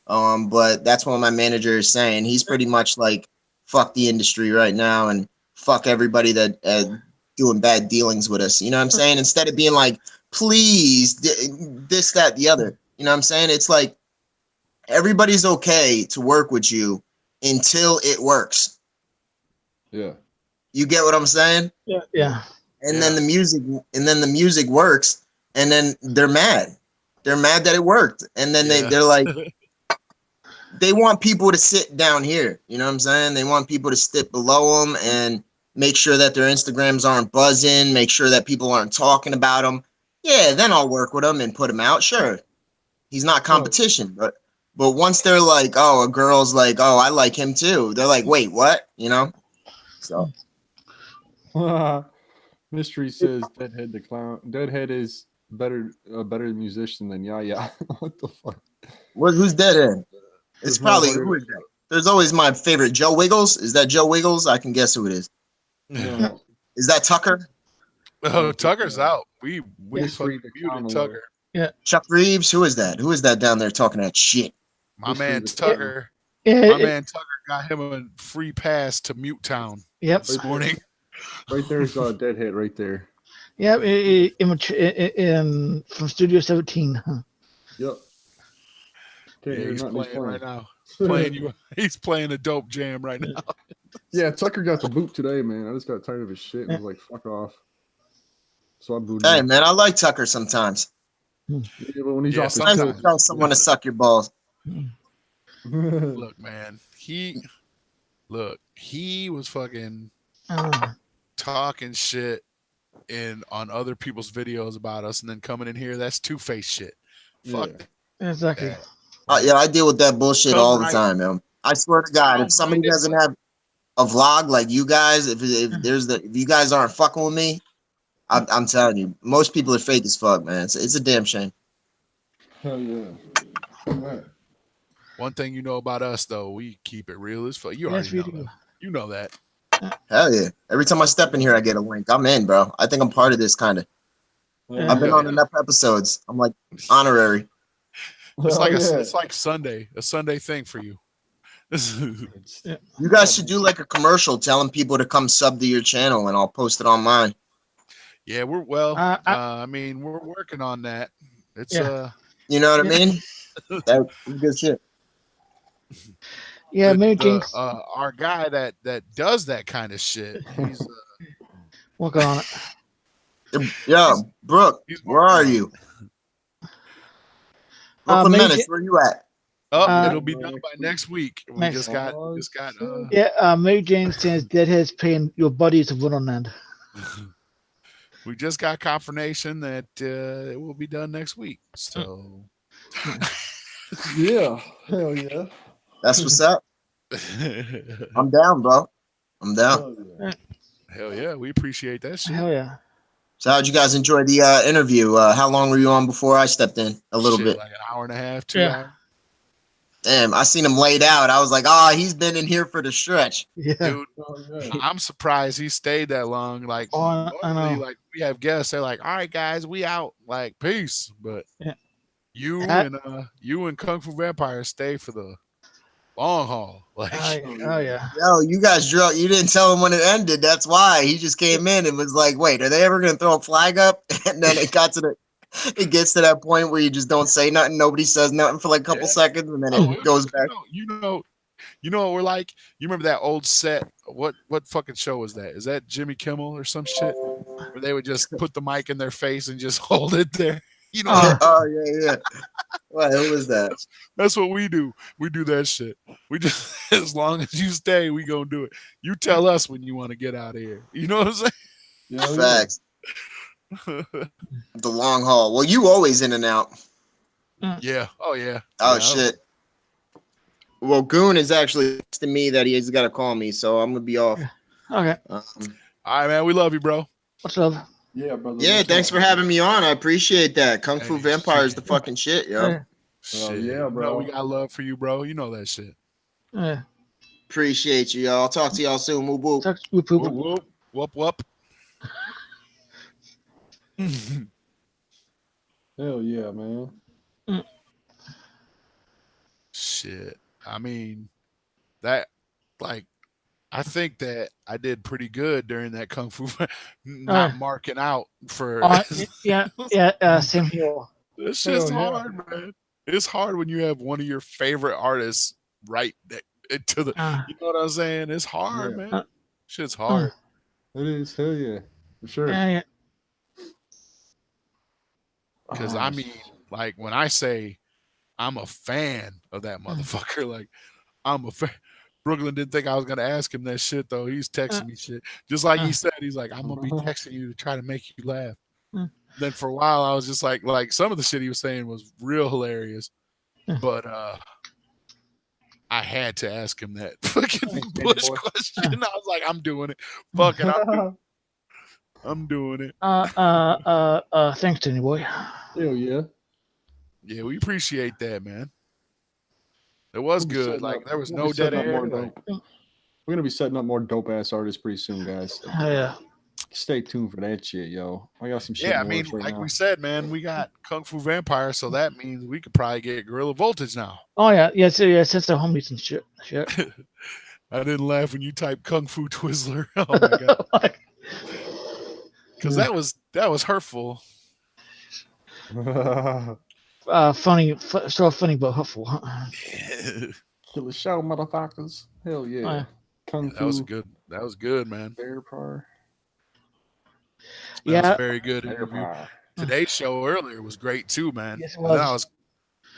But that's what my manager is saying. He's pretty much like, fuck the industry right now and fuck everybody that doing bad dealings with us. You know what I'm saying? Instead of being like, please, this, that, the other. You know what I'm saying? It's like everybody's okay to work with you until it works. Yeah. You get what I'm saying? Yeah. And then the music works, and then they're mad. They're mad that it worked. And then they're like, they want people to sit down here. You know what I'm saying? They want people to sit below them and make sure that their Instagrams aren't buzzing, make sure that people aren't talking about them. Yeah, then I'll work with him and put him out. Sure, he's not competition, but once they're like, oh, a girl's like, oh, I like him too. They're like, wait, what? You know? So Mystery says Deadhead the clown. Deadhead is a better musician than Yaya. What the fuck? who's Deadhead? It's There's probably no who is that? There's always my favorite, Joe Wiggles. Is that Joe Wiggles? I can guess who it is. No. Is that Tucker? Oh, Tucker's out. We Mystery fucking the muted clown Tucker. Chuck Reeves? Who is that? Who is that down there talking that shit? My Mystery man the Tucker. Yeah, My man Tucker got him a free pass to Mute Town Yep. this morning. Right there's Deadhead right there. Yep. From Studio 17. Huh. Yep. Yeah, Okay, he's playing right now. He's playing a dope jam right now. Yeah, Tucker got the boot today, man. I just got tired of his shit and was like, fuck off. So I booted Hey, him. man, I like Tucker sometimes. Yeah, but when he's Yeah, off his Sometimes sometimes. you tell someone to suck your balls. Look, man, he was fucking talking shit on other people's videos about us, and then coming in here, that's two-faced shit. Fuck Yeah. Exactly. that. Yeah, I deal with that bullshit Come all the right- time, man. I swear to God, Come if somebody right in. doesn't have a vlog like you guys, if you guys aren't fucking with me, I'm telling you, most people are fake as fuck, man. It's a damn shame. Hell yeah. All right. One thing you know about us, though, we keep it real as fuck. You Yes, already we know do. that. You know that. Hell yeah. Every time I step in here, I get a link. I'm in, bro. I think I'm part of this kind of. I've been Hell on yeah. enough episodes. I'm like honorary. It's like Hell yeah. it's like a Sunday thing for you. You guys should do like a commercial telling people to come sub to your channel, and I'll post it on mine. Yeah, we're I mean, we're working on that. It's You know what I mean? That's good shit. Yeah, Mary Jinx. our guy that does that kind of shit. He's Working on it. Yeah, Brooke, he's where are working on you? Brooklyn Mary Menace, Jane- where you at? it'll be done by next week. We Next just got Yeah, Mary Jane says Deadhead's paying your buddies to Wonderland. we just got confirmation that it will be done next week. So Yeah. Hell yeah. That's what's up. I'm down, bro. I'm down. Hell yeah. hell yeah, we appreciate that shit. Hell yeah. So how'd you guys enjoy the interview? How long were you on before I stepped in? A little Shit, bit. like an hour and a half, 2 Yeah. hours. Damn, I seen him laid out. I was like, oh, he's been in here for the stretch. Yeah. Dude, Oh, yeah. I'm surprised he stayed that long. Like, Oh, I normally, know. like we have guests, they're like, "All right, guys, we out." Like, peace. But Yeah. you That- and Kung Fu Vampire stay for the long haul. Like, Oh yeah. Yo, you guys drilled. You didn't tell him when it ended. That's why he just came in and was like, "Wait, are they ever gonna throw a flag up?" And then it gets to that point where you just don't say nothing. Nobody says nothing for like a couple Yeah. seconds, and then Oh, it goes back. you know what we're like. You remember that old set? What fucking show was that? Is that Jimmy Kimmel or some shit? Where they would just put the mic in their face and just hold it there. You know, Oh yeah. What hell was that? that's what we do. We do that shit. We just as long as you stay, we gonna do it. You tell us when you want to get out of here. You know what I'm Hell yeah. Facts. saying? The long haul. Well, you always in and out. Yeah. Oh yeah. Oh Yeah. shit. Well, Goon is actually texting me that he's got to call me, so I'm gonna be off. Okay. All right, man. We love you, bro. What's up? Yeah, brother. Yeah, What's thanks up? for having me on. I appreciate that. Kung Fu Hey, Vampire is the fucking shit, yo. Yeah. Shit. yeah, You know bro. we got love for you, bro. You know that shit. Yeah. Appreciate you, y'all. Talk to y'all soon. Whoop whoop. Talk- whoop, whoop, Whoop whoop. whoop whoop whoop. Hell yeah, man. Shit. I mean, that like I think that I did pretty good during that Kung Fu, not marking out for. Yeah. Same here. This shit's Hell yeah. hard, man. It's hard when you have one of your favorite artists right to the. You know what I'm saying? It's hard, Yeah. man. Shit's hard. It is. Hell yeah. For sure. Yeah. Because Oh, I mean, like when I say I'm a fan of that motherfucker, like I'm a fan. Brooklyn didn't think I was gonna ask him that shit though. He's texting me shit. Just like he said, he's like, I'm gonna be texting you to try to make you laugh. Then for a while I was just like some of the shit he was saying was real hilarious. But I had to ask him that fucking Bush question. I was like, I'm doing it. Fuck it, I'm doing it. Thanks, Danny boy. Hell yeah. Yeah, we appreciate that, man. It was good. Like there was we'll no be setting dead up more air. dope. We're gonna be setting up more dope ass artists pretty soon, guys. So Yeah. stay tuned for that shit, yo. I got some shit. Yeah, I in the mean, works right like now. we said, man, we got Kung Fu Vampire, so that means we could probably get Gorilla Voltage now. Oh yeah, yes, it's the homies and shit. I didn't laugh when you typed Kung Fu Twizzler. Oh my god, because that was hurtful. Funny, so funny but hurtful. Kill the show, motherfuckers. Hell yeah. Kung Fu. That was good, man. Vampire. That was a very good interview. Vampire. Today's show earlier was great too, man. Yes, it And then was.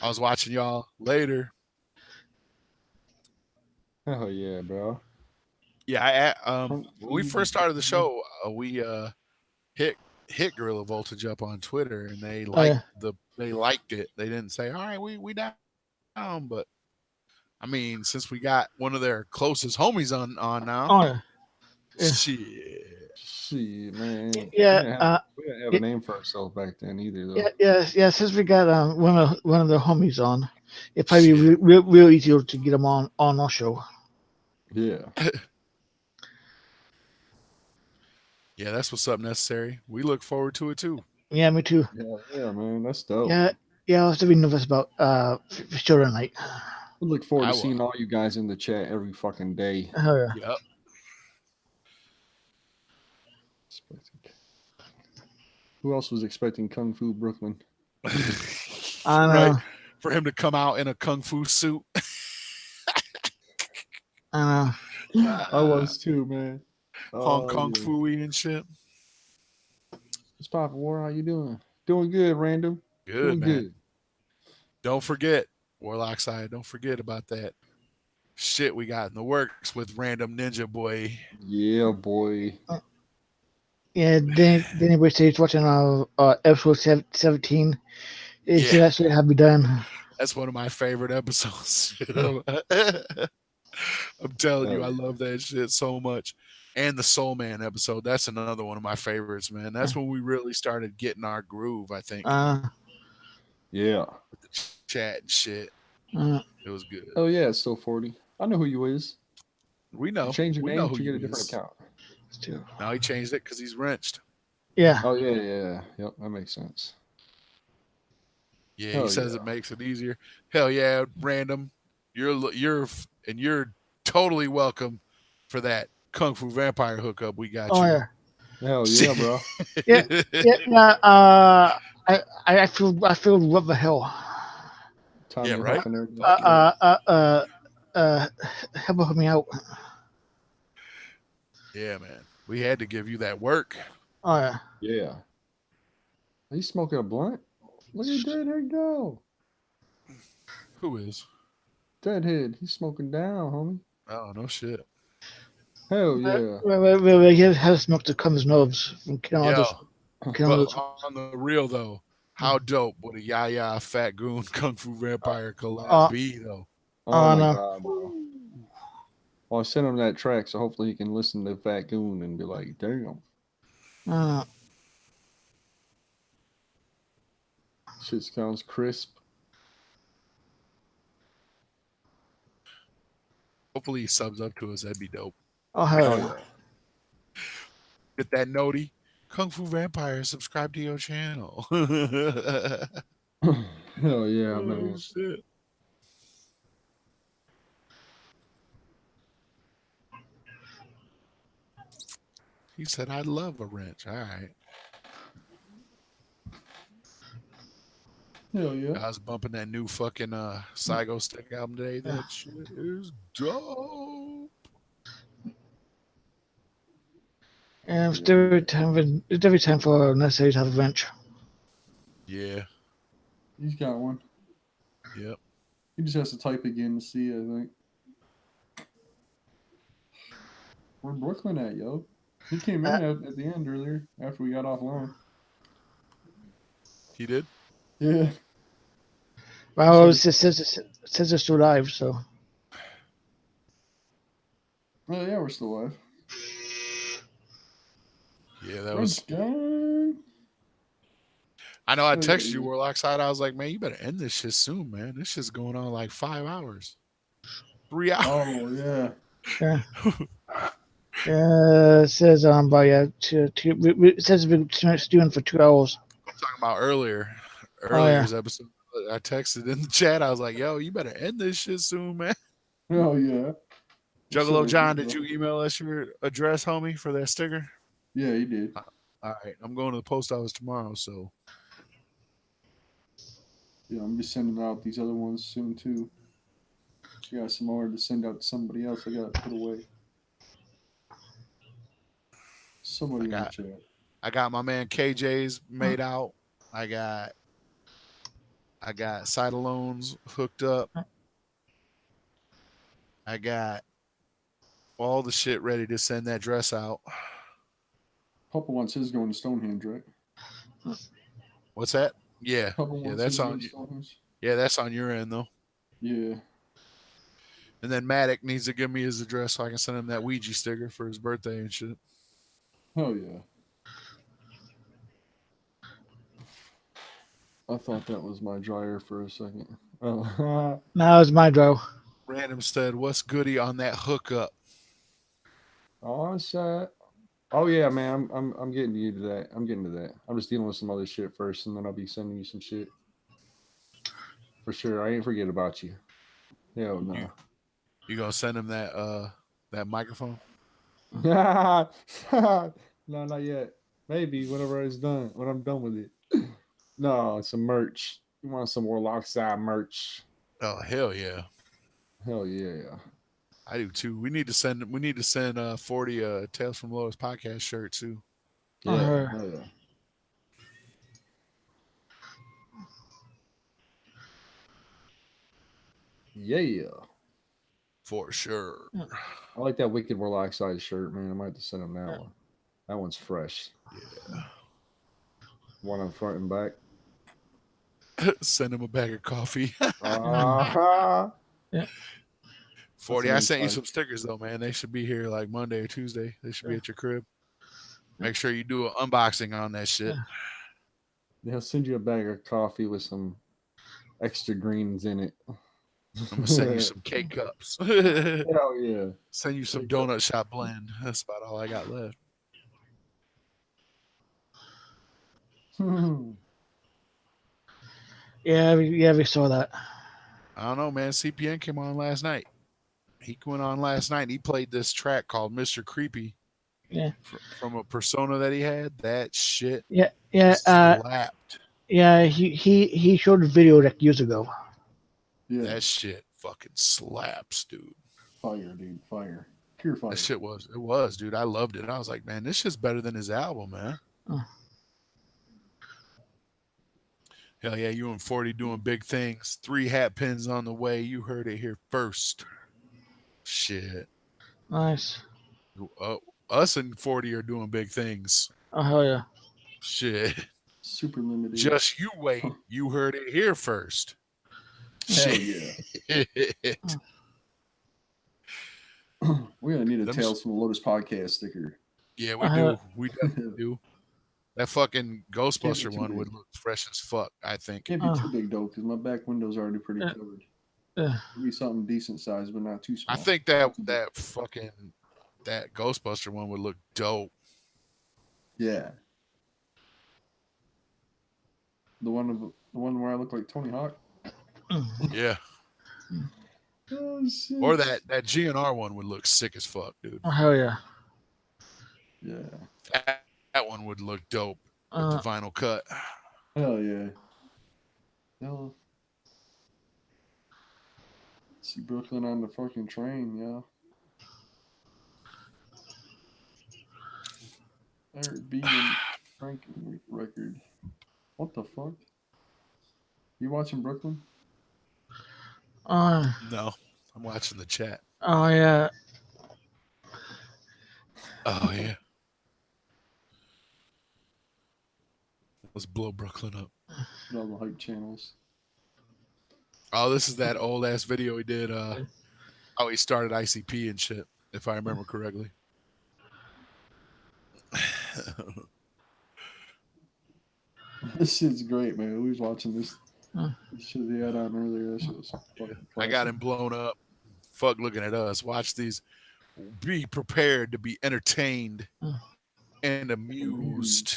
I was watching y'all later. Oh yeah, bro. Yeah, when we first started the show, we hit Gorilla Voltage up on Twitter, and they liked it. They didn't say, "All right, we down," but I mean, since we got one of their closest homies on now, Oh yeah. Shit, man. Yeah. We didn't have a name for ourselves back then either, though. Yeah. Since we got one of the homies on, it'd probably be real easier to get them on our show. Yeah. Yeah, that's what's up, necessary. We look forward to it too. Yeah, me too. Yeah, man. That's dope. Yeah, I was really nervous about for sure tonight. We look forward to seeing all you guys in the chat every fucking day. Oh yeah. Yep. Who else was expecting Kung Fu Brooklyn? I know. Right? For him to come out in a kung fu suit. I know. I was too, man. Hong Kong Fooey and shit. It's Papa War. How you doing? Doing good, Random. Good, doing man. Good. Don't forget, Warlock side, don't forget about that shit we got in the works with Random Ninja Boy. Yeah, boy. Yeah, Danny Boy says watching episode 17. It should actually have been done. That's one of my favorite episodes. I'm telling you, I love that shit so much. And the Soul Man episode, that's another one of my favorites, man. That's when we really started getting our groove, I think. Yeah. With the chat and shit. It was good. Oh yeah, it's still 40. I know who you is. We know. You change your we name know who to get you a different is. account. Now he changed it because he's wrenched. Yeah. Oh yeah. Yep, that makes sense. Yeah, he says it makes it easier. Hell yeah, Random. You're totally welcome for that Kung Fu Vampire hookup we got you. Oh yeah. Hell yeah, bro. yeah. I feel what the hell. Tommy yeah, right. Help me out. Yeah, man. We had to give you that work. Oh yeah. Yeah. Are you smoking a blunt? Look at Deadhead go. Who is? Deadhead. He's smoking down, homie. Oh, no shit. Hell yeah. Well, he has smoked to come his nerves from killing others. But on the real though, how dope would a Yaya Fat Goon Kung Fu Vampire collab be though? Oh my god, bro. Well, I sent him that track, so hopefully he can listen to Fat Goon and be like, damn. Shit sounds crisp. Hopefully he subs up to us. That'd be dope. Oh hell yeah. Get that noti. Kung Fu Vampire, subscribe to your channel. Hell yeah, man. Shit. He said, I love a wrench. All right. Hell yeah. I was bumping that new fucking Saigo Stick album today. That shit is dope. And it's every time for necessary to have a wrench. Yeah. He's got one. Yep. He just has to type again to see it, I think. Where Brooklyn at, yo? He came in at the end earlier after we got offline. He did. Yeah. Well, it says it's still live, so. Oh yeah, we're still live. Yeah, that Let's was. go. I know. I Oh, texted yeah. you Warlock side. I was like, man, you better end this shit soon, man. This shit's going on like 5 hours, 3 hours. Oh yeah. Yeah. It says but yeah, it says we're doing for 2 hours. Talking about earlier's episode. I texted in the chat. I was like, yo, you better end this shit soon, man. Oh yeah. Juggalo John, did you email us your address, homie, for that sticker? Yeah, he did. All right, I'm going to the post office tomorrow, so. Yeah, I'm just sending out these other ones soon too. I got some more to send out to somebody else. I gotta put away. Somebody in the chat. I got my man KJ's made out. I got Cytalones hooked up. I got all the shit ready to send that dress out. Papa wants his going to Stonehenge, right? What's that? Yeah. Papa wants that's his on going to you. Stonehenge. Yeah, that's on your end though. Yeah. And then Maddox needs to give me his address so I can send him that Ouija sticker for his birthday and shit. Hell yeah. I thought that was my dryer for a second. Oh. Now it's my draw. Random said, what's goody on that hookup? Oh, shit. Oh yeah, man. I'm getting to that. I'm getting to that. I'm just dealing with some other shit first, and then I'll be sending you some shit. For sure. I ain't forget about you. Hell no. You gonna send him that microphone? No, not yet. Maybe whenever it's done. When I'm done with it. No, some merch. You want some Warlock side merch? Oh hell yeah. Hell yeah. I do too. We need to send 40 Tales from Lotus podcast shirt too. Yeah. Hell yeah. Yeah. For sure. I like that Wicked Warlock size shirt, man. I might have to send him that one. That one's fresh. Yeah. One on front and back. Send him a bag of coffee. Yeah. 40. I sent you some stickers though, man. They should be here like Monday or Tuesday. They should be at your crib. Make sure you do an unboxing on that shit. They'll send you a bag of coffee with some extra greens in it. I'm gonna send you some cake cups. Hell yeah. Send you some donut shop blend. That's about all I got left. Yeah, we saw that. I don't know, man. CPN came on last night. He went on last night and he played this track called Mr. Creepy. Yeah. From a persona that he had. That shit Yeah. slapped. Yeah, he showed a video like years ago. Yeah. That shit fucking slaps, dude. Fire, dude. Fire. Pure fire. That shit was, dude. I loved it. I was like, man, this shit's better than his album, man. Hell yeah, you and 40 doing big things. 3 hat pins on the way. You heard it here first. Shit. Nice. Us and 40 are doing big things. Oh hell yeah. Shit. Super limited. Just you wait. You heard it here first. Hell yeah. We're gonna need a Tales from the Lotus podcast sticker. Yeah, we do. We definitely do. That fucking Ghostbuster one would look fresh as fuck, I think. Can't be too big though, because my back window's already pretty covered. Maybe something decent size, but not too small. I think that Ghostbuster one would look dope. Yeah. The one where I look like Tony Hawk. Yeah. Oh, shit. Or that GNR one would look sick as fuck, dude. Oh hell yeah. Yeah. That one would look dope with the vinyl cut. Hell yeah. Hell. See Brooklyn on the fucking train, yeah. Eric B and Franken record. What the fuck? You watching Brooklyn? No, I'm watching the chat. Oh yeah. Oh yeah. Let's blow Brooklyn up. All the hype channels. Oh, this is that old ass video he did. How he started ICP and shit, if I remember correctly. This shit's great, man. We was watching this shit he had on earlier. That shit was fucking I got classic. him blown up. Fuck looking at us. Watch these. Be prepared to be entertained and amused.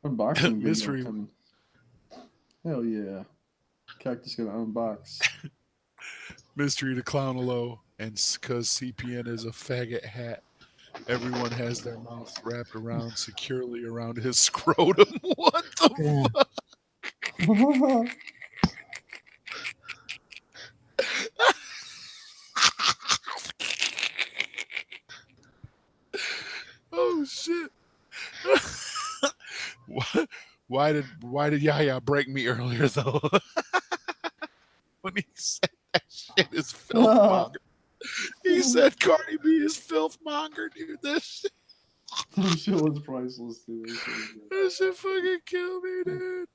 Unboxing Mystery. video coming. Hell yeah. Cactus gonna unbox. Mystery to Clownalo, and because CPN is a faggot hat, everyone has their mouth wrapped around securely around his scrotum. What the fuck? Oh shit! Why did Yaya break me earlier though? When he said that shit is filth monger. He said Cardi B is filth monger, dude. That shit was priceless, dude. That shit fucking killed me, dude.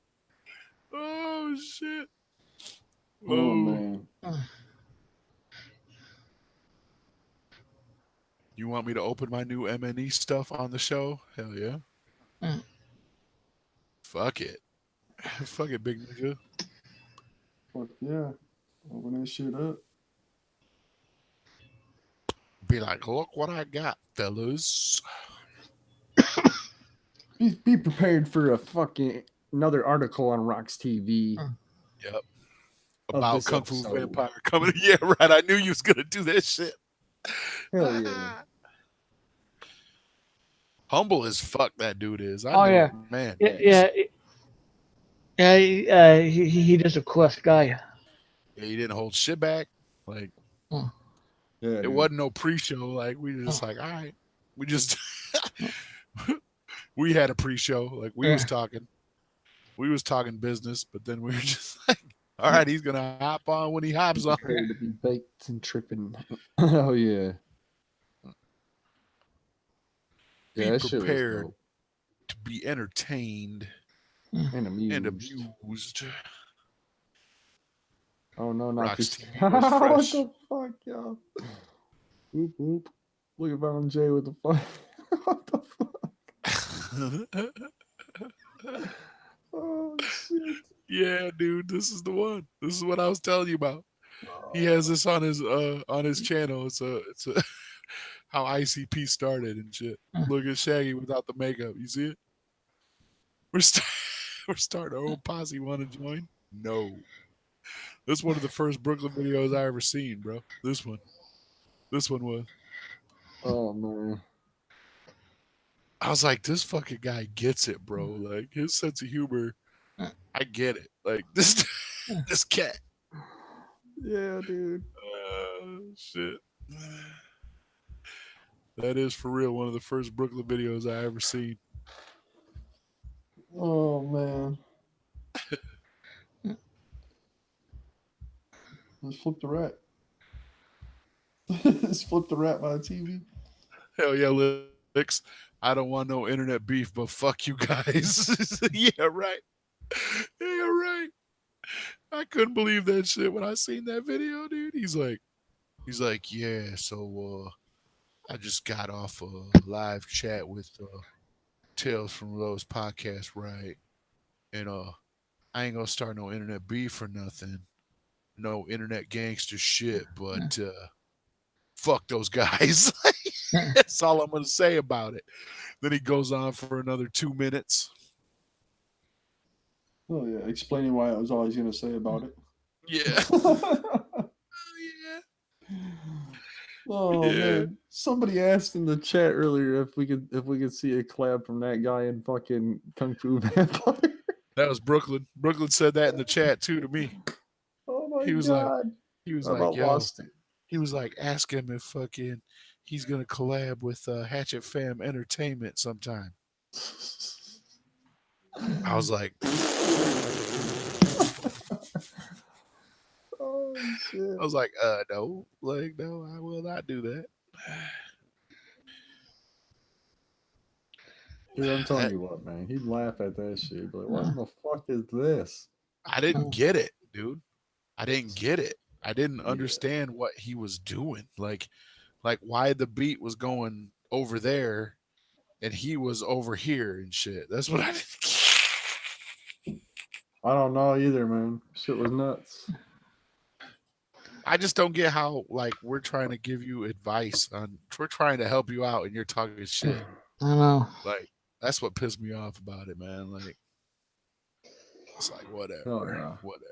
Oh shit. Oh man. You want me to open my new MNE stuff on the show? Hell yeah. Fuck it. Fuck it, big nigga. Fuck yeah. Open that shit up. Be like, look what I got, fellas. Be prepared for a fucking another article on Rocks TV. Yep. About this Kung Fu episode. Vampire coming. Yeah, right. I knew you was gonna do that shit. Hell yeah. Humble as fuck that dude is. I Oh, know, yeah. man. He just a quest guy. Yeah, he didn't hold shit back. Like Yeah, it dude. wasn't no pre-show. Like we were just like, all right. We just we had a pre-show. Like we was talking business, but then we were just like, all right, he's gonna hop on when he hops on. Prepared to be baked and tripping. Oh yeah. Be Yeah, that shit was prepared dope. to be entertained And amused. and amused. Oh no, not Rocks this. TV was What fresh. the fuck, y'all? Whoop whoop. Look at Violent J with the fuck. What the fuck? Oh shit. Yeah, dude, this is the one. This is what I was telling you about. He has this on his channel. It's a how ICP started and shit. Look at Shaggy without the makeup. You see it? We're starting our own posse. Want to join? No. This is one of the first Brooklyn videos I ever seen, bro. This one was. Oh man. I was like, this fucking guy gets it, bro. Like his sense of humor, I get it. Like this cat. Yeah, dude. Shit. That is for real one of the first Brooklyn videos I ever seen. Oh man. Let's flip the rat. Let's flip the rat by the TV. Hell yeah, Licks. I don't want no internet beef, but fuck you guys. Yeah, right. Yeah, right. I couldn't believe that shit when I seen that video, dude. He's like, yeah, so I just got off a live chat with Tales from Lotus podcast, right? And I ain't gonna start no internet beef or nothing. No internet gangster shit, but fuck those guys. That's all I'm gonna say about it. Then he goes on for another 2 minutes. Oh yeah, explaining why I was always gonna say about it. Yeah. Yeah. Oh Yeah. man. Somebody asked in the chat earlier if we could see a collab from that guy in fucking Kung Fu Vampire. That was Brooklyn. Brooklyn said that in the chat too to me. Oh my He was god. He was I like, about yo. lost it. He was like, ask him if fucking he's gonna collab with Hatchet Fam Entertainment sometime. I was like, Oh shit. I was like, no, like, no, I will not do that. Dude, I'm telling you what, man. He'd laugh at that shit. Be like, what in the fuck is this? I didn't get it, dude. I didn't get it. I didn't Yeah. understand what he was doing. Like why the beat was going over there and he was over here and shit. That's what I didn't. I don't know either, man. Shit was nuts. I just don't get how, like, we're trying to give you advice on, we're trying to help you out and you're talking shit. I know. Like, that's what pissed me off about it, man. Like, it's like, whatever. Oh, yeah. Whatever.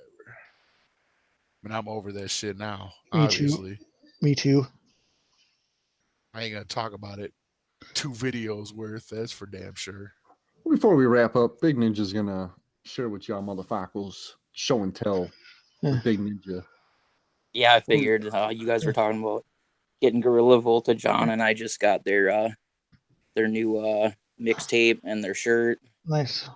I mean, I'm over that shit now, Me obviously. too. Me too. I ain't gonna talk about it 2 videos worth, that's for damn sure. Before we wrap up, Big Ninja's gonna share with y'all motherfuckers show and tell with Big Ninja. Yeah, I figured you guys were talking about getting Gorilla Voltage on, and I just got their new mixtape and their shirt. Nice.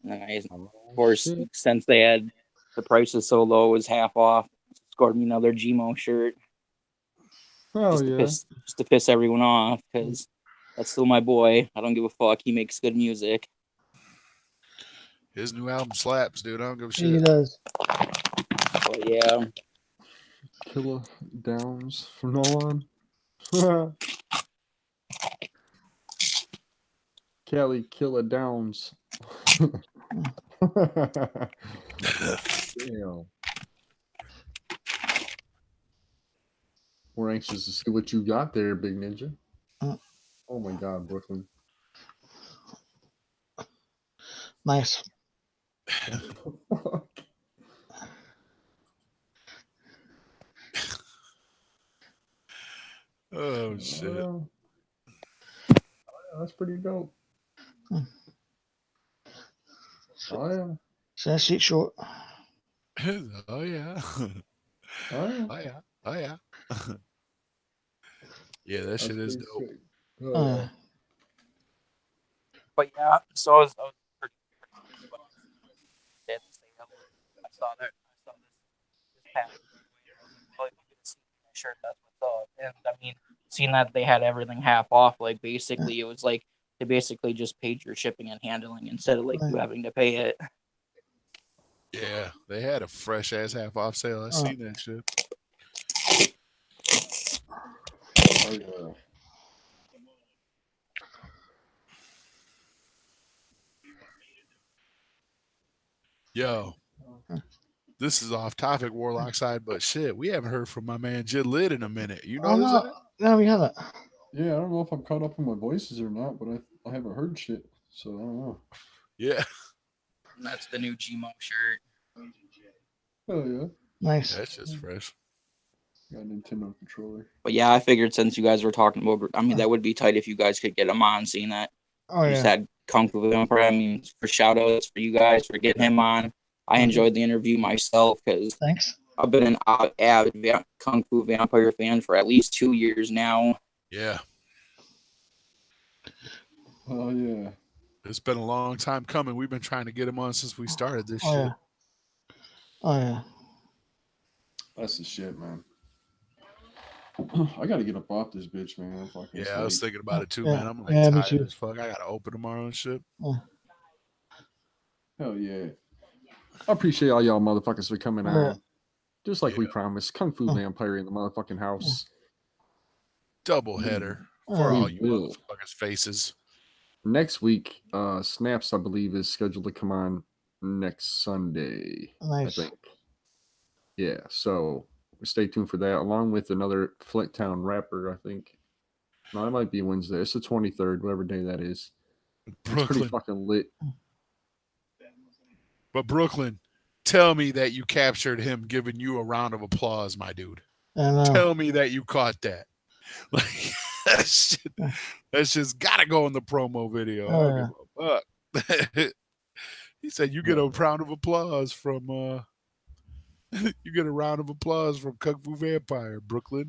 And I, of course, since they had the prices so low, it was half off. Scored me another Gmo shirt. Oh yeah. Just to piss everyone off, because that's still my boy. I don't give a fuck. He makes good music. His new album slaps, dude. I don't give a shit. He does. But yeah. Killer Downs from now on. Kelly Killer Downs. Damn. We're anxious to see what you got there, Big Ninja. Oh my God, Brooklyn. Nice. Oh shit. That's pretty dope. Oh yeah. So that's it short. Oh yeah. Oh yeah. Oh yeah. Oh yeah. Yeah, that shit is dope. Oh, But yeah, so I was pretty I saw that. I saw this past week. I was like, oh, you can see my shirt. That's what's up. And I mean, seeing that they had everything half off, like basically it was like they basically just paid your shipping and handling instead of like you having to pay it. Yeah, they had a fresh ass half off sale. I seen that shit. Oh yeah. Yo, this is off topic, Warlock side, but shit, we haven't heard from my man Jid Lid in a minute. You Oh notice no, that? no, we haven't. Yeah, I don't know if I'm caught up on my voices or not, but I haven't heard shit, so I don't know. Yeah. And that's the new Gmo shirt. Oh yeah. Nice. That's just fresh. Got a Nintendo controller. But yeah, I figured since you guys were talking about, I mean, that would be tight if you guys could get him on, seeing that Oh you yeah. just had Kung Fu Vampire. I mean, for shout outs for you guys for getting him on. I enjoyed the interview myself because Thanks. I've been an avid Kung Fu Vampire fan for at least 2 years now. Yeah. Oh yeah. It's been a long time coming. We've been trying to get him on since we started this Oh shit. yeah. Oh yeah. That's the shit, man. I gotta get up off this bitch, man. I'm fucking Yeah, I was asleep. thinking about it too, Yeah. man. I'm like Yeah, me tired too. as fuck. I gotta open tomorrow and shit. Hell yeah. I appreciate all y'all motherfuckers for coming Yeah. on. Just like we Yeah. promised. Kung Fu Vampire in the motherfucking house. Double header Yeah. for We all you will. motherfuckers' faces. Next week, Snaps, I believe, is scheduled to come on next Sunday. Nice. I think. Yeah, so stay tuned for that, along with another Flinttown rapper, I think. No, it might be Wednesday. It's the 23rd, whatever day that is. It's pretty Brooklyn. fucking lit. But Brooklyn, tell me that you captured him giving you a round of applause, my dude. I know. Tell me that you caught that. Like that's just gotta go in the promo video. I don't give a fuck. He said you get a round of applause from you get a round of applause from Kung Fu Vampire, Brooklyn.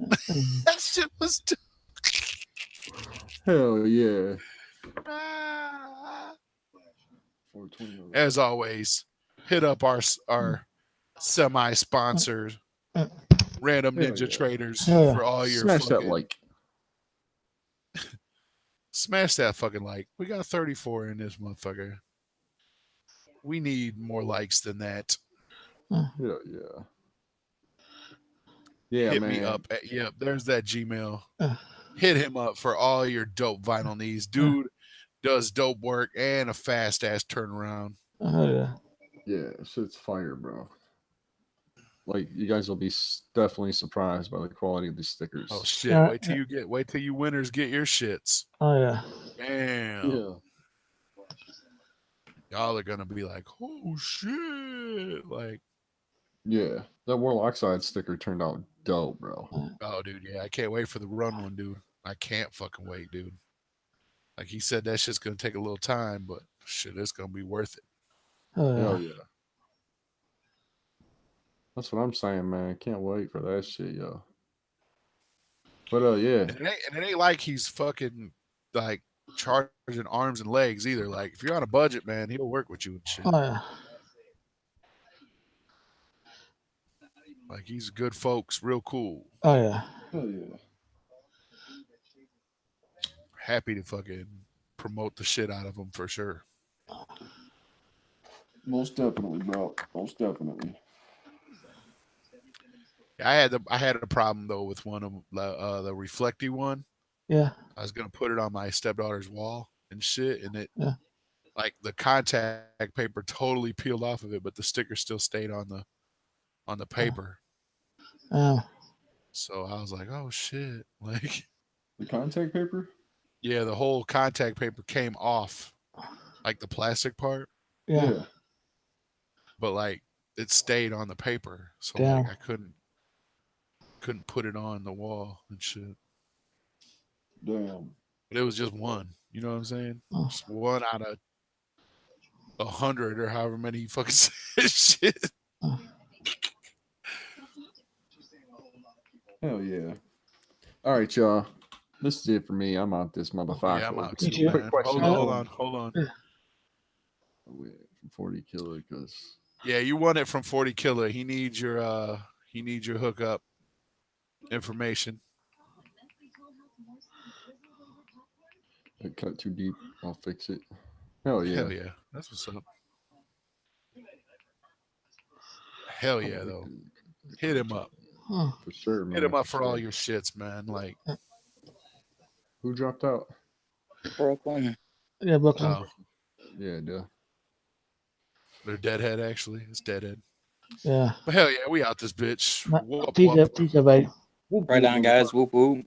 That shit was Hell yeah. As always, hit up our semi-sponsored Random Hell ninja yeah. traders Hell yeah. for all your Smash that fucking like. smash that fucking like. We got 34 in this motherfucker. We need more likes than that. Hell yeah. Yeah, Hit man. me up. Yep, there's that Gmail. Uh, Hit him up for all your dope vinyl needs. Dude does dope work and a fast ass turnaround. yeah. Yeah, shit's fire, bro. Like you guys will be definitely surprised by the quality of these stickers. Oh shit! Yeah, Wait till you winners get your shits. Oh yeah. Damn. Yeah. Y'all are gonna be like, oh shit! Like, Yeah. That Warlock side sticker turned out dope, bro. oh dude, yeah, I can't wait for the run one, dude. I can't fucking wait, dude. Like he said, that shit's gonna take a little time, but shit, it's gonna be worth it. Oh Hell yeah. yeah. That's what I'm saying, man. Can't wait for that shit, yo. But yeah. And it ain't like he's fucking like charging arms and legs either. Like if you're on a budget, man, he'll work with you and shit. Oh yeah. Like he's good folks, real cool. Oh yeah. Hell yeah. Happy to fucking promote the shit out of him for sure. Most definitely, bro. Most definitely. I had a problem though with one of the reflecty one. Yeah. I was gonna put it on my stepdaughter's wall and shit, and it Yeah. like the contact paper totally peeled off of it, but the sticker still stayed on the paper. Oh. So I was like, oh shit, like The contact paper? yeah, the whole contact paper came off, like the plastic part, Yeah. but like it stayed on the paper, so Damn. like I couldn't put it on the wall and shit. Damn. But it was just one. You know what I'm saying? Oh. Just one out of 100 or however many he fucking said shit. Hell yeah. All right, y'all. This is it for me. I'm out this motherfucker. Yeah, I'm out Me too, too. man. Quick question. Hold on. Wait, 40 killer because Yeah, you won it from 40 Killer. He needs your hookup information. it cut too deep. I'll fix it. Hell yeah. Hell yeah. That's what's up. Hell yeah, though. Hit him up. Huh. For sure, man. Hit him up for sure. all your shits, man. Like, Who dropped out? Brooklyn. Yeah, Brooklyn. oh, Yeah, duh. they're Deadhead, actually. It's Deadhead. Yeah. But hell yeah, we out this bitch. Whoop, Peek whoop. up, bye. Right on, guys. Whoop whoop.